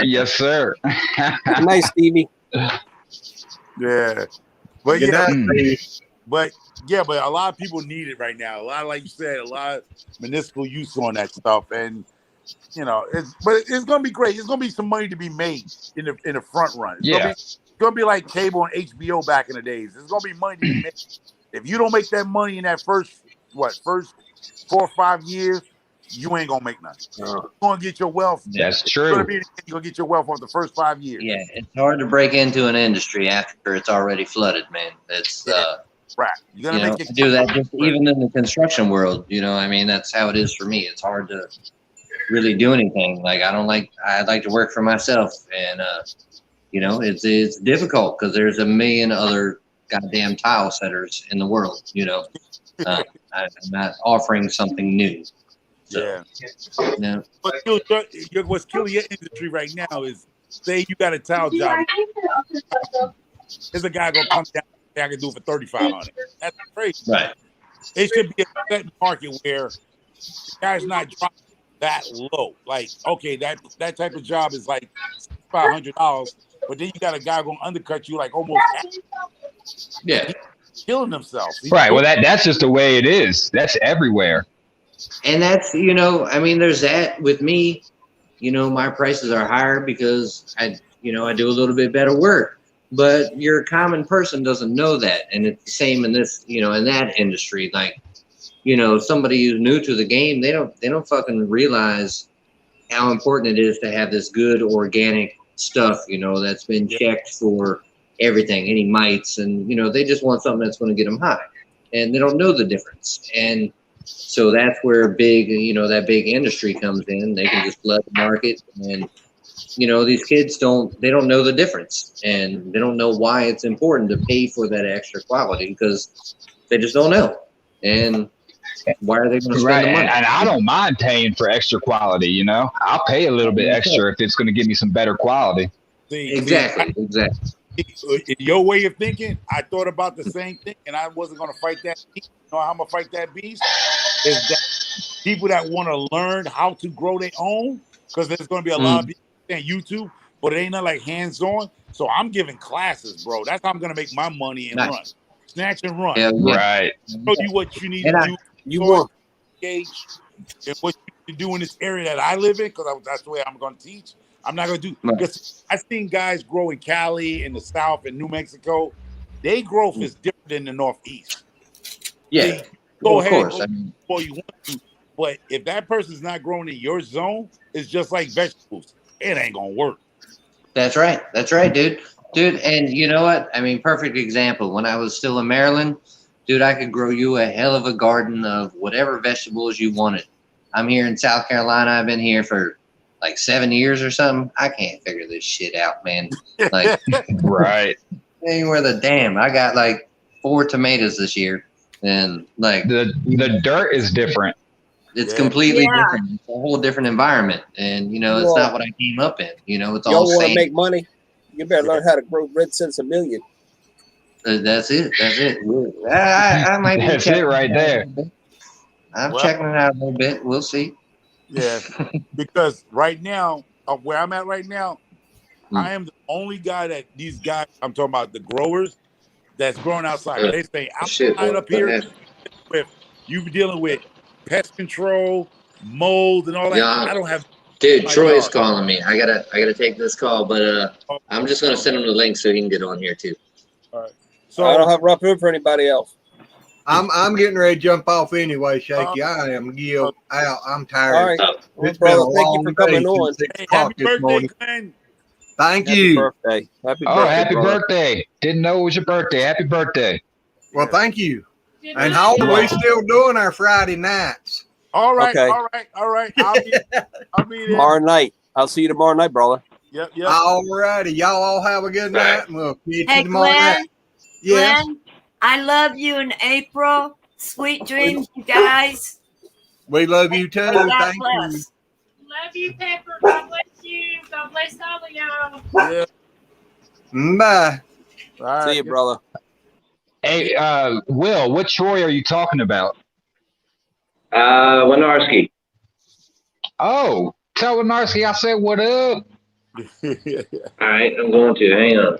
Yes, sir. Good night, Stevie. Yeah, but Good yeah, night, Stevie. but a lot of people need it right now. A lot, like you said, a lot of municipal use on that stuff, and it's gonna be great. It's gonna be some money to be made in the front run. It's gonna be like cable and HBO back in the days. There's gonna be money to be made. If you don't make that money in that first 4 or 5 years, you ain't gonna make nothing. You're gonna get your wealth. That's true. You're gonna get your wealth off the first 5 years. Yeah, it's hard to break into an industry after it's already flooded, man. It's right. You're gonna make it. do that just even in the construction world. I mean, that's how it is for me. It's hard to really do anything. Like I'd like to work for myself, and it's difficult because there's a million other goddamn tile setters in the world. I'm not offering something new. So, yeah. What's killing your industry right now is, say you got a tile job. There's a guy gonna come down and I can do it for $3,500. That's crazy. Right. It should be a set market where the guy's not dropping that low. Like, okay, that type of job is like $500, but then you got a guy gonna undercut you like almost half. Yeah. He's killing themselves. Right. Well, that's just the way it is. That's everywhere. And that's, I mean, there's that with me, my prices are higher because I do a little bit better work, but your common person doesn't know that. And it's the same in this, in that industry. Like, somebody who's new to the game, they don't fucking realize how important it is to have this good organic stuff, that's been checked for everything, any mites, and, they just want something that's going to get them high, and they don't know the difference. And so that's where that big industry comes in. They can just flood the market, and these kids don't know the difference, and they don't know why it's important to pay for that extra quality because they just don't know. And why are they going to spend the money? And I don't mind paying for extra quality. I'll pay a little bit extra if it's going to give me some better quality. Exactly. In your way of thinking, I thought about the same thing, and I wasn't going to fight that beast. You know how I'm going to fight that beast? Is that people that want to learn how to grow their own, because there's going to be a lot of people on YouTube, but it ain't not like hands-on. So I'm giving classes, bro. That's how I'm going to make my money and run. Snatch and run. Yeah. Right. Show you what you need to do. You want engage and what you need to do in this area that I live in, because that's the way I'm going to teach. I'm not going to do, because I've seen guys grow in Cali, in the South, in New Mexico. Their growth is different than the Northeast. Yeah. Go ahead, of course. before you want to, but if that person's not growing in your zone, it's just like vegetables. It ain't going to work. That's right, dude. And you know what? I mean, perfect example. When I was still in Maryland, dude, I could grow you a hell of a garden of whatever vegetables you wanted. I'm here in South Carolina. I've been here for like 7 years or something. I can't figure this shit out, man. Like, right. Anywhere the damn. I got like 4 tomatoes this year, and like the dirt is different. It's completely different. It's a whole different environment, and it's not what I came up in. It's all y'all want sand. to make money? You better learn how to grow red sinsemilla. That's it. I might. That's it right there. I'm checking it out a little bit. We'll see. Yeah, because right now, where I'm at right now, I am the only guy that these guys, I'm talking about the growers, that's growing outside. They say outside up here, with you dealing with pest control, mold, and all that. I don't have. Dude, Troy's calling me. I gotta take this call, but I'm just gonna send him the link so he can get on here too. All right. So I don't have rough food for anybody else. I'm getting ready to jump off anyway, Shaky. I am out. I'm tired. All right. It's been a Thank you long for coming day on. since 6 Hey, o'clock happy this birthday, morning. Glenn. Thank Happy you. birthday. Happy Oh, birthday, happy brother. birthday. Didn't know it was your birthday. Happy birthday. Well, thank you. And how are we still doing our Friday nights? All right, Okay. all right. I'll be there. Tomorrow night. I'll see you tomorrow night, brother. Yep. All righty. Y'all all have a good night. And we'll see you Hey, tomorrow Glenn. night. Yes. Glenn, I love you in April. Sweet dreams, you guys. We love you too. God Thank you. bless. Love you, Pepper. God bless you. God bless all of y'all. Yeah. Bye. All right. See you, brother. Hey, Will, what Troy are you talking about? Winarski. Oh, Tell Lenarski I said what up. All right, I'm going to. Hang on.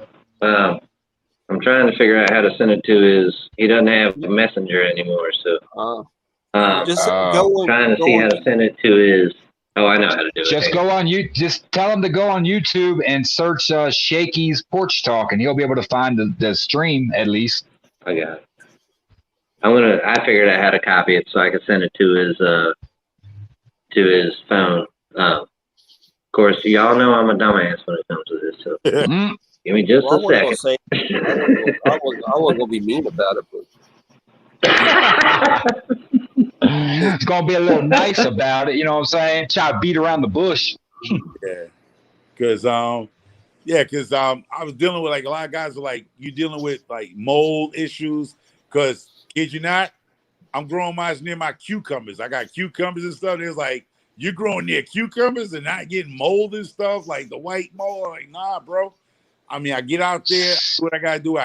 I'm trying to figure out how to send it to his. He doesn't have Messenger anymore, so. Just go trying to see how to send it to his. Oh, I know how to do it. Just go on you. Just tell him to go on YouTube and search Shaky's Porch Talk, and he'll be able to find the stream at least. I got it. I figured out how to copy it so I could send it to his phone. Of course, y'all know I'm a dumbass when it comes to this. So give me just a second. I wasn't gonna be mean about it, but. It's gonna be a little nice about it, you know what I'm saying? Try to beat around the bush. Yeah, because I was dealing with like a lot of guys are like you dealing with like mold issues. Because kid you not, I'm growing mine near my cucumbers. I got cucumbers and stuff. There's like you're growing near cucumbers and not getting mold and stuff like the white mold. I'm like, nah, bro. I mean, I get out there, do what I gotta do.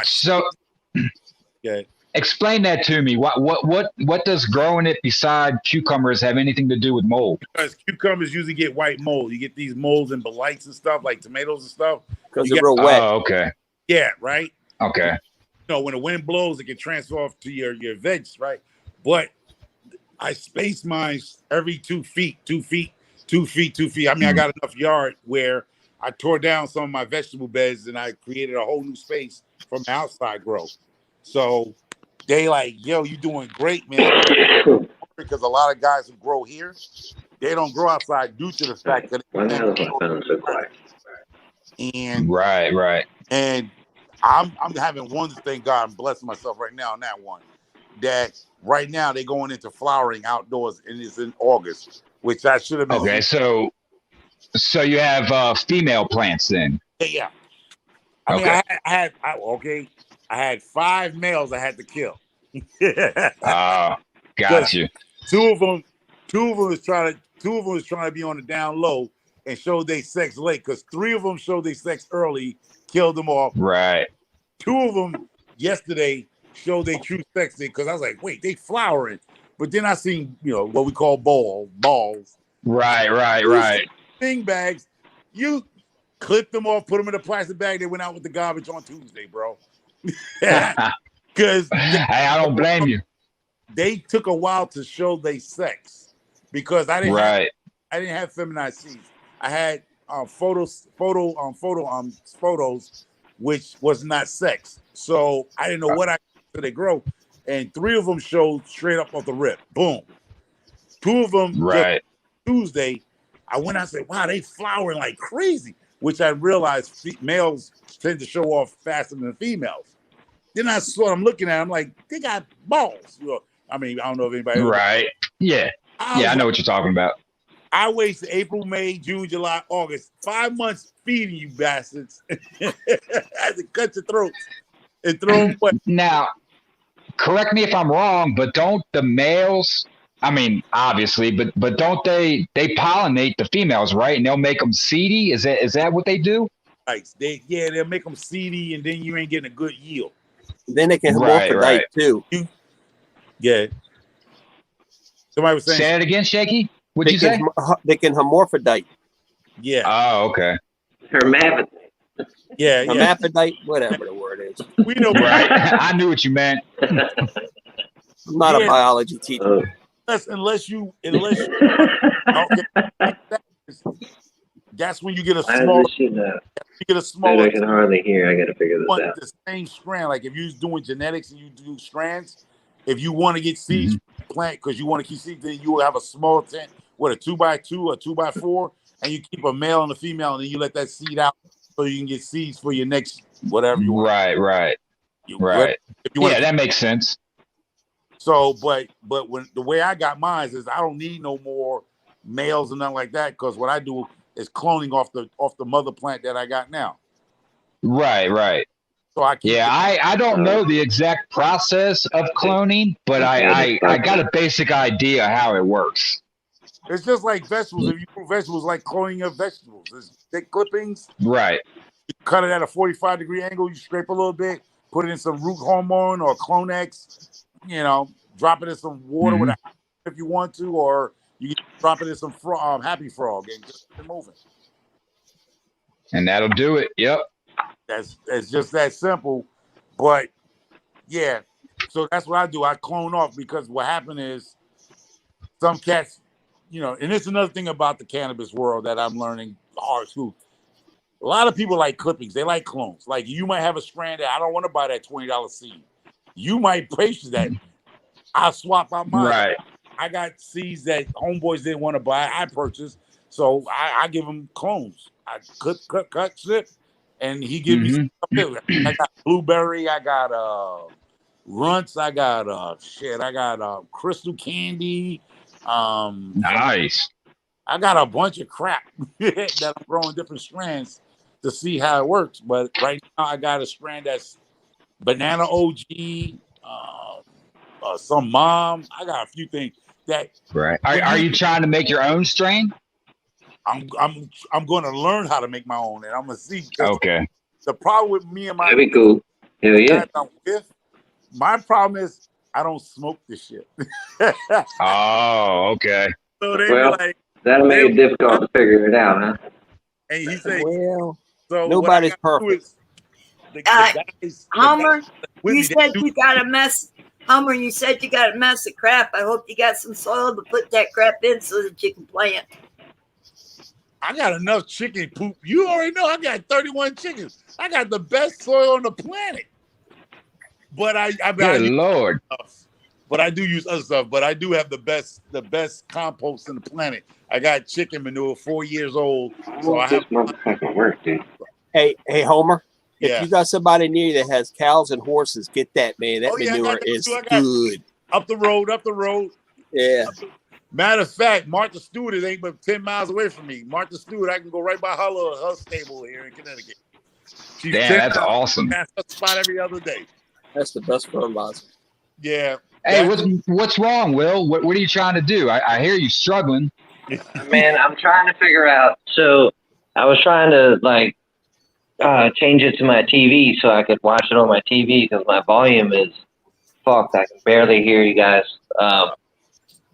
Yeah. Explain that to me. What does growing it beside cucumbers have anything to do with mold? Because cucumbers usually get white mold. You get these molds and blights and stuff like tomatoes and stuff. Because they're real wet. Oh, okay. Yeah, right. Okay. You know, when the wind blows, it can transfer off to your veg, right? But I space mine every 2 feet. I mean, I got enough yard where I tore down some of my vegetable beds and I created a whole new space from the outside growth. So they like, yo, you doing great, man. Because a lot of guys who grow here, they don't grow outside due to the fact that and right. And I'm having one to thank God and blessing myself right now on that one. That right now they're going into flowering outdoors and it's in August, which I should have been. Okay, so you have female plants then? Yeah. I mean, I had 5 males I had to kill. Got you. Two of them was trying to be on the down low and show they sex late because 3 of them showed they sex early, killed them off. Right. 2 of them yesterday showed they true sex because I was like, wait, they flowering. But then I seen, what we call balls. Right. Thing bags. You clipped them off, put them in a plastic bag. They went out with the garbage on Tuesday, bro. Because I don't blame you. They took a while to show they sex because I didn't have feminized seeds. I had photos which was not sex. So I didn't know what I did they grow. And 3 of them showed straight up off the rip. Boom. 2 of them Tuesday. I went out and said, wow, they flowering like crazy, which I realized males tend to show off faster than females. Then I saw them looking at them like they got balls. I mean, I don't know if anybody. Right. Yeah. I know what you're talking about. I wasted April, May, June, July, August, 5 months feeding you bastards. I had to cut your throats and throw them away. Now, correct me if I'm wrong, but don't the males, I mean, obviously, but don't they pollinate the females, right? And they'll make them seedy? Is that what they do? Right. They'll make them seedy, and then you ain't getting a good yield. Then they can hermaphrodite too. Yeah. Somebody was saying. Say it again, Shaky. What'd you say? They can hermaphrodite. Yeah. Oh, okay. Hermaphrodite. Yeah. Hermaphrodite, whatever the word is. We know. Right. I knew what you meant. I'm not a biology teacher. Unless you okay. That's when you get a small. You get a small. I can hardly hear. I got to figure this out. The same strand, like if you're doing genetics and you do strands, if you want to get seeds plant because you want to keep seeds, then you will have a small tent with a 2x2 or 2x4, and you keep a male and a female, and then you let that seed out so you can get seeds for your next whatever you want. Right. That makes sense. So, but when the way I got mine is I don't need no more males and nothing like that because what I do is cloning off the mother plant that I got now. Right. So I don't know the exact process of cloning, but I got a basic idea how it works. It's just like vegetables. If you grow vegetables, like cloning your vegetables, it's thick clippings. Right. You cut it at a 45-degree angle. You scrape a little bit, put it in some root hormone or Clonex. Drop it in some water with if you want to, or You can drop it in some Happy Frog and just keep it moving. And that'll do it. Yep. It's just that simple. But yeah, so that's what I do. I clone off because what happened is some cats, you know, and it's another thing about the cannabis world that I'm learning hard too. A lot of people like clippings. They like clones. Like you might have a strand that I don't want to buy that $20 seed. You might purchase that. I'll swap out mine. Right. I got seeds that homeboys didn't want to buy. I purchased. So I give them clones. I cut, slip, and he gives me something. I got blueberry. I got runts. I got I got crystal candy. Nice. I got a bunch of crap that I'm growing different strands to see how it works. But right now I got a strand that's banana OG, some mom. I got a few things that. Right. Are you trying to make your own strain? I'm going to learn how to make my own, and I'm gonna see. Okay. The problem with me and my That'd be cool. Hell yeah. My problem is I don't smoke this shit. Oh, okay. So they Well, like, that'll make it difficult to figure it out, huh? and he said, "Well, so nobody's perfect." Homer, you said you got a mess. Homer, you said you got a mess of crap. I hope you got some soil to put that crap in so that you can plant. I got enough chicken poop. You already know I got 31 chickens. I got the best soil on the planet. But Good Lord. But I do use other stuff. But I do have the best compost in the planet. I got chicken manure, 4 years old. So I have motherfucking work, dude. Hey, Homer. If Yeah. you got somebody near you that has cows and horses, get that, man. That manure is good. Up the road. Yeah. Matter of fact, Martha Stewart ain't but 10 miles away from me. Martha Stewart, I can go right by her stable here in Connecticut. She's Damn, that's awesome. Pass her spot every other day. That's the best fertilizer. Yeah. Hey, what's wrong, Will? What are you trying to do? I hear you struggling. Man, I'm trying to figure out. So I was trying to change it to my TV so I could watch it on my TV because my volume is fucked. I can barely hear you guys.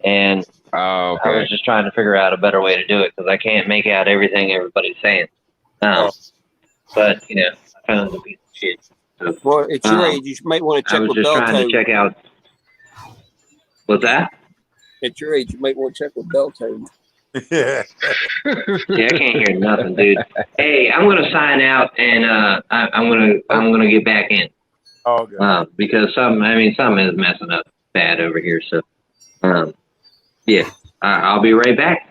And I was just trying to figure out a better way to do it because I can't make out everything everybody's saying. But you know, I found the piece of shit. So, well, at your age, you might want to check with I was just trying to check out. What's that? At your age, you might want to check with bell tone. Yeah, I can't hear nothing, dude. Hey, I'm gonna sign out and I'm gonna get back in. Okay. Because something is messing up bad over here. So, yeah, I'll be right back.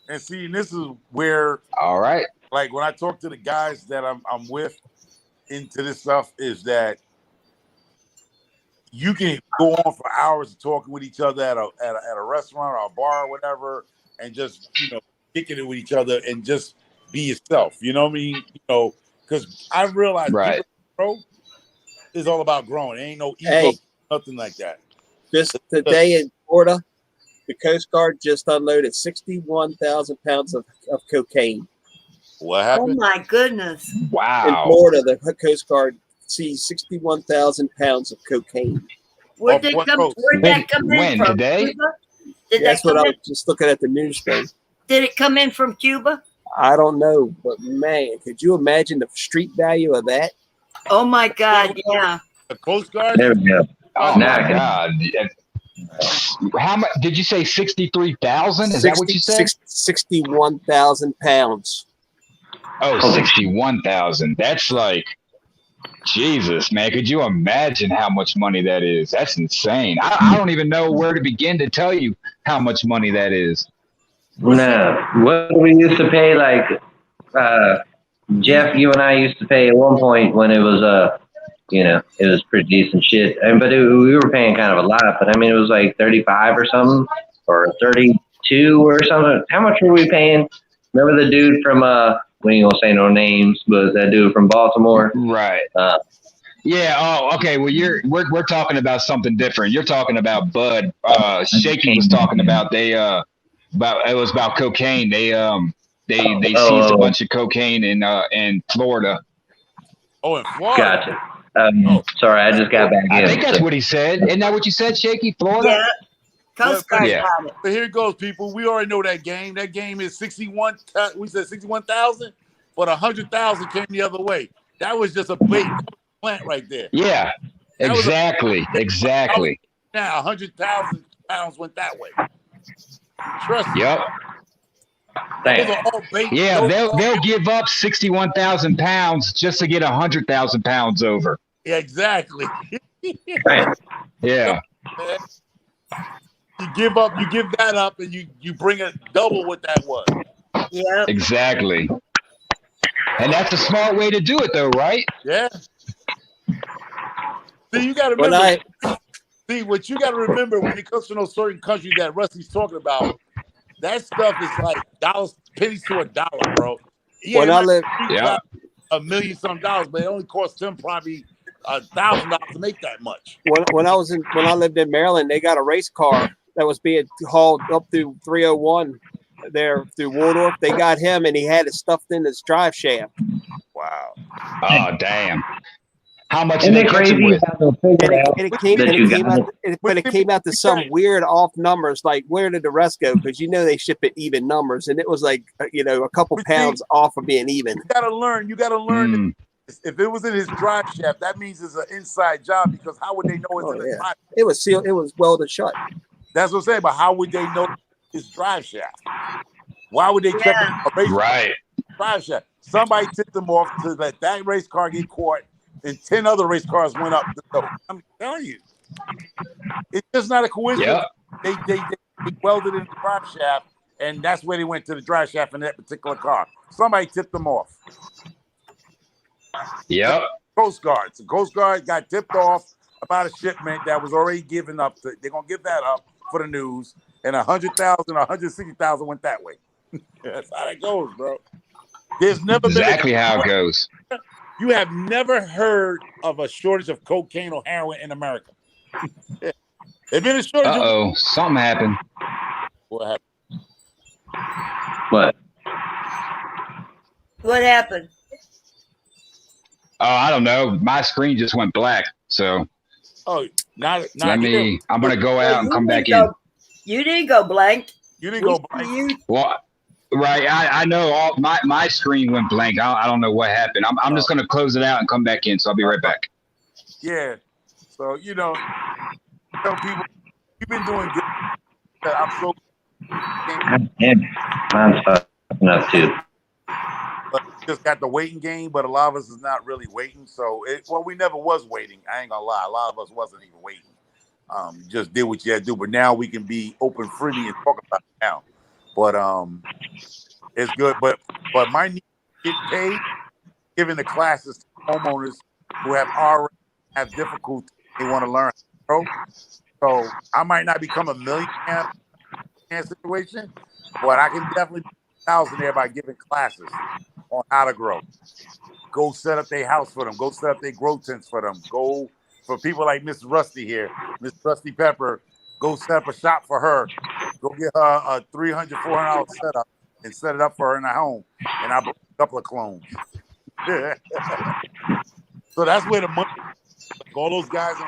And see, this is where, all right, like when I talk to the guys that I'm with into this stuff, is that you can go on for hours talking with each other at a restaurant or a bar or whatever, and just kicking it with each other and just be yourself. You know what I mean? Because I realized grow is all about growing. It ain't no ego, nothing like that. Just today in Florida, the Coast Guard just unloaded 61,000 pounds of cocaine. What happened? Oh my goodness! Wow. In Florida, the Coast Guard seized 61,000 pounds of cocaine. Where'd that come in from? Today? Cuba? That's what I was just looking at the news thing. Did it come in from Cuba? I don't know, but man, could you imagine the street value of that? Oh my God! Yeah. The Coast Guard. There we go. Oh my God! How much did you say? 63,000? Is that what you said? 61,000 pounds. Oh, 61,000. That's like, Jesus, man. Could you imagine how much money that is? That's insane. I don't even know where to begin to tell you how much money that is. No, what we used to pay, like Jeff, you and I used to pay at one point when it was it was pretty decent shit. But we were paying kind of a lot. But I mean, it was like 35 or something, or 32 or something. How much were we paying? Remember the dude from we ain't gonna say no names, but that dude from Baltimore, right? Yeah. Oh, okay. Well, we're talking about something different. You're talking about Bud. Shaky was talking about it was about cocaine. They seized a bunch of cocaine in Florida. Oh, in Florida. Gotcha. Sorry, I just got back in. I think that's what he said. Isn't that what you said, Shaky? Florida? Coast Guard Yeah. got it. But here it goes, people. We already know that game. That game is 61. We said 61,000, but 100,000 came the other way. That was just a bait. That was a plant right there. Yeah. That was Exactly. Now 100,000 pounds went that way. Trust me. Yep. Those are all bait. Yeah, they'll give up 61,000 pounds just to get 100,000 pounds over. Yeah, exactly. Yeah. You give that up, and you bring it double what that was. Yeah. Exactly. And that's a smart way to do it, though, right? Yeah. See, you got to remember. See, what you got to remember when it comes to those certain countries that Rusty's talking about, that stuff is like pennies to a dollar, bro. Yeah, When I live, $1 million some dollars, but it only costs them probably $1,000 to make that much. when I lived in Maryland, they got a race car that was being hauled up through 301 there through Waldorf. They got him, and he had it stuffed in his drive shaft. Wow. Oh, damn. How much Isn't did it they catch crazy him with? how they'll figure out But it came out to some weird off numbers. Like, where did the rest go? Because they ship it even numbers, and it was like a couple pounds off of being even. You gotta learn. That if it was in his drive shaft, that means it's an inside job. Because how would they know it's in the drive? It was sealed. It was welded shut. That's what I'm saying. But how would they know his drive shaft? Why would they check a race drive shaft? Somebody tipped them off to let that race car get caught, and 10 other race cars went up the door. I'm telling you, it's just not a coincidence. Yep. They welded in the drive shaft, and that's where they went to the drive shaft in that particular car. Somebody tipped them off. Yep. Coast Guard. So Coast Guard got tipped off about a shipment that was already given up. They're gonna give that up for the news, and 100,000 or 160,000 went that way. That's how it goes, bro. There's never exactly how it goes. You have never heard of a shortage of cocaine or heroin in America. There's been a shortage. Something happened. What happened? What happened? Oh, I don't know. My screen just went black. So. Not I'm gonna go out and come back in. You didn't go blank. You didn't go blank. Well, right. I know my screen went blank. I don't know what happened. I'm just gonna close it out and come back in. So I'll be right back. Yeah. So tell people you've been doing good. I'm so. Mine's fucking up too. But just got the waiting game, but a lot of us is not really waiting. So we never was waiting. I ain't gonna lie, a lot of us wasn't even waiting. Just did what you had to do. But now we can be open, freely, and talk about it now. But it's good. But my need to get paid, giving the classes to homeowners who already have difficulty. They want to learn, bro. So I might not become a millionaire situation, but I can definitely be 1,000 there by giving classes on how to grow. Go set up their house for them. Go set up their grow tents for them. Go for people like Miss Rusty here, Miss Rusty Pepper. Go set up a shop for her. Go get her a $300, $400 setup and set it up for her in her home. And I brought a couple of clones. So that's where the money. Like all those guys in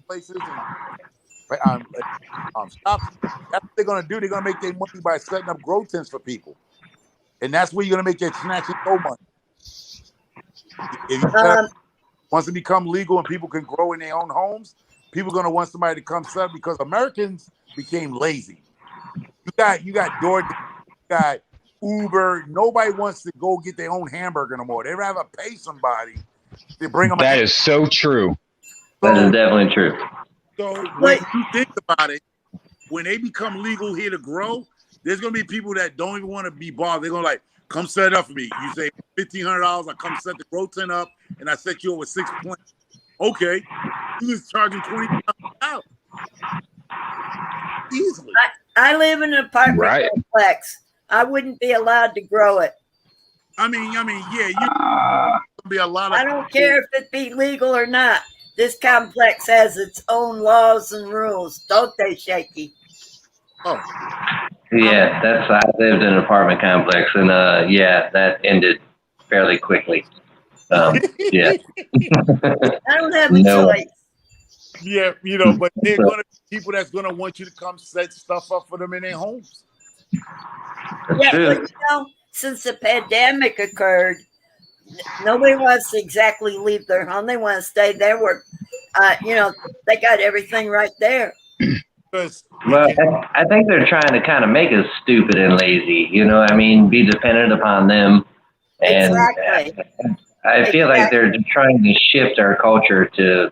places and shops. That's what they're gonna do. They're gonna make their money by setting up grow tents for people. And that's where you're gonna make that snatch and go money. If once it become legal and people can grow in their own homes, people are gonna want somebody to come set up because Americans became lazy. You got DoorDash, you got Uber. Nobody wants to go get their own hamburger no more. They'd rather pay somebody to bring them. That is so true. That is definitely true. So when you think about it, when they become legal here to grow, there's gonna be people that don't even want to be bothered. They're gonna come set it up for me. You say $1,500, I come set the grow tent up, and I set you over 6 plants. Okay, you was charging $20 out easily. I live in an apartment complex. I wouldn't be allowed to grow it. I mean, yeah, you be a lot of. I don't care if it be legal or not. This complex has its own laws and rules, don't they, Shaky? Oh. Yeah, I lived in an apartment complex, and that ended fairly quickly. Yeah. I don't have a choice. Yeah, you know, but they're going to be people that's going to want you to come set stuff up for them in their homes. Yeah, but you know, since the pandemic occurred, nobody wants to exactly leave their home. They want to stay there where, you know, they got everything right there. Well, I think they're trying to kind of make us stupid and lazy. You know, I mean, be dependent upon them. And Exactly. I feel like they're trying to shift our culture to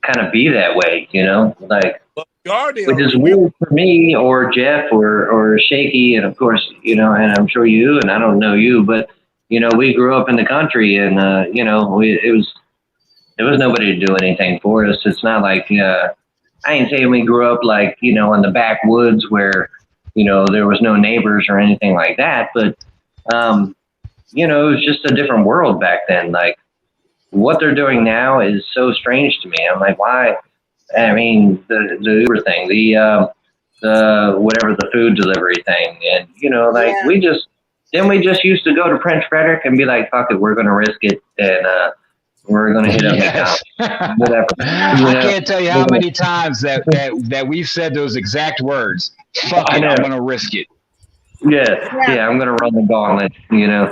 kind of be that way, you know, like, which is weird for me or Jeff or Shaky. And of course, you know, and I'm sure you, and I don't know you, but, you know, we grew up in the country and, you know, there was nobody to do anything for us. It's not like, I ain't saying we grew up like, you know, in the backwoods where, you know, there was no neighbors or anything like that. But, you know, it was just a different world back then. Like, what they're doing now is so strange to me. I'm like, why? I mean, the Uber thing, the whatever, the food delivery thing. And, you know, like we just used to go to Prince Frederick and be like, fuck it, we're going to risk it. And, we're going to hit up McDonald's. Whatever. I can't tell you how many times that we've said those exact words. Fuck it, I'm going to risk it. Yeah, I'm going to run the gauntlet, you know.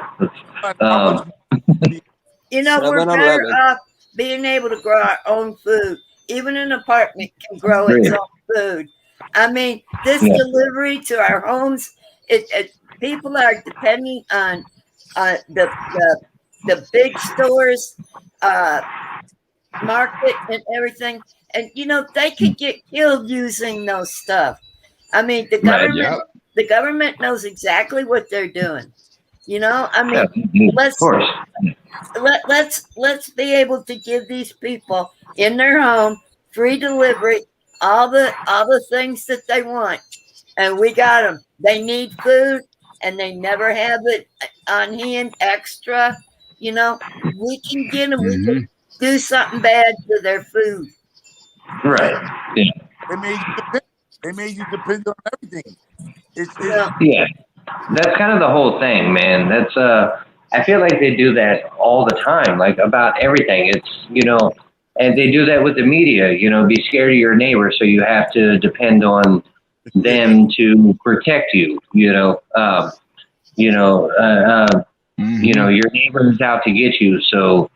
You know, we're better off being able to grow our own food. Even an apartment can grow its own food. I mean, this delivery to our homes, people are depending on the big stores, market and everything. And, you know, they could get killed using those stuff. I mean, the government knows exactly what they're doing. You know, I mean, let's be able to give these people in their home free delivery, all the things that they want, and we got them. They need food, and they never have it on hand extra. You know, we can get them. We can do something bad to their food. Right. Yeah. They made you depend on everything. Yeah. That's kind of the whole thing, man. That's I feel like they do that all the time, like about everything. It's, you know, and they do that with the media, you know, be scared of your neighbor, so you have to depend on them to protect you, you know. You know, your neighbor's out to get you, so,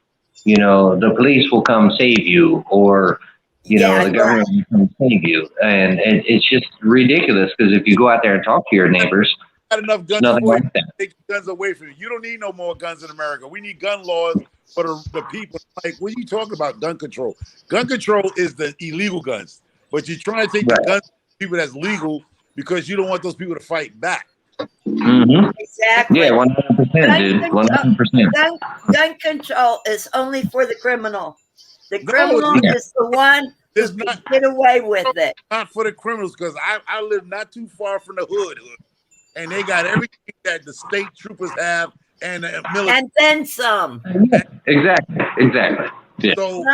you know, the police will come save you, or, you know, the government will come save you. And it's just ridiculous, because if you go out there and talk to your neighbors, got enough guns nothing for like you. that. Take guns away from you. You don't need no more guns in America. We need gun laws for the people. Like, what are you talking about? Gun control. Gun control is the illegal guns, but you're trying to take the guns from people that's legal because you don't want those people to fight back. Exactly. Yeah, 100%, dude. 100%. Gun control is only for the criminal. The criminal is the one who can get away with it. Not for the criminals, because I live not too far from the hood, and they got everything that the state troopers have and the military. And then some. Exactly. Yeah. So,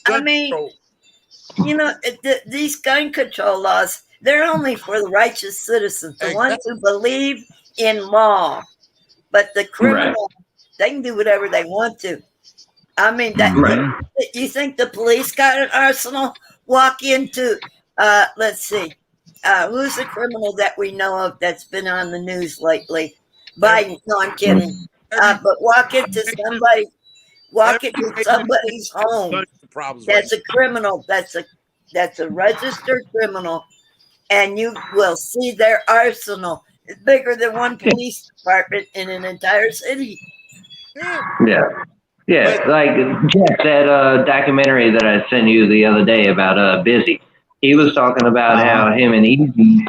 I mean, you know, these gun control laws, they're only for the righteous citizens, the ones who believe in law. But the criminal, they can do whatever they want to. I mean, you think the police got an arsenal? Walk into, let's see, who's the criminal that we know of that's been on the news lately? Biden. No, I'm kidding. But walk into somebody's home. That's a criminal. That's a registered criminal, and you will see their arsenal. It's bigger than one police department in an entire city. Yeah, like Jeff, that documentary that I sent you the other day about Busy. He was talking about how him and Easy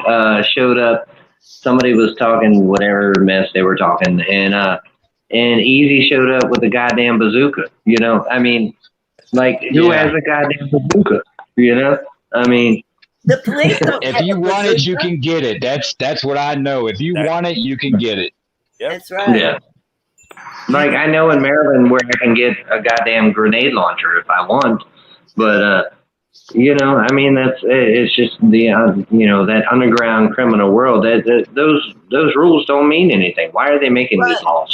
showed up. Somebody was talking whatever mess they were talking, and Easy showed up with a goddamn bazooka. You know, I mean, like, who has a goddamn bazooka? You know, I mean, the police don't if you want it, you can get it. That's what I know. If you want it, you can get it. That's right. Yeah. Like, I know in Maryland where I can get a goddamn grenade launcher if I want, but you know, I mean, it's just the you know, that underground criminal world. Those rules don't mean anything. Why are they making these laws?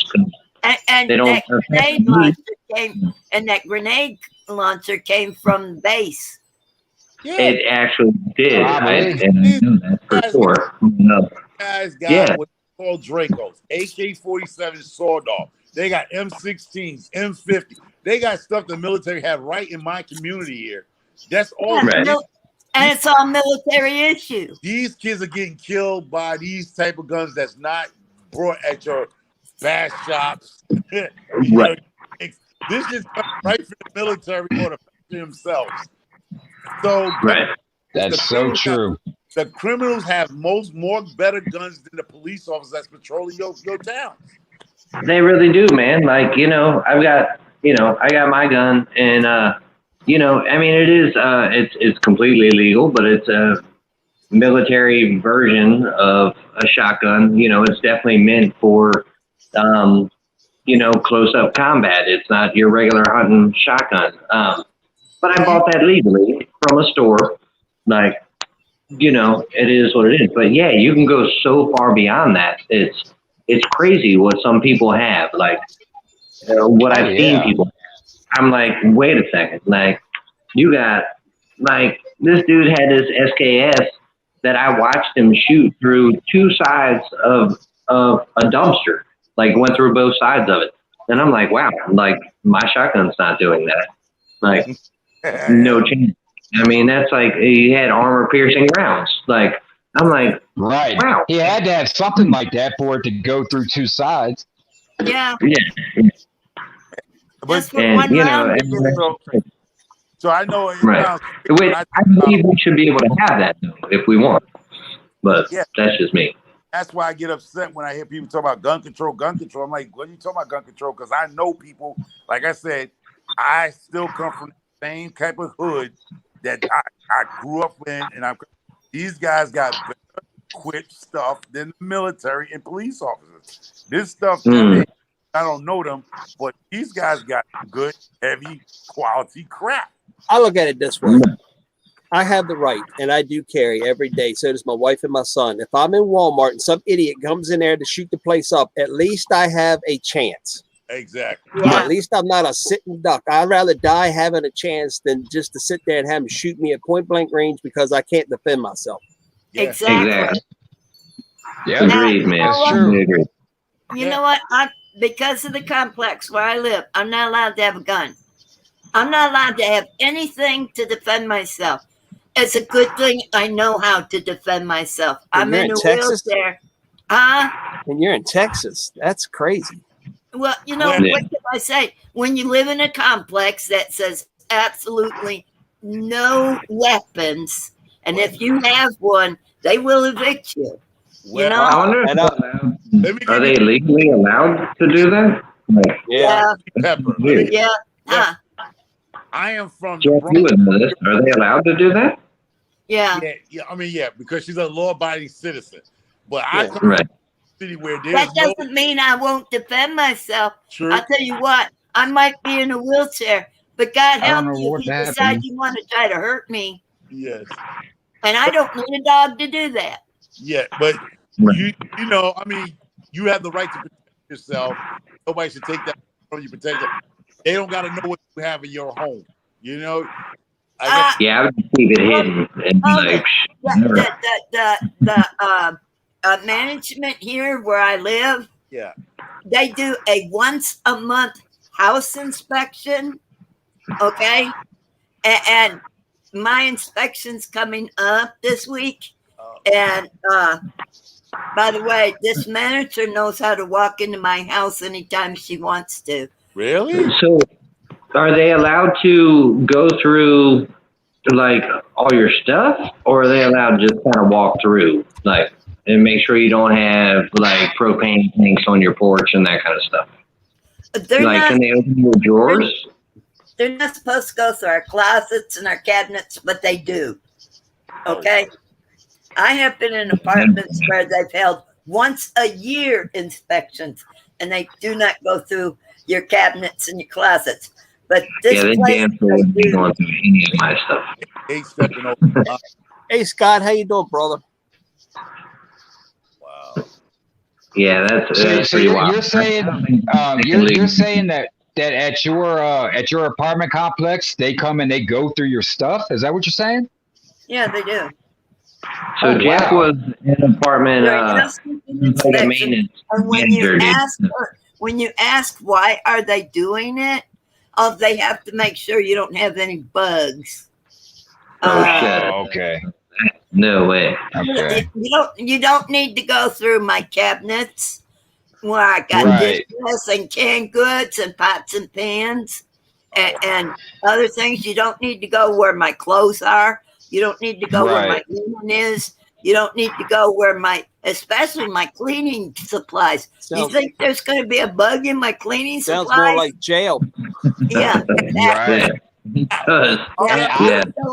And they don't. That grenade launcher came from the base. It actually did. And I These knew that for guys sure. No. guys got Yeah. what they call Dracos, AK-47 sawed-off. They got M16s, M50. They got stuff the military have right in my community here. That's all. And it's all military issue. These kids are getting killed by these type of guns that's not brought at your bass shops. Right. This just comes right from the military or the factory themselves. So That's so true. The criminals have more better guns than the police officers that's patrolling your town. They really do, man. Like, I got my gun, and I mean, it is it's completely legal, but it's a military version of a shotgun. It's definitely meant for close up combat. It's not your regular hunting shotgun. But I bought that legally from a store. Like, it is what it is. But yeah, you can go so far beyond that. It's crazy what some people have. Like, what I've seen people have. I'm like, wait a second. Like, you got, like, this dude had this SKS that I watched him shoot through two sides of a dumpster. Like, went through both sides of it. And I'm like, wow, like, my shotgun's not doing that. Like, no chance. I mean, that's like, he had armor-piercing rounds. Like, I'm like, right. Wow. He had to have something like that for it to go through two sides. Yeah. Yeah. Just And, one round. So I know. Right. Wait, I believe we should be able to have that, though, if we want. But that's just me. That's why I get upset when I hear people talk about gun control, gun control. I'm like, what are you talking about gun control? Because I know people, like I said, I still come from the same type of hood that I grew up in, and these guys got better equipped stuff than the military and police officers. This stuff, I don't know them, but these guys got good, heavy, quality crap. I look at it this way. I have the right, and I do carry every day. So does my wife and my son. If I'm in Walmart and some idiot comes in there to shoot the place up, at least I have a chance. Exactly. Yeah. At least I'm not a sitting duck. I'd rather die having a chance than just to sit there and have them shoot me at point blank range because I can't defend myself. Yeah. Exactly. Yeah, agreed, man. That's true. You know what? Because of the complex where I live, I'm not allowed to have a gun. I'm not allowed to have anything to defend myself. It's a good thing I know how to defend myself. I'm in a wheelchair. And you're in Texas. That's crazy. Well, what can I say? When you live in a complex that says absolutely no weapons, and if you have one, they will evict you. I wonder if are they legally allowed to do that? Like, Yeah. Pepper. Yeah. I am from Jeff, you would know this. Are they allowed to do that? Yeah. Yeah. I mean, because she's a law-abiding citizen. But I come from a city where there's that doesn't mean I won't defend myself. True. I'll tell you what, I might be in a wheelchair, but God help you if you decide you want to try to hurt me. Yes. And I don't need a dog to do that. Yeah, but you I mean, you have the right to protect yourself. Nobody should take that from you. Protect it. They don't got to know what you have in your home. I would keep it hidden. And the management here where I live, they do a once a month house inspection. Okay, and my inspection's coming up this week. And by the way, this manager knows how to walk into my house anytime she wants to. Really? So, are they allowed to go through like all your stuff, or are they allowed to just kind of walk through, like, and make sure you don't have like propane tanks on your porch and that kind of stuff? Can they open your drawers? They're not supposed to go through our closets and our cabinets, but they do. Okay. I have been in apartments where they've held once a year inspections, and they do not go through your cabinets and your closets. But this they place, damn sure wouldn't be going through any of my stuff. Hey, Scott, how you doing, brother? Wow. Yeah, that's So pretty wild. you're saying you're saying that at your apartment complex they come and they go through your stuff? Is that what you're saying? Yeah, they do. So Jeff was in an apartment. Like a maintenance And when you ask why are they doing it, they have to make sure you don't have any bugs. Okay. No way. Okay. You don't need to go through my cabinets where I got dishes and canned goods and pots and pans and other things. You don't need to go where my clothes are. You don't need to go where my linen is. You don't need to go where especially my cleaning supplies. You think there's going to be a bug in my cleaning supplies? Sounds more like jail. Yeah, exactly. The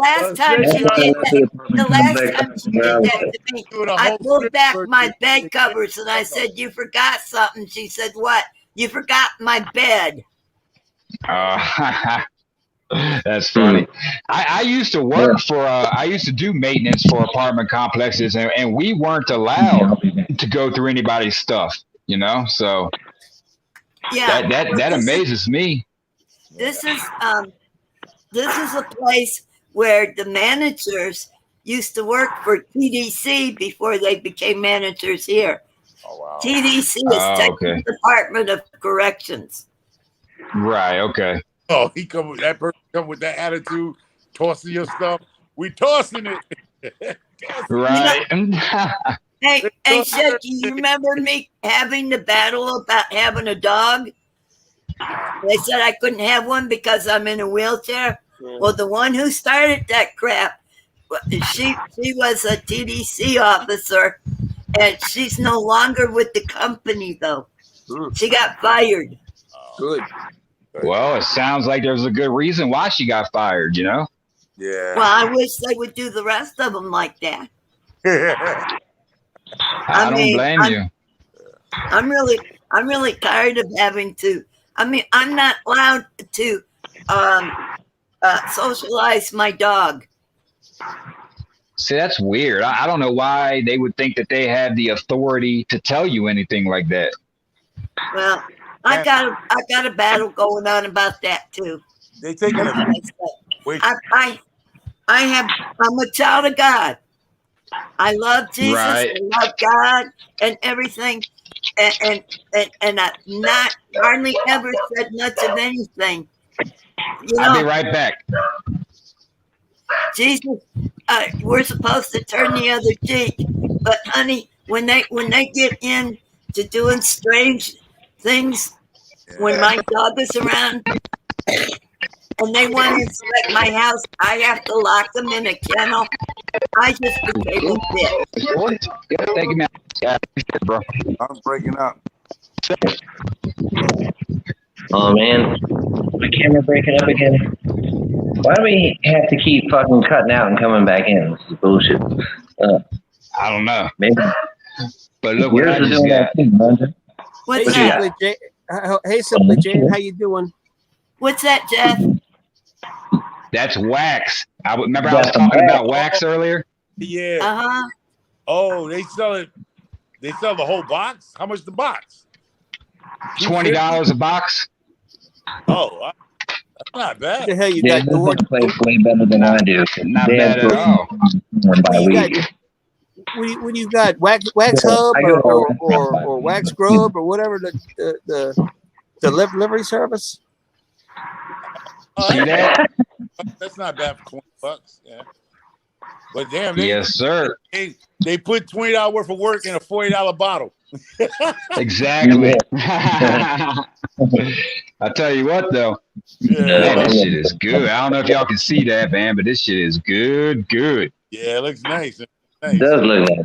last time she did that to me, I pulled back my bed covers and I said, "You forgot something." She said, "What?" "You forgot my bed." That's funny. I used to work for, I used to do maintenance for apartment complexes, and we weren't allowed to go through anybody's stuff, you know? So that amazes me. This is a place where the managers used to work for TDC before they became managers here. Oh, wow. TDC is Texas Department of Corrections. Right. Okay. Oh, that person come with that attitude, tossing your stuff. We tossing it. Right. Hey, Shaq, you remember me having the battle about having a dog? They said I couldn't have one because I'm in a wheelchair. Well, the one who started that crap, she was a TDC officer, and she's no longer with the company, though. She got fired. Good. Well, it sounds like there's a good reason why she got fired, you know? Yeah. Well, I wish they would do the rest of them like that. I don't blame you. I'm really tired of having to. I mean, I'm not allowed to socialize my dog. See, that's weird. I don't know why they would think that they have the authority to tell you anything like that. Well, I got a battle going on about that too. They taking it. I'm a child of God. I love Jesus. Right. I love God and everything. And I not hardly ever said much of anything. You know, I'll be right back. Jesus, we're supposed to turn the other cheek, but honey, when they get into doing strange things, when my dog is around and they want to inspect my house, I have to lock them in a kennel. I just became a bitch. Thank you, man. Yeah, bro. I'm breaking up. Oh man, my camera breaking up again. Why do we have to keep fucking cutting out and coming back in? This is bullshit. I don't know. Maybe. But look what I just got. What's that? Hey, Simply Jane, how you doing? What's that, Jeff? That's wax. Remember I was talking about wax earlier? Yeah. Uh-huh. Oh, they sell it. They sell the whole box? How much the box? $20 a box. Oh, that's not bad. What the hell you got? Place way better than I do. Not bad at all. When you got wax hub or wax grub or whatever the delivery service. See that? That's not bad for $20. Yeah. But damn, yes, sir. They put $20 worth of work in a $40 bottle. Exactly. I tell you what, though, man, this shit is good. I don't know if y'all can see that, man, but this shit is good. Yeah, it looks nice. It does look nice.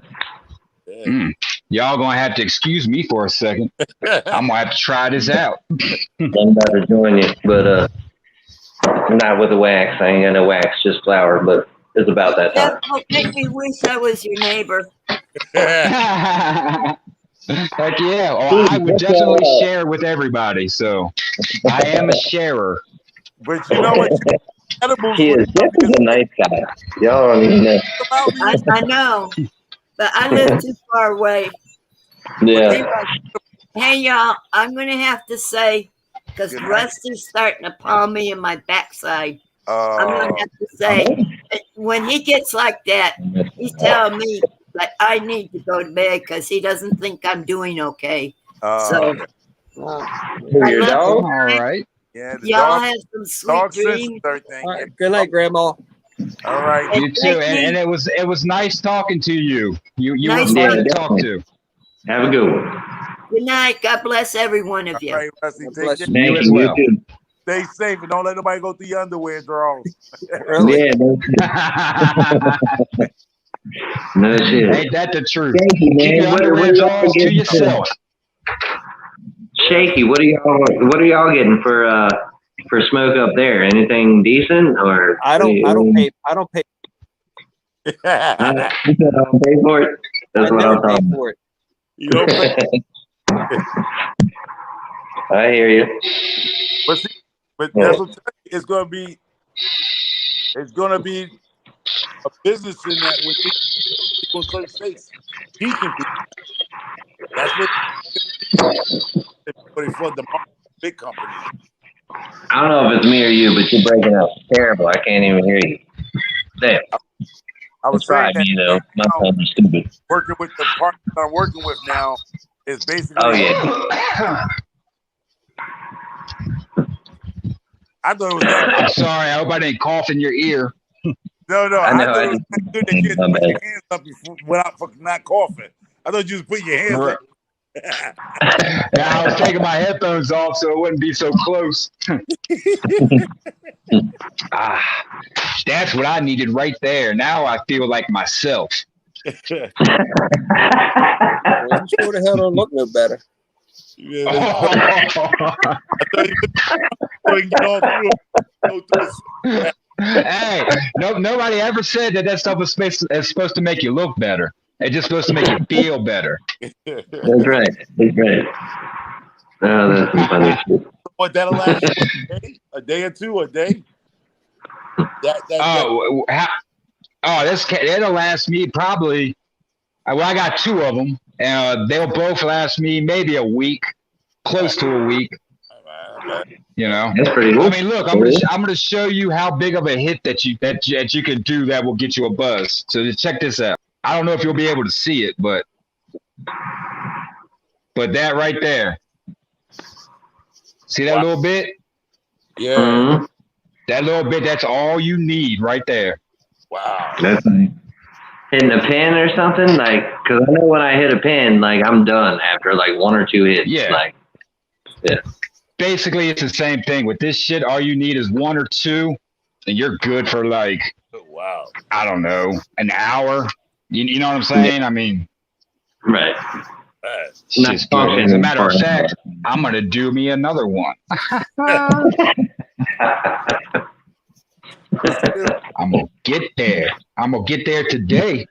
Yeah. Y'all gonna have to excuse me for a second. I'm gonna have to try this out. I'm about to join you, but not with the wax. I ain't got no wax, just flour, but it's about that time. That make me wish I was your neighbor. Heck yeah. Well, I would definitely share with everybody. So I am a sharer. But you know what? He is. Jeff is a nice guy. Y'all don't even know. I know, but I live too far away. Yeah. Hey, y'all, I'm going to have to say, because rust is starting to palm me in my backside, I'm going to have to say, when he gets like that, he's telling me that I need to go to bed because he doesn't think I'm doing okay. So Your dog? All right. Yeah, the y'all dog, have some sweet dreams. everything. All right. Good night, Grandma. All right. You too. And it was nice talking to you. You Nice were fun talking. to talk to. Have a good one. Good night. God bless every one of you. All right, Rusty, take bless care. you. You as well. You too. Stay safe and don't let nobody go through your underwear drawers. Really? Yeah, no shit. Ain't that the truth? Shaky, Keep man. your What underwear are y'all drawers to getting yourself. Shaky, what are y'all getting for smoke up there? Anything decent or I don't pay. You said I don't pay for it? That's I what never I'm pay talking for it. You don't pay. I hear you. But that's what I'm telling you. It's gonna be a business in that with people in certain states teaching people. That's what they flood the market, big companies. I don't know if it's me or you, but you're breaking up terrible. I can't even hear you. Damn. I was It's saying probably that me, though. My phone is stupid. working with the partners I'm working with now is basically. Oh, yeah. I thought it was that. I'm sorry. I hope I didn't cough in your ear. No, I I know. thought it was that good that you had to put your hands up without fucking not coughing. I thought you was putting your hands up. Yeah, I was taking my headphones off so it wouldn't be so close. That's what I needed right there. Now I feel like myself. Well, you sure the hell don't look no better. Yeah, I thought you get all through. Hey, nobody ever said that stuff is supposed to make you look better. It's just supposed to make you feel better. That's right. That's right. Oh, that's some funny shit. What, that'll last you a day or two, a day? It'll last me probably. Well, I got two of them. They'll both last me maybe a week, close to a week. You know, that's pretty cool. I mean, look, I'm gonna show you how big of a hit that you can do that will get you a buzz. So just check this out. I don't know if you'll be able to see it, but that right there. See that little bit? Yeah. Mm-hmm. That little bit. That's all you need right there. Wow. That's nice. Hitting a pin or something, like, because I know when I hit a pin, like, I'm done after like one or two hits. Yeah. Like, yeah. Basically, it's the same thing. With this shit, all you need is one or two, and you're good for like, wow, I don't know, an hour. You know what I'm saying? I mean, right. It's just good. As a matter of fact, I'm gonna do me another one. I'm gonna get there. I'm gonna get there today.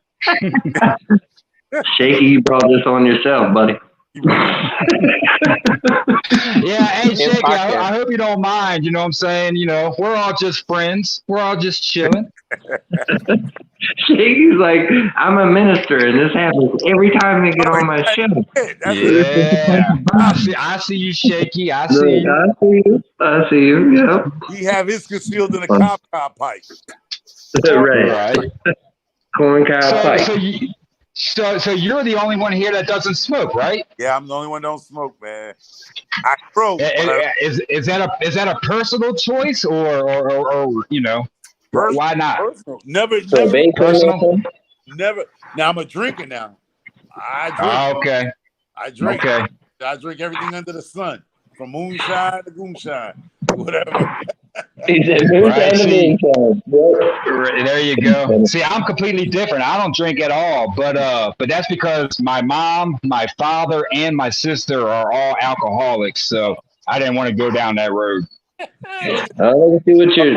Shaky, you brought this on yourself, buddy. Yeah, hey Shaky, I hope you don't mind. You know what I'm saying? You know, we're all just friends. We're all just chilling. Shaky's like, I'm a minister, and this happens every time they get on my show. Yeah, I see you, Shaky. I see you. I see you. Yeah. He have his concealed in a cob pipe. Right. Corn cob pipe. So you're the only one here that doesn't smoke, right? Yeah, I'm the only one that don't smoke, man. I grow. Is that a personal choice or you know? Personal, why not? Personal. Never personal. Never. Now I'm a drinker now. I drink. Okay. I drink. Okay. I drink everything under the sun, from moonshine to moonshine, whatever. He said moonshine to moonshine. There you go. See, I'm completely different. I don't drink at all, but that's because my mom, my father, and my sister are all alcoholics. So I didn't want to go down that road. Oh, let's see with your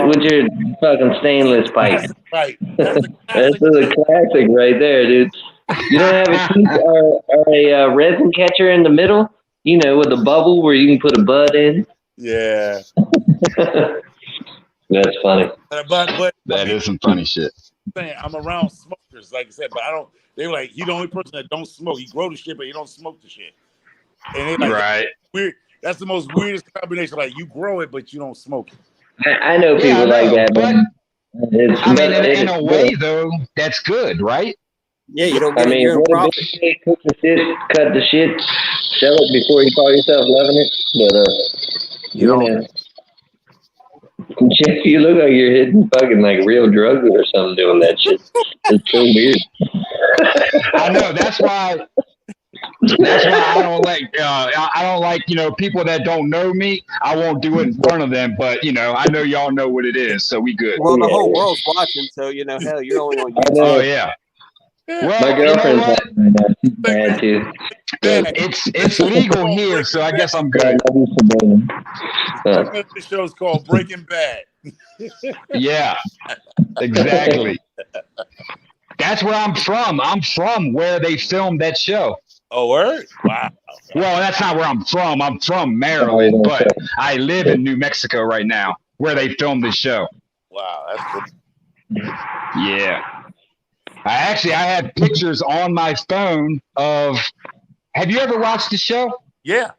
fucking stainless pipe. Right. That's a classic right there, dude. You don't have a piece or a resin catcher in the middle, you know, with a bubble where you can put a bud in. Yeah. That's funny. But that is some funny shit. I'm around smokers, like I said, but I don't. They were like, he the only person that don't smoke. He grow the shit, but he don't smoke the shit. And they like, right. Weird. That's the most weirdest combination. Like, you grow it, but you don't smoke it. I know people like that, I mean, in a way, though, that's good, right? Yeah, you don't get I mean, your own what a profit. big shit, cook the shit, cut the shit, sell it before you call yourself loving it. But you know, Jeff, you look like you're hitting fucking like real drugs or something doing that shit. It's so weird. I know. That's why. That's why I don't like. I don't like people that don't know me. I won't do it in front of them. But I know y'all know what it is, so we good. Well, the whole world's watching, so hell, you're only on YouTube. Oh yeah. Well, my girlfriend's you know what? bad too. It's legal here, so I guess I'm good. This show's called Breaking Bad. Yeah, exactly. That's where I'm from. I'm from where they filmed that show. Oh, word? Wow. Well, that's not where I'm from. I'm from Maryland, but I live in New Mexico right now, where they filmed the show. Wow, that's cool. Yeah. I have pictures on my phone of. Have you ever watched the show? Yeah.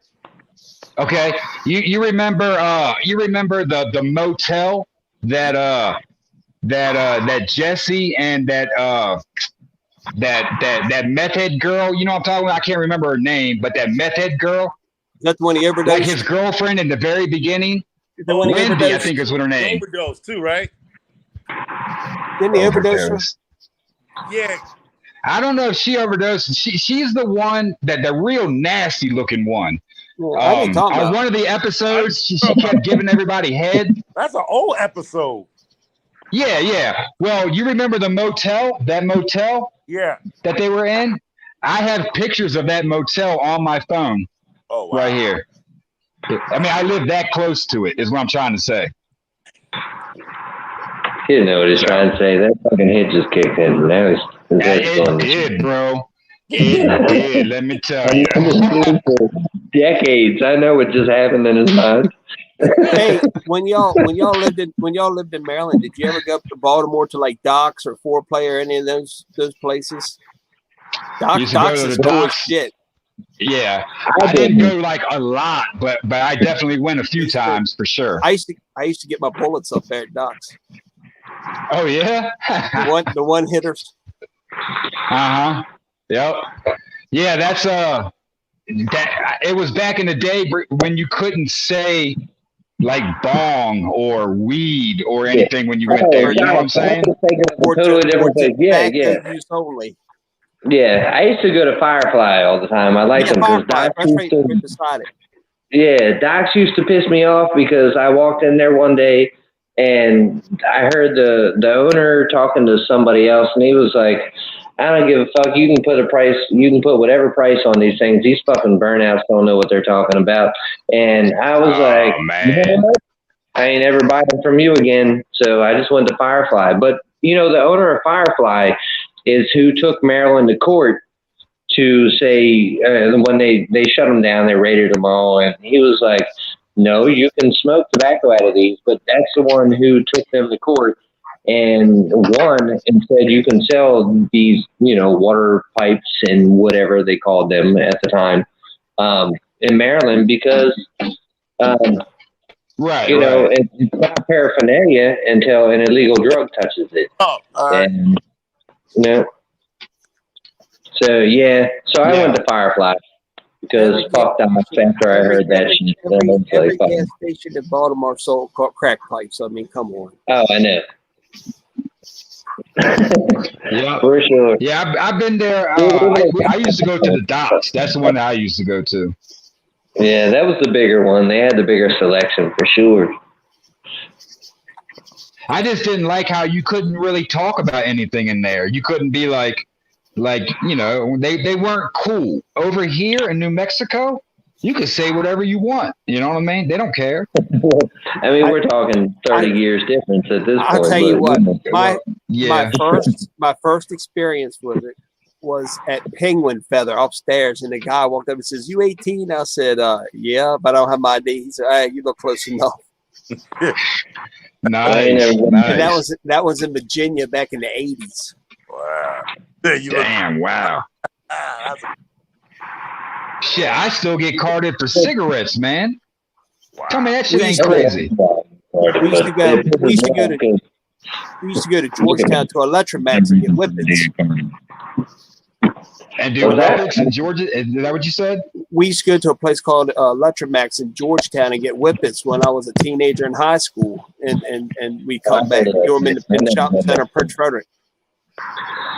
Okay. You remember the motel that Jesse and that meth head girl, you know what I'm talking about? I can't remember her name, but that meth head girl. That's the one he overdosed. Like his girlfriend in the very beginning. The one he Wendy, overdosed. I think is what her name. Overdose too, right? Didn't he overdose? Yeah. I don't know if she overdosed. She's the one the real nasty looking one. Well, I didn't talk about. On one of the episodes, she kept giving everybody head. That's an old episode. Yeah, yeah. Well, you remember that motel? Yeah. That they were in? I have pictures of that motel on my phone. Oh, wow. Right here. I mean, I live that close to it, is what I'm trying to say. You know what he's trying to say. That fucking hit just kicked in. Now he's it did, bro. It did. Let me tell you. For decades. I know what just happened in his mind. Hey, when y'all lived in Maryland, did you ever go up to Baltimore to like Doc's or Foreplay or any of those places? Doc's is cool as shit. Yeah, I didn't go like a lot, but I definitely went a few times for sure. I used to get my bullets up there at Doc's. Oh yeah, the one hitters. Yep. Yeah, that's that. It was back in the day when you couldn't say like bong or weed or anything when you went there. You know what I'm saying? Totally different place. Yeah. Use only. Yeah, I used to go to Firefly all the time. I liked them because Docs used to. Beside it. Yeah, Docs used to piss me off because I walked in there one day and I heard the owner talking to somebody else, and he was like, "I don't give a fuck. You can put a price. You can put whatever price on these things. These fucking burnouts don't know what they're talking about." And I was like, man. You know what? I ain't ever buying from you again. So I just went to Firefly. But the owner of Firefly is who took Maryland to court to say when they shut them down, they raided them all, and he was like, "No, you can smoke tobacco out of these," but that's the one who took them to court and won and said you can sell these, water pipes and whatever they called them at the time in Maryland because, it's not paraphernalia until an illegal drug touches it. Oh, all right. And, So I went to Firefly because fuck that after I heard that shit. Every gas station in Baltimore sold crack pipes. I mean, come on. Oh, I know. Yeah, for sure. Yeah, I've been there. I used to go to the Docks. That's the one that I used to go to. Yeah, that was the bigger one. They had the bigger selection for sure. I just didn't like how you couldn't really talk about anything in there. You couldn't be like they weren't cool. Over here in New Mexico, you could say whatever you want. You know what I mean? They don't care. I mean, we're talking 30 years difference at this point. I'll tell you what, my first experience with it was at Penguin Feather upstairs, and the guy walked up and says, "You 18?" I said, "Yeah, but I don't have my ID." He said, "Hey, you look close enough." Nice. And that was in Virginia back in the 80s. Wow. Damn, wow. Shit, I still get carded for cigarettes, man. Wow. Tell me that shit ain't crazy. We used to go to We used to go to Georgetown to Electromax and get whippets. And do whippets in Georgia? Is that what you said? We used to go to a place called Electromax in Georgetown and get whippets when I was a teenager in high school, and we come back and do them in the shopping center in Prince Frederick.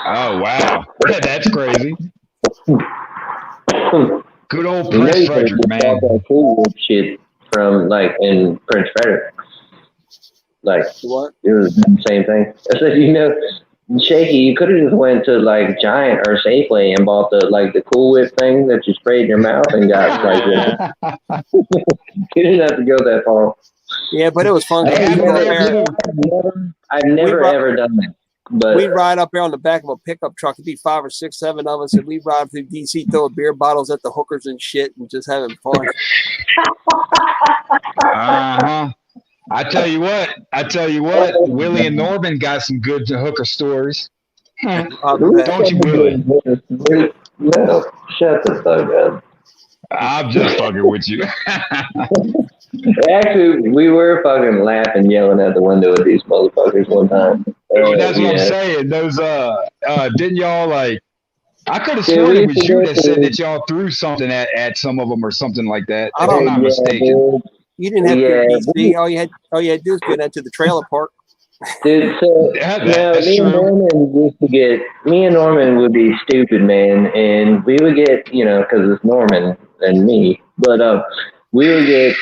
Oh wow, that's crazy. Good old Prince Frederick, man. Shit from like in Prince Frederick. Like what? It was the same thing. I said, Shaky, you could have just went to like Giant or Safeway and bought the Cool Whip thing that you sprayed in your mouth and got like. You didn't have to go that far. Yeah, but it was fun. I've never ever done that. But we'd ride up there on the back of a pickup truck. It'd be 5 or 6, 7 of us, and we'd ride through DC, throwing beer bottles at the hookers and shit, and just having fun. I tell you what, Willie and Norman got some good hooker stories. Don't you, Willie? No, shut the fuck up. I'm just fucking with you. Actually, we were fucking laughing, yelling at the window at these motherfuckers one time. That's what I'm saying. Those, didn't y'all like? I could have sworn it was you that said that y'all threw something at some of them or something like that. If I'm not mistaken. You didn't have to go to DC. All you had to do is go down to the trailer park. Dude, so me and Norman would be stupid, man, and we would get, because it's Norman and me, but we would get,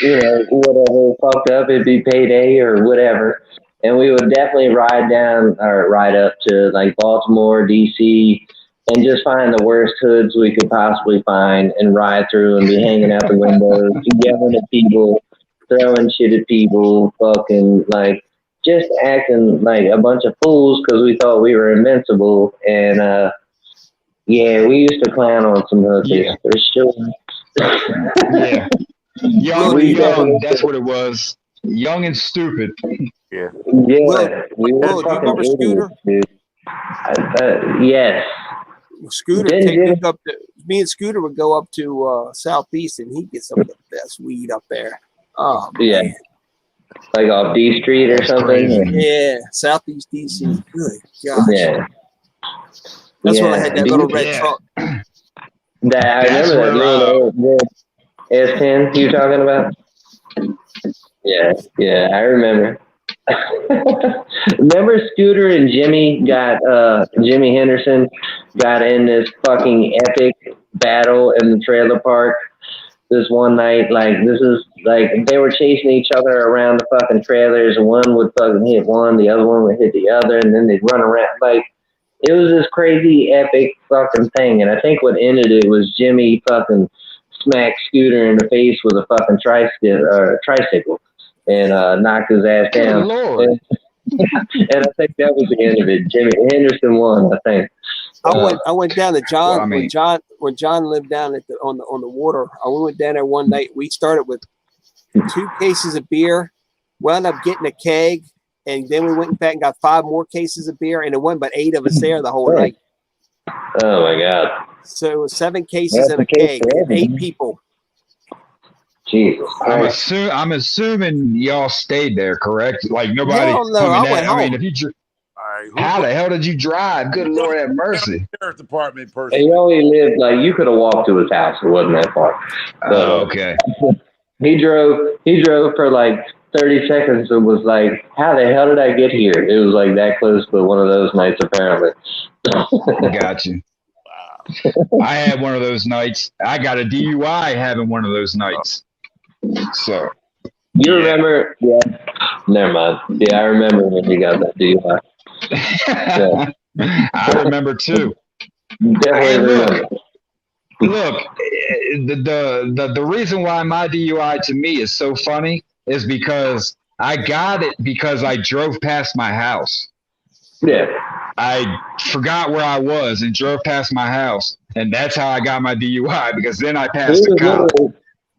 whatever fucked up, it'd be payday or whatever, and we would definitely ride up to like Baltimore, DC, and just find the worst hoods we could possibly find and ride through and be hanging out the windows, yelling at people, throwing shit at people, fucking like just acting like a bunch of fools because we thought we were invincible. And we used to clown on some hookers for sure. Yeah, young. That's what it was. Young and stupid. Yeah. We were fucking idiots, dude. Yes. Scooter me and Scooter would go up to Southeast, and he'd get some of the best weed up there. Oh man. Like off D Street or something. Yeah, Southeast DC. Good gosh. Yeah. That's when I had that little red truck. I remember that little S10 you talking about. Yeah, I remember. Remember Scooter and Jimmy Henderson got in this fucking epic battle in the trailer park this one night. Like, this is like they were chasing each other around the fucking trailers, and one would fucking hit one, the other one would hit the other, and then they'd run around. Like, it was this crazy epic fucking thing. And I think what ended it was Jimmy fucking smacked Scooter in the face with a fucking tricycle and knocked his ass down. And I think that was the end of it. Jimmy Henderson won, I think. I went down to John when John lived down at on the water. I went down there one night. We started with 2 cases of beer, wound up getting a keg, and then we went back and got 5 more cases of beer, and it wasn't but 8 of us there the whole night. Oh my god! So it was 7 cases and a keg, 8 people. Jesus. I'm assuming y'all stayed there, correct? Like nobody. Hell no, I went home. I mean, if you. How the hell did you drive? Good Lord have mercy. Sheriff Department person. He only lived like you could have walked to his house. It wasn't that far. Okay. He drove for like 30 seconds and was like, "How the hell did I get here?" It was like that close to one of those nights, apparently. Got you. I had one of those nights. I got a DUI having one of those nights. So. You remember? Yeah. Never mind. Yeah, I remember when you got that DUI. Yeah. I remember too. Definitely Look, the reason why my DUI to me is so funny is because I got it because I drove past my house. Yeah. I forgot where I was and drove past my house, and that's how I got my DUI because then I passed the cop.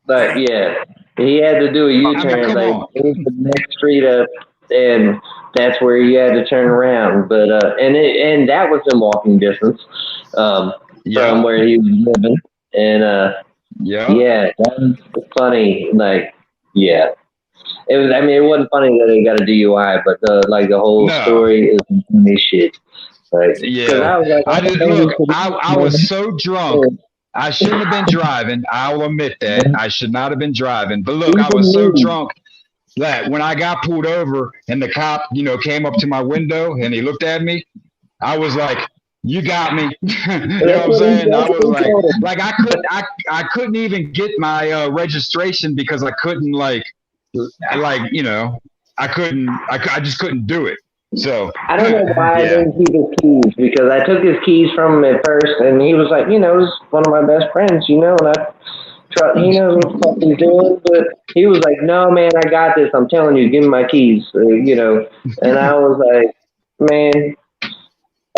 But yeah, he had to do a U-turn. Like it was the next street up, and that's where you had to turn around. But and that was in walking distance from where he was living. And yeah, that was funny. Like, yeah, It was. I mean, it wasn't funny that he got a DUI, but the whole story is funny shit. Like, Yeah, I was like, I just look. I was so drunk. I shouldn't have been driving. I'll admit that I should not have been driving. But look, I was so drunk that when I got pulled over and the cop, came up to my window and he looked at me, I was like, "You got me." You know what I'm saying? I was like I couldn't even get my registration because I couldn't I just couldn't do it. So I don't know why I didn't keep his keys, because I took his keys from him at first, and he was like, he's one of my best friends, and he knows what the fuck he's doing, but he was like, "No, man, I got this. I'm telling you, give me my keys," and I was like, "Man,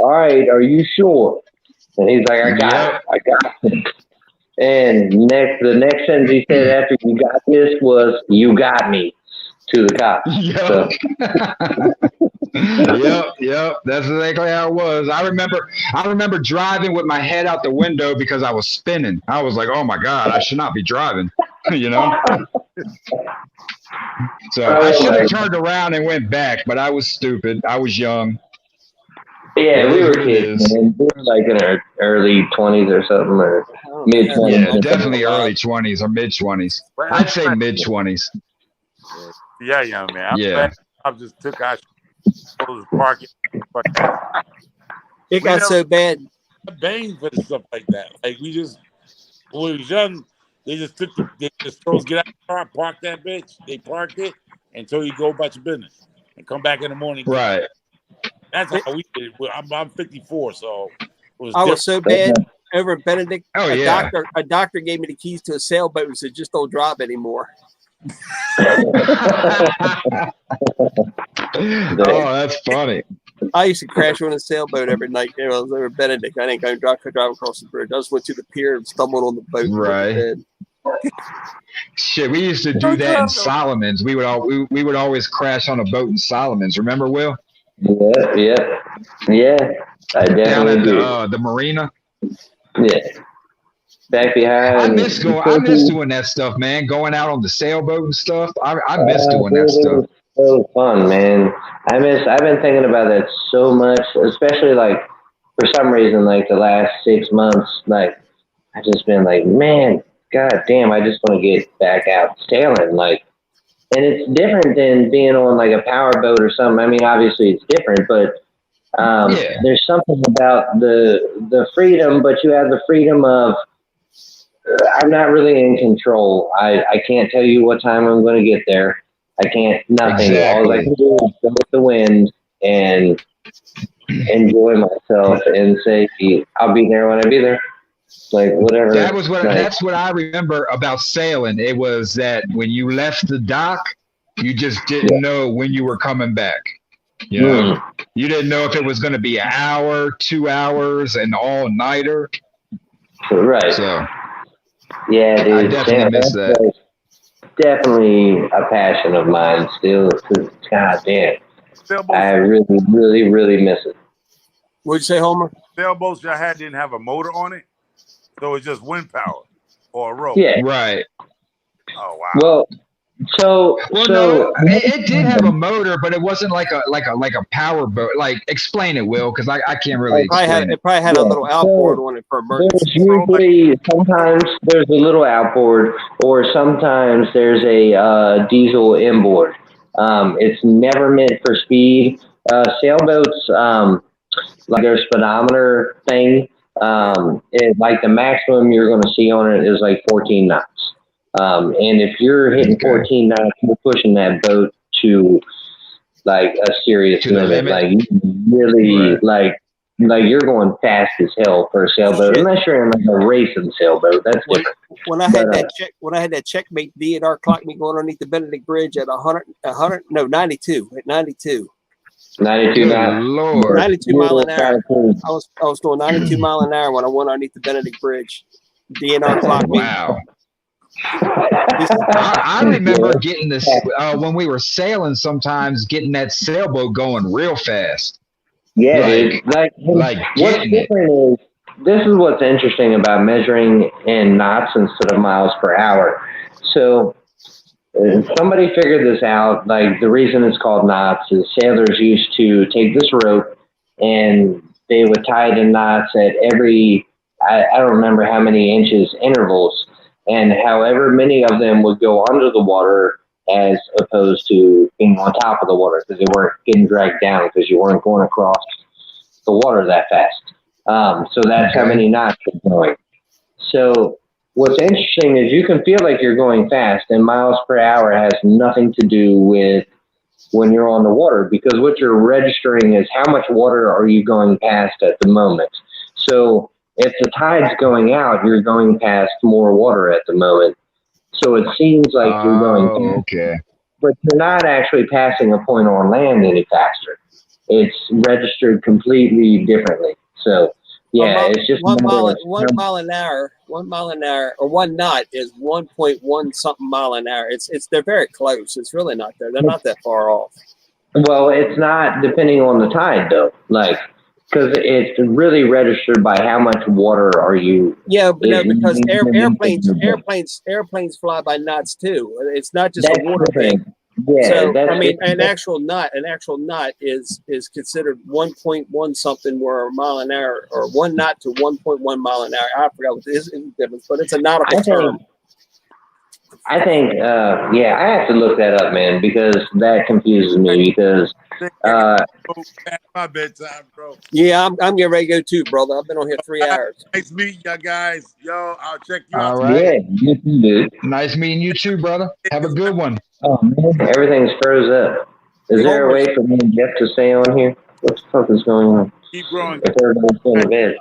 all right, are you sure?" And he's like, "I got it. And the next sentence he said after "you got this" was "you got me" to the cops. So. Yep. That's exactly how it was. I remember driving with my head out the window because I was spinning. I was like, "Oh my God, I should not be driving," So I should have turned around and went back, but I was stupid. I was young. Yeah, we were kids, man. We were like in our early 20s or something, or mid 20s. Yeah, definitely early 20s or mid 20s. I'd say mid 20s. Yeah, young man. I just took our parking. It got so bad. Bang for the stuff like that. Like when we was young, they just took they just told us get out of the car, park that bitch. They parked it until you go about your business and come back in the morning. Right. That's how we did it. I'm 54, so it was I was so bad over at Benedict. Oh, A doctor gave me the keys to a sailboat and said, "Just don't drive anymore." Oh, that's funny. I used to crash on a sailboat every night. I was over Benedict. I didn't go drive across the bridge. I just went to the pier and stumbled on the boat. Right. Shit, we used to do that in Solomons. We would always crash on a boat in Solomons. Remember, Will? Yeah. I definitely down at do. The marina. Yeah. Back behind. I miss doing that stuff, man. Going out on the sailboat and stuff. I miss doing that stuff. So fun, man. I've been thinking about that so much, especially for some reason, the last 6 months, I just been like, man, god damn, I just want to get back out sailing. And it's different than being on a power boat or something. I mean, obviously it's different, but there's something about the freedom, but you have the freedom of, I'm not really in control. I can't tell you what time I'm going to get there. I can't, nothing. Exactly. All I can do is go with the wind and enjoy myself and say, I'll be there when I be there. Whatever. That's what I remember about sailing. It was that when you left the dock, you just didn't know when you were coming back. You didn't know if it was going to be an hour, 2 hours, an all-nighter. Right. So, yeah, dude. I definitely miss that. Definitely a passion of mine still. God damn. I really, really, really miss it. What'd you say, Homer? Sailboats y'all had didn't have a motor on it, so it's just wind power or a rope. Yeah. Right. Oh wow. Well, no, it did have a motor, but it wasn't like a power boat. Explain it, Will, because I can't really explain it. It probably had a little outboard on it for emergency. Sometimes there's a little outboard, or sometimes there's a diesel inboard. It's never meant for speed. Sailboats, their speedometer thing, the maximum you're going to see on it is 14 knots. And if you're hitting 14 knots, you're pushing that boat to a serious limit. You really you're going fast as hell for a sailboat, unless you're in a racing sailboat. That's different. When I had that checkmate DNR clock me going underneath the Benedict Bridge at 92 at 92. 92 knots. Lord. 92 mile an hour. I was doing 92 mile an hour when I went underneath the Benedict Bridge. DNR clock me. Wow. I remember getting this when we were sailing. Sometimes getting that sailboat going real fast. Yeah, dude. What's different is this is what's interesting about measuring in knots instead of miles per hour. So somebody figured this out. Like the reason it's called knots is sailors used to take this rope and they would tie it in knots at every, I don't remember how many inches intervals, and however many of them would go under the water as opposed to being on top of the water because they weren't getting dragged down because you weren't going across the water that fast. So that's how many knots you're going. So what's interesting is you can feel like you're going fast, and miles per hour has nothing to do with when you're on the water, because what you're registering is how much water are you going past at the moment. So if the tide's going out, you're going past more water at the moment. So it seems like you're going past, okay. but you're not actually passing a point on land any faster. It's registered completely differently. So yeah, it's just 1 mile an hour, or 1 knot is 1.1 something mile an hour. They're very close. It's really not there. They're not that far off. Well, it's not depending on the tide though, like because it's really registered by how much water are you. Yeah, but no, because airplanes fly by knots too. It's not just a water thing. Yeah, so that's I mean, different. an actual knot is considered 1.1 something, where a mile an hour, or 1 knot to 1.1 mile an hour. I forgot what the difference, but it's a nautical term. I think, yeah, I have to look that up, man, because that confuses me. Because my bedtime, bro. Yeah, I'm getting ready to go too, brother. I've been on here 3 hours. Nice meeting you guys. Yo, I'll check you All out. right. Yeah, you too, dude. Nice meeting you too, brother. Have a good one. Oh man, everything's froze up. Is there a way for me and Jeff to stay on here? What the fuck is going on? Keep growing. If everybody's going to bed.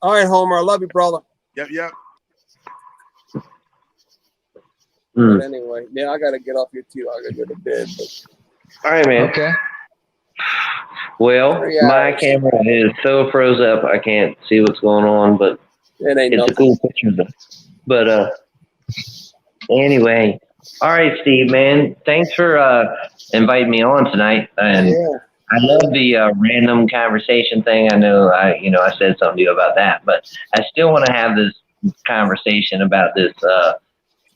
All right, Homer. I love you, brother. Yep. But anyway, yeah, I got to get off here too. I got to go to bed. But... All right, man. Okay. Well, my camera is so froze up, I can't see what's going on, but it's a cool picture. But anyway, all right, Steve, man. Thanks for inviting me on tonight. And I love the random conversation thing. I know I said something to you about that, but I still want to have this conversation about this,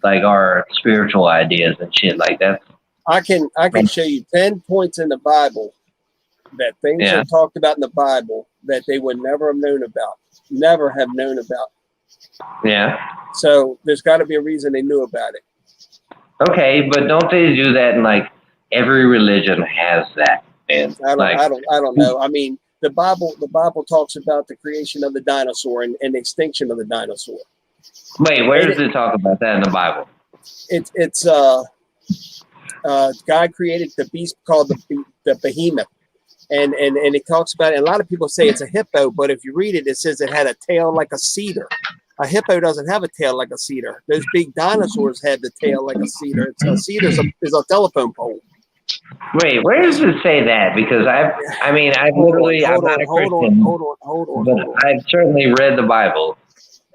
like our spiritual ideas and shit like that. I can show you 10 points in the Bible that things are talked about in the Bible that they would never have known about. Yeah. So there's got to be a reason they knew about it. Okay, but don't they do that in like every religion has that? And I don't know. I mean, the Bible talks about the creation of the dinosaur and the extinction of the dinosaur. Wait, where does it talk about that in the Bible? It's God created the beast called the behemoth. And it talks about it. And a lot of people say it's a hippo, but if you read it, it says it had a tail like a cedar. A hippo doesn't have a tail like a cedar. Those big dinosaurs had the tail like a cedar. A cedar is a telephone pole. Wait, where does it say that? Because I'm not a Christian, hold on. but I've certainly read the Bible,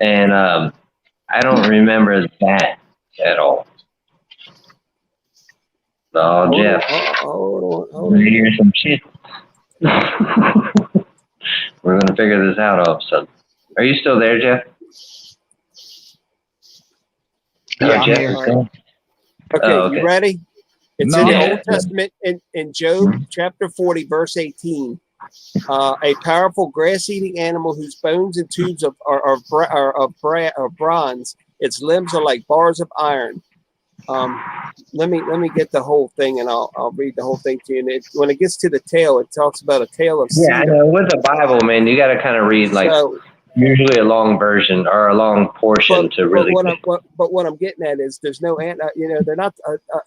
and I don't remember that at all. Oh, Jeff, hold on. We're gonna hear some shit. We're gonna figure this out all of a sudden. Are you still there, Jeff? Yeah, Jeff I'm is here. gone? Okay, you ready? It's in the Yeah. Old Testament in Job chapter 40, verse 18. A powerful grass-eating animal whose bones and tubes are bronze. Its limbs are like bars of iron. Let me get the whole thing, and I'll read the whole thing to you. And when it gets to the tail, it talks about a tail of cedar. Yeah, I know. With the Bible, man, you got to kind of read like usually a long version or a long portion to really. But what I'm getting at is there's no they're not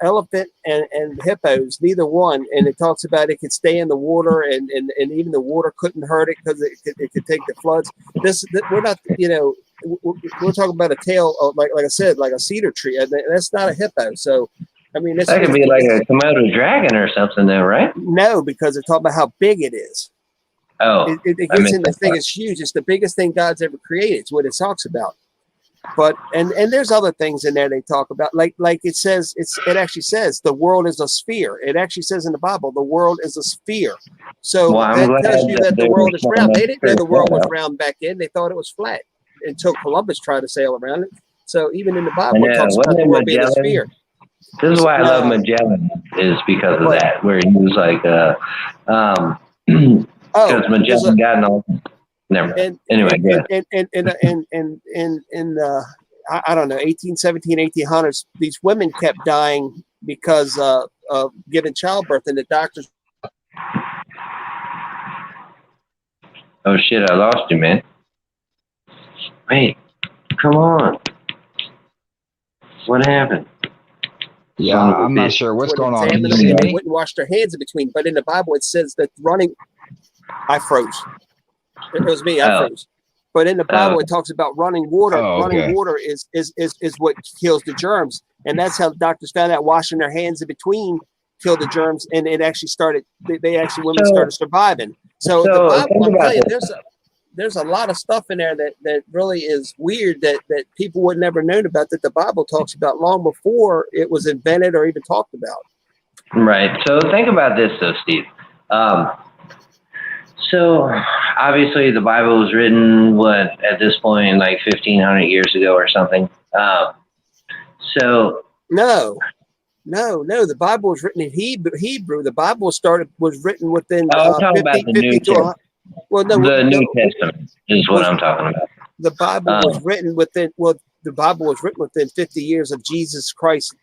elephant and hippos, neither one. And it talks about it could stay in the water, and even the water couldn't hurt it because it could take the floods. We're not we're talking about a tail of, like I said, like a cedar tree. And that's not a hippo. So I mean, that could be like a Komodo dragon or something, though, right? No, because it's talking about how big it is. Oh, it gets in the thing. It's huge. It's the biggest thing God's ever created. It's what it talks about. But and there's other things in there they talk about. Like it says, it actually says the world is a sphere. It actually says in the Bible the world is a sphere. So that tells you that the world is round. They didn't know the world was round back then. They thought it was flat until Columbus tried to sail around it. So even in the Bible, it talks about the world being a sphere. This is why I love Magellan, is because of that, where he was like, because Magellan got in all. Never mind. Anyway, in I don't know, 1817, 1800s, these women kept dying because of giving childbirth, and the doctors. Oh shit! I lost you, man. Wait, come on. What happened? Yeah, I'm not sure what's going on. And they wouldn't wash their hands in between. But in the Bible, it says that running. I froze. It was me. I froze. But in the Bible, it talks about running water. Running water is what kills the germs, and that's how doctors found out washing their hands in between killed the germs, and it actually started. Women started surviving. So the Bible, I'm telling you, there's a lot of stuff in there that really is weird that people would never known about, that the Bible talks about long before it was invented or even talked about. Right. So think about this, though, Steve. So obviously the Bible was written, at this point, like 1,500 years ago or something. So no, the Bible was written in Hebrew. The Bible was written within. I'm talking about the New Testament. The New Testament is what I'm talking about. The Bible was written within. Well, the Bible was written within 50 years of Jesus Christ.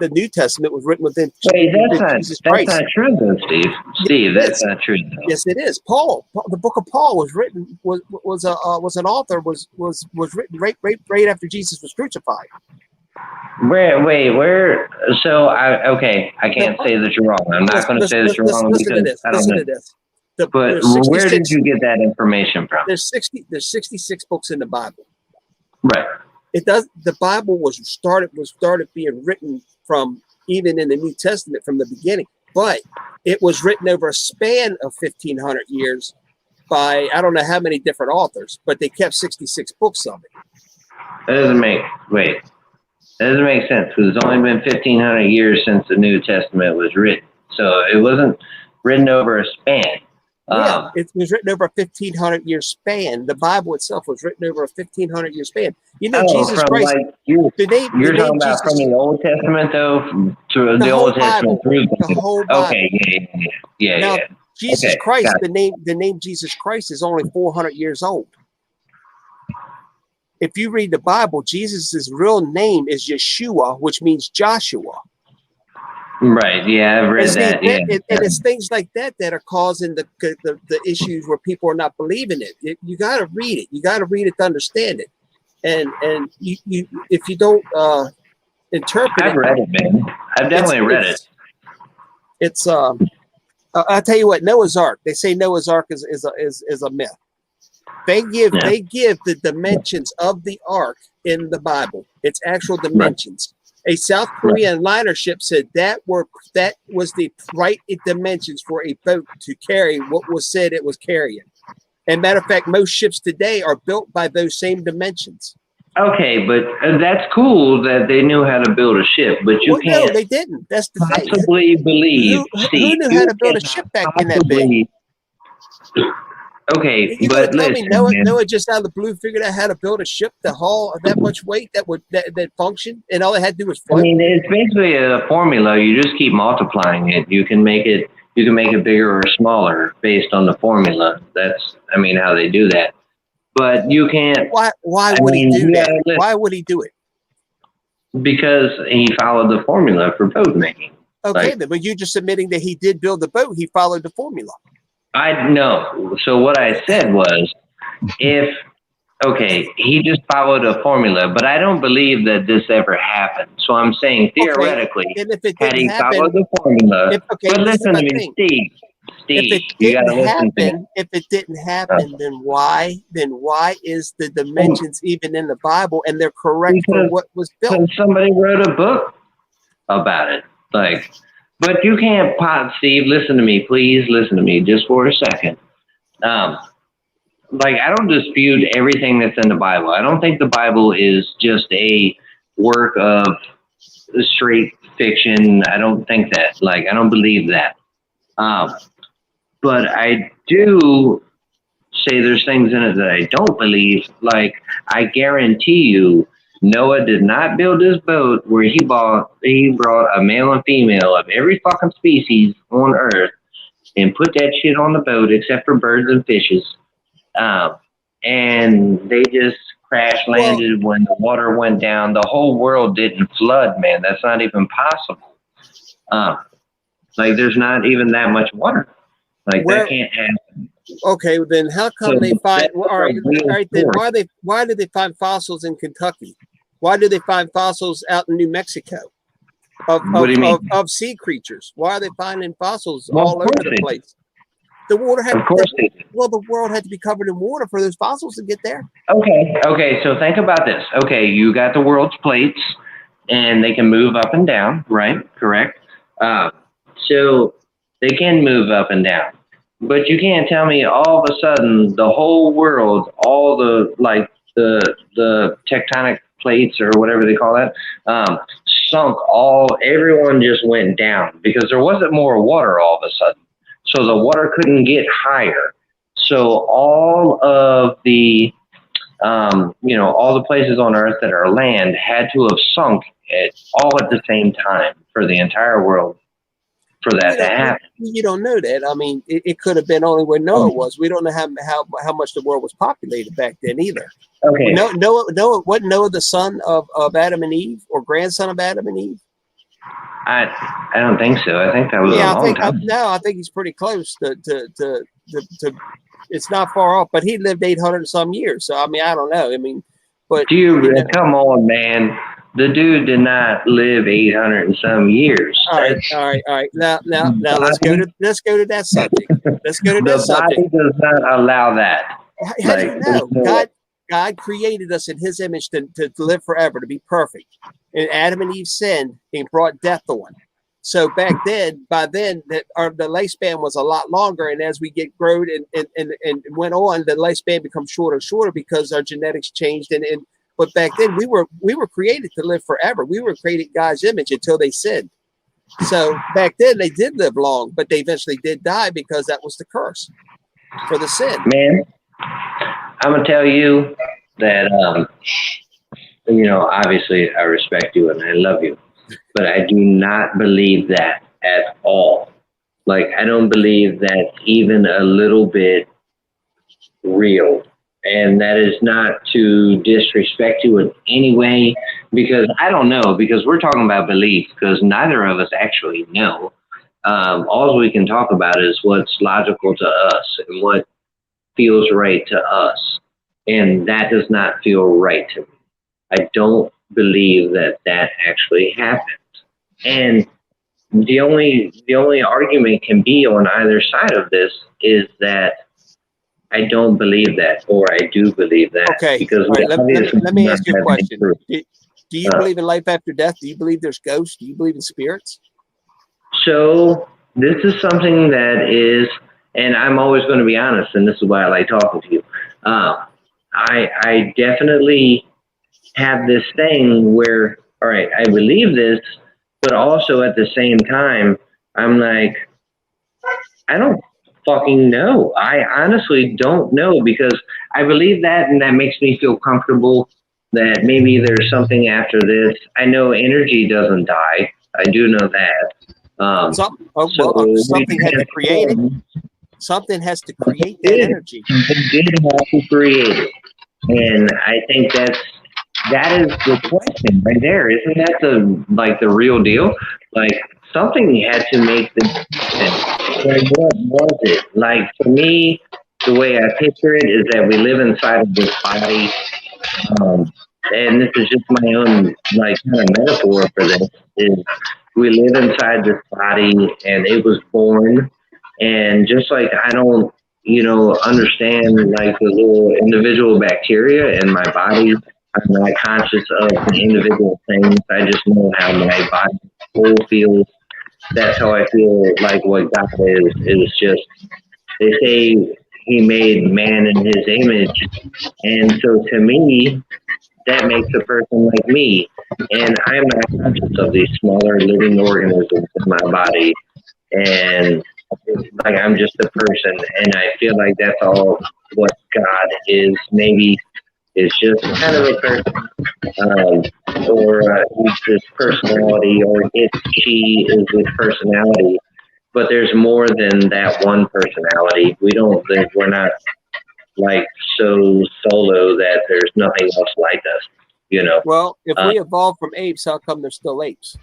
The New Testament was written within. Wait, that's not true, though, Steve. Steve, that's not true, though. Yes, it is. Paul, the book of Paul was written was an author was written right after Jesus was crucified. Where? So I can't say that you're wrong. I'm not going to say that you're wrong because I don't know. But where did you get that information from? There's 66 books in the Bible. Right. The Bible was started being written from even in the New Testament from the beginning, but it was written over a span of 1,500 years by I don't know how many different authors, but they kept 66 books of it. That doesn't make sense, because it's only been 1,500 years since the New Testament was written, so it wasn't written over a span. Yeah, it was written over a 1,500-year span. The Bible itself was written over a 1,500-year span. You know, Jesus Christ. Like you're talking about from the Old Testament, though, to the Old Testament through the whole Bible. Okay, yeah. Now, Jesus Christ, the name Jesus Christ is only 400 years old. If you read the Bible, Jesus' real name is Yeshua, which means Joshua. Right. Yeah, I've read that. Yeah. And it's things like that that are causing the issues where people are not believing it. You got to read it. You got to read it to understand it. And you if you don't interpret I've read it, man. I've definitely read it. It's I'll tell you what, Noah's Ark. They say Noah's Ark is a myth. They give the dimensions of the ark in the Bible. It's actual dimensions. Right. A South Korean liner ship said that was the right dimensions for a boat to carry what was said it was carrying. And matter of fact, most ships today are built by those same dimensions. Okay, but that's cool that they knew how to build a ship, but you can't. No, they didn't. That's the thing. Possibly believe. Who knew how to build a ship back in that big? Okay, you but tell listen, me Noah just out of the blue figured out how to build a ship that haul that much weight that function, and all they had to do was float. I mean, it's basically a formula. You just keep multiplying it. You can make it bigger or smaller based on the formula. That's how they do that. But you can't. Why would he do that? Why would he do it? Because he followed the formula for boat making. Okay, but you're just admitting that he did build the boat. He followed the formula. I know. So what I said was, he just followed a formula, but I don't believe that this ever happened. So I'm saying theoretically, had he followed the formula, but listen to me, Steve, you gotta listen to me. If it didn't happen, then why is the dimensions even in the Bible and they're correct for what was built? Somebody wrote a book about it, But you can't Steve, listen to me, please listen to me just for a second. I don't dispute everything that's in the Bible. I don't think the Bible is just a work of straight fiction. I don't think that. I don't believe that. But I do say there's things in it that I don't believe. I guarantee you Noah did not build his boat where he brought a male and female of every fucking species on Earth and put that shit on the boat except for birds and fishes. And they just crash landed when the water went down. The whole world didn't flood, man. That's not even possible. Like, there's not even that much water. Like, that can't happen. Okay, then how come they find? All right, then why did they find fossils in Kentucky? Why did they find fossils out in New Mexico of sea creatures? Why are they finding fossils all over the place? The water had, the world had to be covered in water for those fossils to get there. Okay. So think about this. Okay, you got the world's plates, and they can move up and down, right? Correct. So they can move up and down, but you can't tell me all of a sudden the whole world, all the the tectonic plates or whatever they call that, sunk. Everyone just went down because there wasn't more water all of a sudden. So the water couldn't get higher. So all of the, all the places on Earth that are land had to have sunk all at the same time for the entire world for that to happen. You don't know that. I mean, it could have been only where Noah was. We don't know how much the world was populated back then either. Okay. Noah, wasn't Noah the son of Adam and Eve or grandson of Adam and Eve? I don't think so. I think that was a long time. I think he's pretty close to it's not far off, but he lived 800 and some years. So I mean, I don't know. I mean, but come on, man. The dude did not live 800 and some years. All right. Now let's go to that subject. Let's go to that subject. The body does not allow that. How do you know? God created us in His image to live forever, to be perfect. And Adam and Eve sinned and brought death on. So by then, the lifespan was a lot longer. And as we get grown and went on, the lifespan becomes shorter and shorter because our genetics changed. But back then, we were created to live forever. We were created God's image until they sinned. So back then, they did live long, but they eventually did die because that was the curse for the sin. Man, I'm gonna tell you that obviously I respect you and I love you, but I do not believe that at all. Like, I don't believe that even a little bit real. And that is not to disrespect you in any way, because I don't know, because we're talking about belief, because neither of us actually know. All we can talk about is what's logical to us and what feels right to us. And that does not feel right to me. I don't believe that actually happened. And the only argument can be on either side of this is that I don't believe that, or I do believe that. Okay. Because let me ask you a question. Do you believe in life after death? Do you believe there's ghosts? Do you believe in spirits? So this is something that is, and I'm always going to be honest, and this is why I like talking to you. I definitely have this thing where, all right, I believe this, but also at the same time, I'm like, I don't fucking know. I honestly don't know, because I believe that, and that makes me feel comfortable that maybe there's something after this. I know energy doesn't die. I do know that. Something had to create it. Something has to create that energy. Something did have to create it. And I think that is the question right there. Isn't that the real deal? Like, something had to make the decision. Like, what was it? Like, for me, the way I picture it is that we live inside of this body. And this is just my own, like, kind of metaphor for this, is we live inside this body and it was born. And just like I don't, understand like the little individual bacteria in my body, I'm not conscious of the individual things. I just know how my body whole feels. That's how I feel like what God is just, they say He made man in His image. And so to me, that makes a person like me. And I'm not conscious of these smaller living organisms in my body. And like, I'm just a person, and I feel like that's all what God is. Maybe It's just kind of a person, or he's this personality, or she is this personality. But there's more than that one personality. We're not like so solo that there's nothing else like us, you know. Well, if we evolved from apes, how come there's still apes?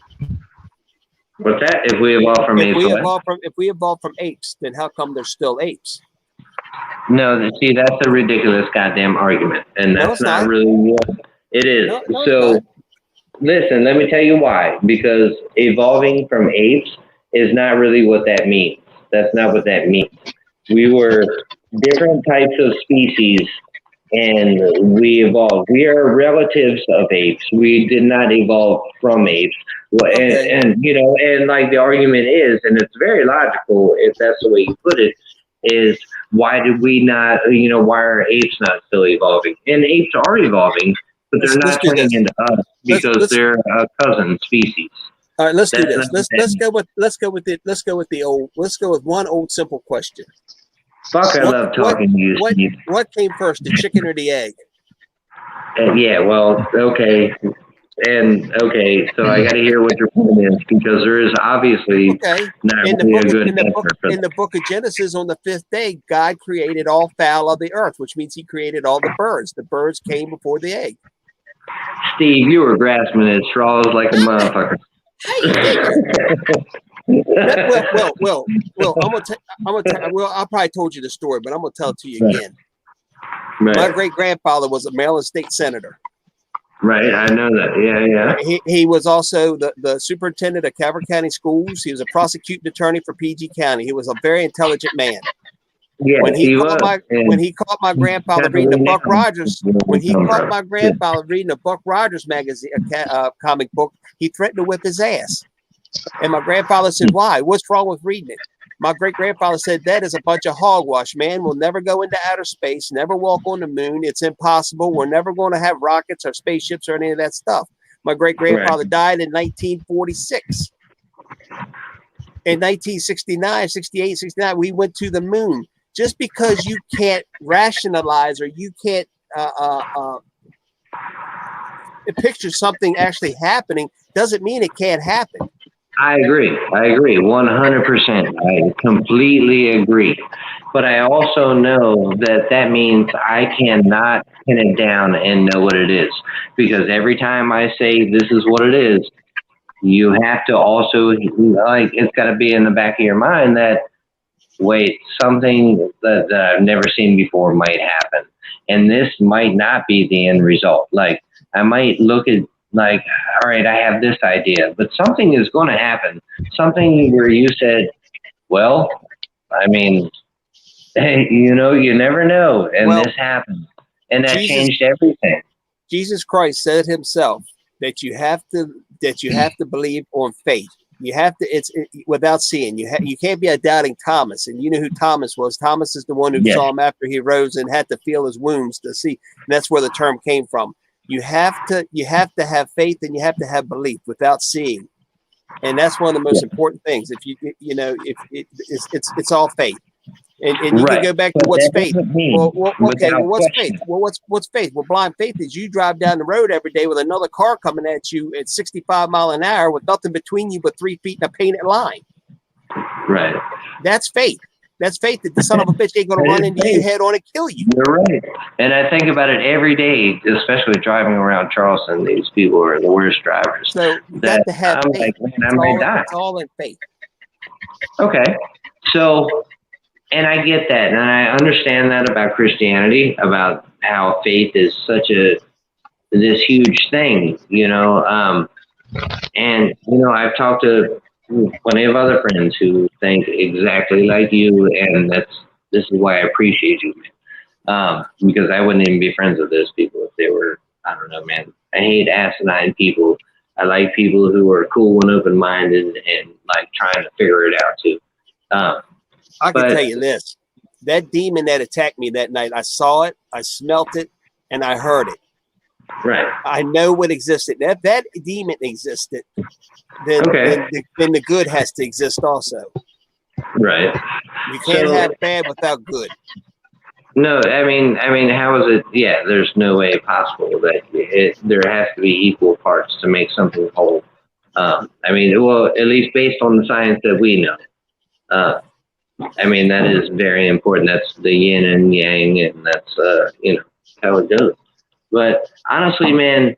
What's that? If we evolved from apes, if we evolved from apes, then how come there's still apes? No, see, that's a ridiculous goddamn argument, and that's not really what it is. So, listen, let me tell you why. Because evolving from apes is not really what that means. That's not what that means. We were different types of species, and we evolved. We are relatives of apes. We did not evolve from apes. And you know, and like the argument is, and it's very logical if that's the way you put it, is why did we not, you know, why are apes not still evolving? And apes are evolving, but they're not turning into us because they're a cousin species. All right, let's do this. Let's go with one old simple question. Fuck, I love talking to you, Steve. What came first, the chicken or the egg? Yeah, well, okay. And okay, so I got to hear what your point is, because there is obviously not really a good answer for in the book of Genesis, on the 5th day, God created all fowl of the earth, which means he created all the birds. The birds came before the egg. Steve, you were grasping at straws like a motherfucker. I probably told you the story, but I'm gonna tell it to you again. Right. My great grandfather was a Maryland state senator. Right, I know that. Yeah. He was also the superintendent of Calvert County Schools. He was a prosecuting attorney for PG County. He was a very intelligent man. Yeah, when he caught my grandfather reading the Buck Rogers, magazine, comic book, he threatened to whip his ass. And my grandfather said, "Why? What's wrong with reading it?" My great grandfather said, "That is a bunch of hogwash. Man, we'll never go into outer space, never walk on the moon. It's impossible. We're never going to have rockets or spaceships or any of that stuff." My great grandfather died in 1946. In 1969, 68, 69, we went to the moon. Just because you can't rationalize or you can't picture something actually happening doesn't mean it can't happen. I agree 100%. I completely agree. But I also know that means I cannot pin it down and know what it is. Because every time I say this is what it is, you have to also, like, it's got to be in the back of your mind that, wait, something that I've never seen before might happen. And this might not be the end result. Like, I might look at, like, all right, I have this idea, but something is going to happen. Something where you said, well, I mean, hey, you know, you never know. And this happened. And that changed everything. Jesus Christ said himself that you have to believe on faith. You have to, without seeing. You can't be a doubting Thomas. And you know who Thomas was. Thomas is the one who saw him after he rose and had to feel his wounds to see. And that's where the term came from. You have to have faith, and you have to have belief without seeing. And that's one of the most important things. If it's all faith. And you can go back to what's faith. What's faith? What's faith? Well, blind faith is you drive down the road every day with another car coming at you at 65 miles an hour with nothing between you but 3 feet in a painted line. Right. That's faith. That's faith that the son of a bitch ain't going to run into you head on and kill you. You're right. And I think about it every day, especially driving around Charleston. These people are the worst drivers. So you got to have faith. Like, man, I might die. It's all in faith. Okay. So, and I get that, and I understand that about Christianity, about how faith is this huge thing, you know. And you know, I've talked to plenty of other friends who think exactly like you, and this is why I appreciate you, man. Because I wouldn't even be friends with those people if they were, I don't know, man. I hate asinine people. I like people who are cool and open-minded and like trying to figure it out too. I can tell you this, that demon that attacked me that night, I saw it, I smelt it, and I heard it. Right. I know it existed. If that demon existed, then the good has to exist also. Right. You can't have bad without good. No, I mean, how is it? Yeah, there's no way possible that there has to be equal parts to make something whole. I mean, well, at least based on the science that we know. I mean, that is very important. That's the yin and yang, and that's how it goes. But honestly, man,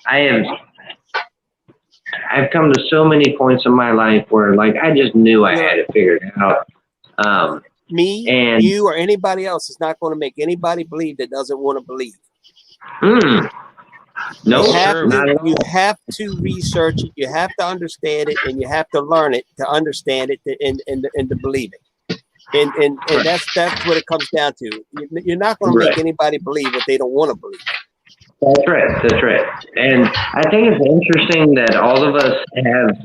I've come to so many points in my life where, like, I just knew I had it figured out. Me, and you, or anybody else is not going to make anybody believe that doesn't want to believe. No, you have to research it. You have to understand it, and you have to learn it to understand it and to believe it. And that's what it comes down to. You're not going to make anybody believe what they don't want to believe. That's right. That's right. And I think it's interesting that all of us have,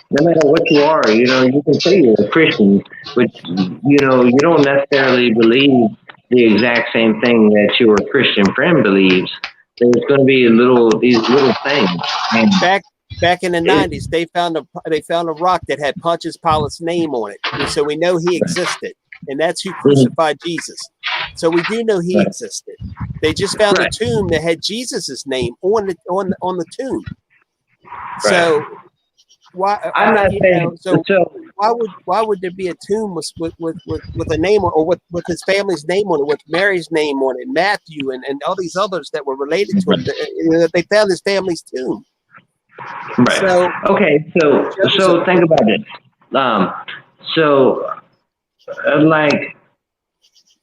no matter what you are, you can say you're a Christian, but, you don't necessarily believe the exact same thing that your Christian friend believes. There's going to be these little things. And back in the 90s, they found a rock that had Pontius Pilate's name on it, and so we know he existed, and that's who crucified Jesus. So we do know he existed. They just found a tomb that had Jesus's name on the tomb. So why? Why would there be a tomb with a name or with his family's name on it, with Mary's name on it, Matthew and all these others that were related to him? They found his family's tomb. Right. So think about it.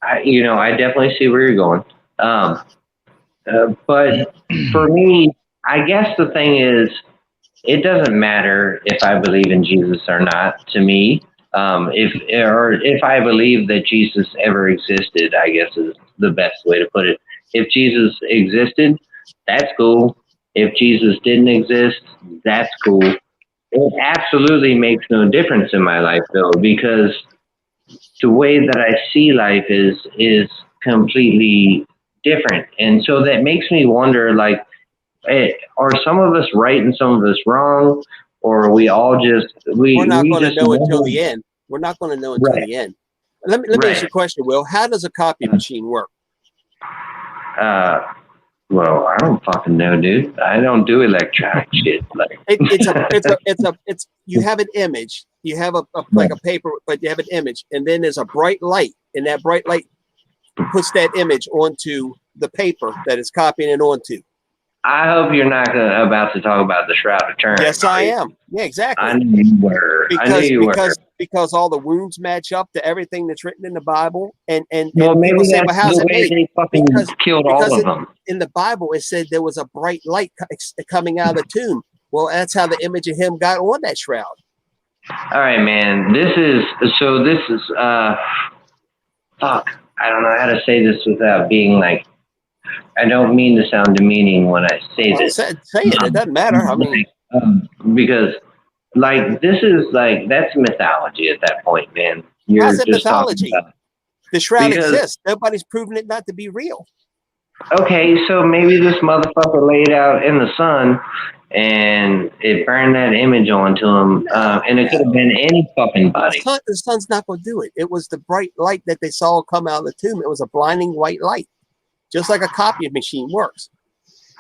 I definitely see where you're going. But for me, I guess the thing is, it doesn't matter if I believe in Jesus or not to me. If I believe that Jesus ever existed, I guess is the best way to put it. If Jesus existed, that's cool. If Jesus didn't exist, that's cool. It absolutely makes no difference in my life, though, because the way that I see life is completely different. And so that makes me wonder, like, are some of us right and some of us wrong? Or are we all we're not going to know until the end. We're not going to know until the end. Let me ask you a question, Will. How does a copy machine work? Well, I don't fucking know, dude. I don't do electronic shit. Like it's you have an image. You have like a paper, but you have an image, and then there's a bright light, and that bright light puts that image onto the paper that it's copying it onto. I hope you're not about to talk about the Shroud of Turin. Yes, I am. Yeah, exactly. I knew you were. Because all the wounds match up to everything that's written in the Bible, and well, maybe people say, that's "Well, how's the it way made?" they fucking killed all of them. In the Bible, it said there was a bright light coming out of the tomb. Well, that's how the image of him got on that shroud. All right, man. This is fuck. I don't know how to say this without being like. I don't mean to sound demeaning when I say this. Say it. It doesn't matter. I mean, because like this is like that's mythology at that point, man. You're how's it just mythology? talking about the shroud exists. Nobody's proven it not to be real. Okay, so maybe this motherfucker laid out in the sun and it burned that image onto him, and it could have been any fucking body. The sun's not going to do it. It was the bright light that they saw come out of the tomb. It was a blinding white light, just like a copy machine works.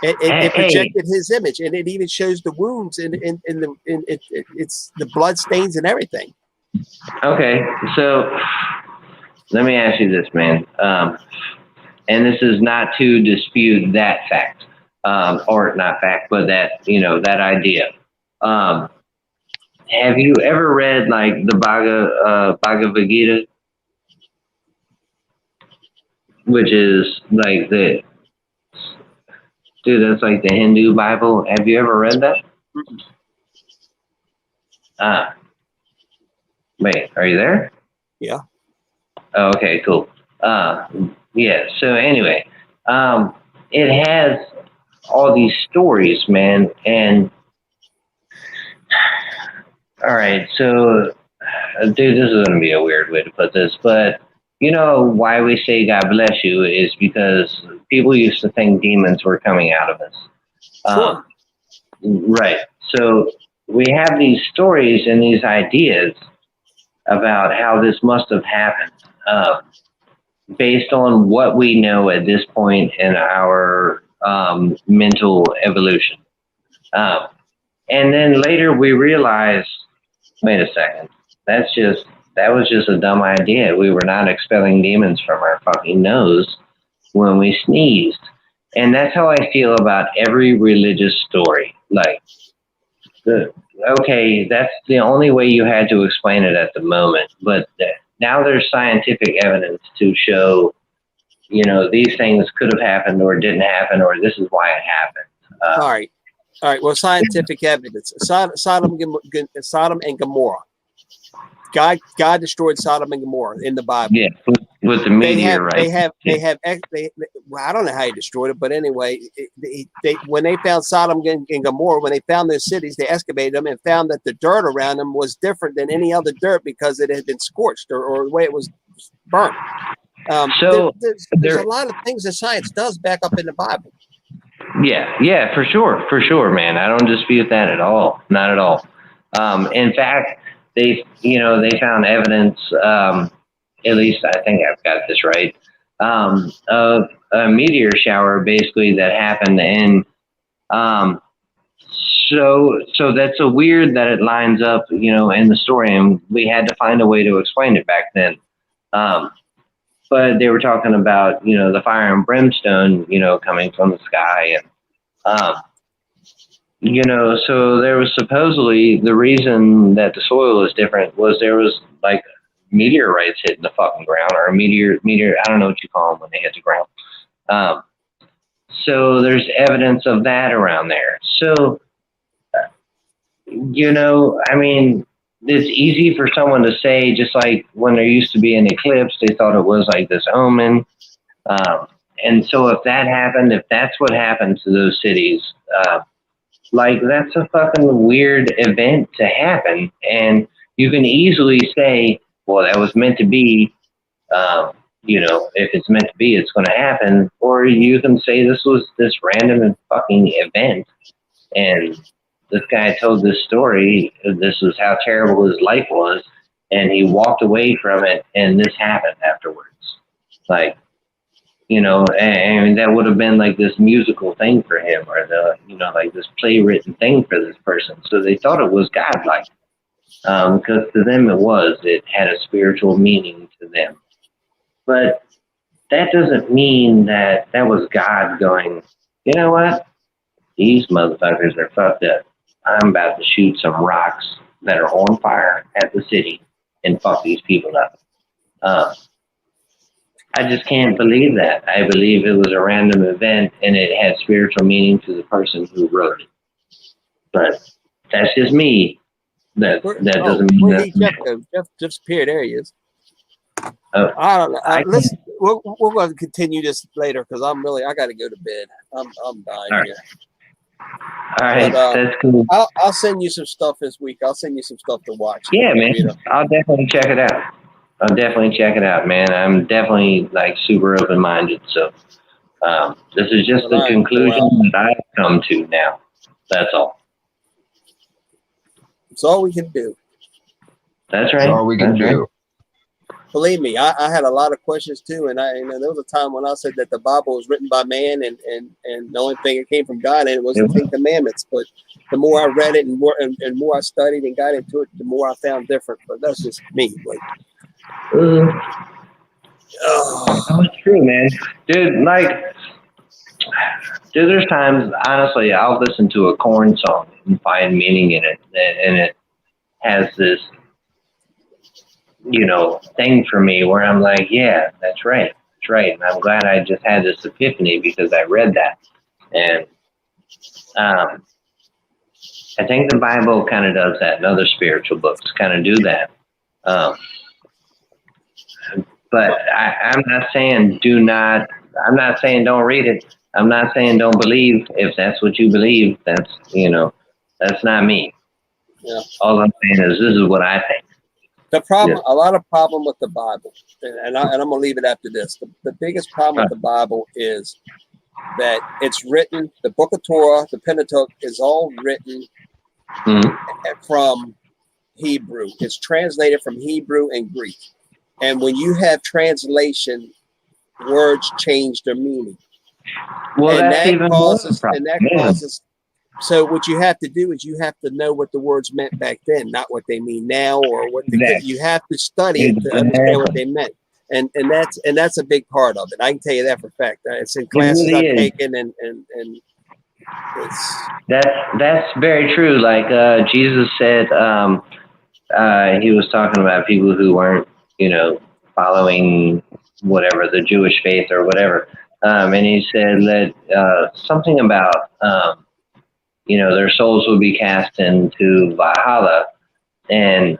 It projected his image, and it even shows the wounds and it's the blood stains and everything. Okay, so let me ask you this, man. And this is not to dispute that fact, or not fact, but that, that idea. Have you ever read like the Bhagavad Gita, which is like that's like the Hindu Bible? Have you ever read that? Wait, are you there? Yeah. Oh, okay, cool. Yeah, so anyway, it has all these stories, man, and all right, so dude, this is going to be a weird way to put this, but you know why we say God bless you is because people used to think demons were coming out of us. Sure. Right, so we have these stories and these ideas about how this must have happened. based on what we know at this point in our mental evolution. And then later we realized, wait a second, that was just a dumb idea. We were not expelling demons from our fucking nose when we sneezed. And that's how I feel about every religious story. Like, okay, that's the only way you had to explain it at the moment. But now there's scientific evidence to show, these things could have happened or didn't happen, or this is why it happened. All right. Well, scientific evidence. Sodom and Gomorrah. God destroyed Sodom and Gomorrah in the Bible. Yeah, with the meteorite. Well, I don't know how he destroyed it, but anyway, when they found Sodom and Gomorrah, when they found those cities, they excavated them and found that the dirt around them was different than any other dirt because it had been scorched or the way it was burnt. There's a lot of things that science does back up in the Bible. Yeah, for sure, man. I don't dispute that at all, not at all. In fact, they found evidence, at least I think I've got this right, of a meteor shower basically that happened, and so that's so weird that it lines up, in the story, and we had to find a way to explain it back then. But they were talking about, the fire and brimstone, coming from the sky, and so there was supposedly the reason that the soil is different was there was like meteorites hitting the fucking ground, or a meteor, I don't know what you call them when they hit the ground. So there's evidence of that around there. So, I mean, it's easy for someone to say, just like when there used to be an eclipse, they thought it was like this omen. And so if that happened, if that's what happened to those cities, like that's a fucking weird event to happen. And you can easily say, well, that was meant to be, if it's meant to be, it's going to happen. Or you can say this was this random fucking event. And this guy told this story. This was how terrible his life was. And he walked away from it. And this happened afterwards. Like, and that would have been like this musical thing for him, or like this play-written thing for this person. So they thought it was godlike. Because to them it had a spiritual meaning to them. But that doesn't mean that was God going, you know what? These motherfuckers are fucked up. I'm about to shoot some rocks that are on fire at the city and fuck these people up. I just can't believe that. I believe it was a random event and it had spiritual meaning to the person who wrote it. But that's just me. That doesn't mean where did Jeff go? Jeff disappeared. There he is. I don't know. We're going to continue this later because I got to go to bed. I'm dying here. All right, that's cool. I'll send you some stuff this week. I'll send you some stuff to watch. Yeah, man. I'll definitely check it out. Man. I'm definitely like super open-minded. So this is just the conclusion that I've come to now. That's all. It's all we can do. That's right. That's all we can do. Believe me, I had a lot of questions too, and there was a time when I said that the Bible was written by man, and the only thing that came from God, and it was the Ten Commandments. But the more I read it, and more I studied and got into it, the more I found different. But that's just me. Like, That's true, man. Dude, there's times, honestly, I'll listen to a Korn song and find meaning in it, and it has this, thing for me where I'm like, yeah, that's right. And I'm glad I just had this epiphany because I read that. And I think the Bible kind of does that, and other spiritual books kind of do that. But I'm not saying I'm not saying don't read it. I'm not saying don't believe. If that's what you believe, that's not me. Yeah. All I'm saying is this is what I think. The problem, a lot of problem with the Bible, and I'm going to leave it after this. The biggest problem with the Bible is that it's written, the Book of Torah, the Pentateuch is all written from Hebrew. It's translated from Hebrew and Greek. And when you have translation words change their meaning. Well, and that's that even causes, more and that problem. causes. So what you have to do is you have to know what the words meant back then, not what they mean now, or what they could. You have to study it to understand what they meant, and that's a big part of it. I can tell you that for a fact. It's in classes really I've is. taken, and it's That's very true. Like Jesus said, he was talking about people who weren't, following whatever the Jewish faith or whatever, and he said that something about their souls will be cast into Valhalla, and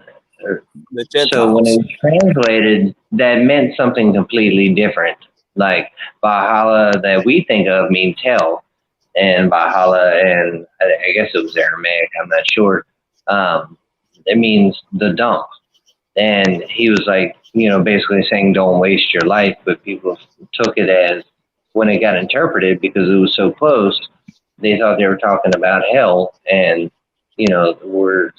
the Gentiles. so when it was translated, that meant something completely different. Like Valhalla that we think of means hell, and Valhalla, and I guess it was Aramaic, I'm not sure. It means the dump. And he was like, basically saying don't waste your life, but people took it as, when it got interpreted, because it was so close, they thought they were talking about hell, and we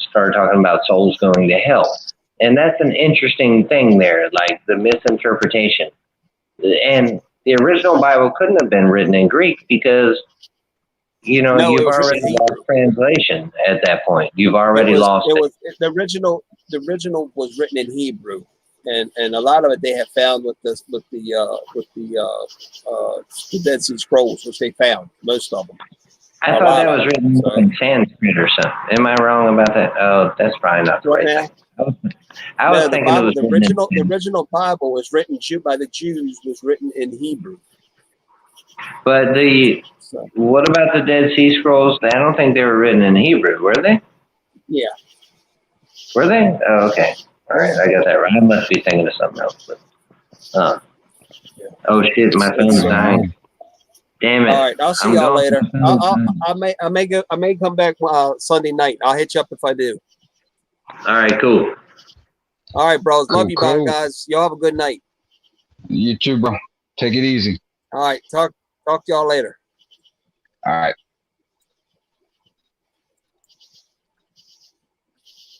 started talking about souls going to hell. And that's an interesting thing there, like the misinterpretation. And the original Bible couldn't have been written in Greek because you've already lost translation at that point. You've already lost it. The original was written in Hebrew, and a lot of it they have found with the Dead Sea Scrolls, which they found, most of them. I thought that was written in Sanskrit or something. Am I wrong about that? Oh, that's probably not the right thing. I was thinking Bible, it was the original Bible was written by the Jews, was written in Hebrew. But what about the Dead Sea Scrolls? I don't think they were written in Hebrew, were they? Yeah. Were they? Oh, okay. All right, I got that right. I must be thinking of something else. But, oh shit, my phone's dying. Damn it! All right, I'll see y'all later. I may come back Sunday night. I'll hit you up if I do. All right, cool. All right, bros. Love you, Cool. guys. Y'all have a good night. You too, bro. Take it easy. All right, talk to y'all later. All right.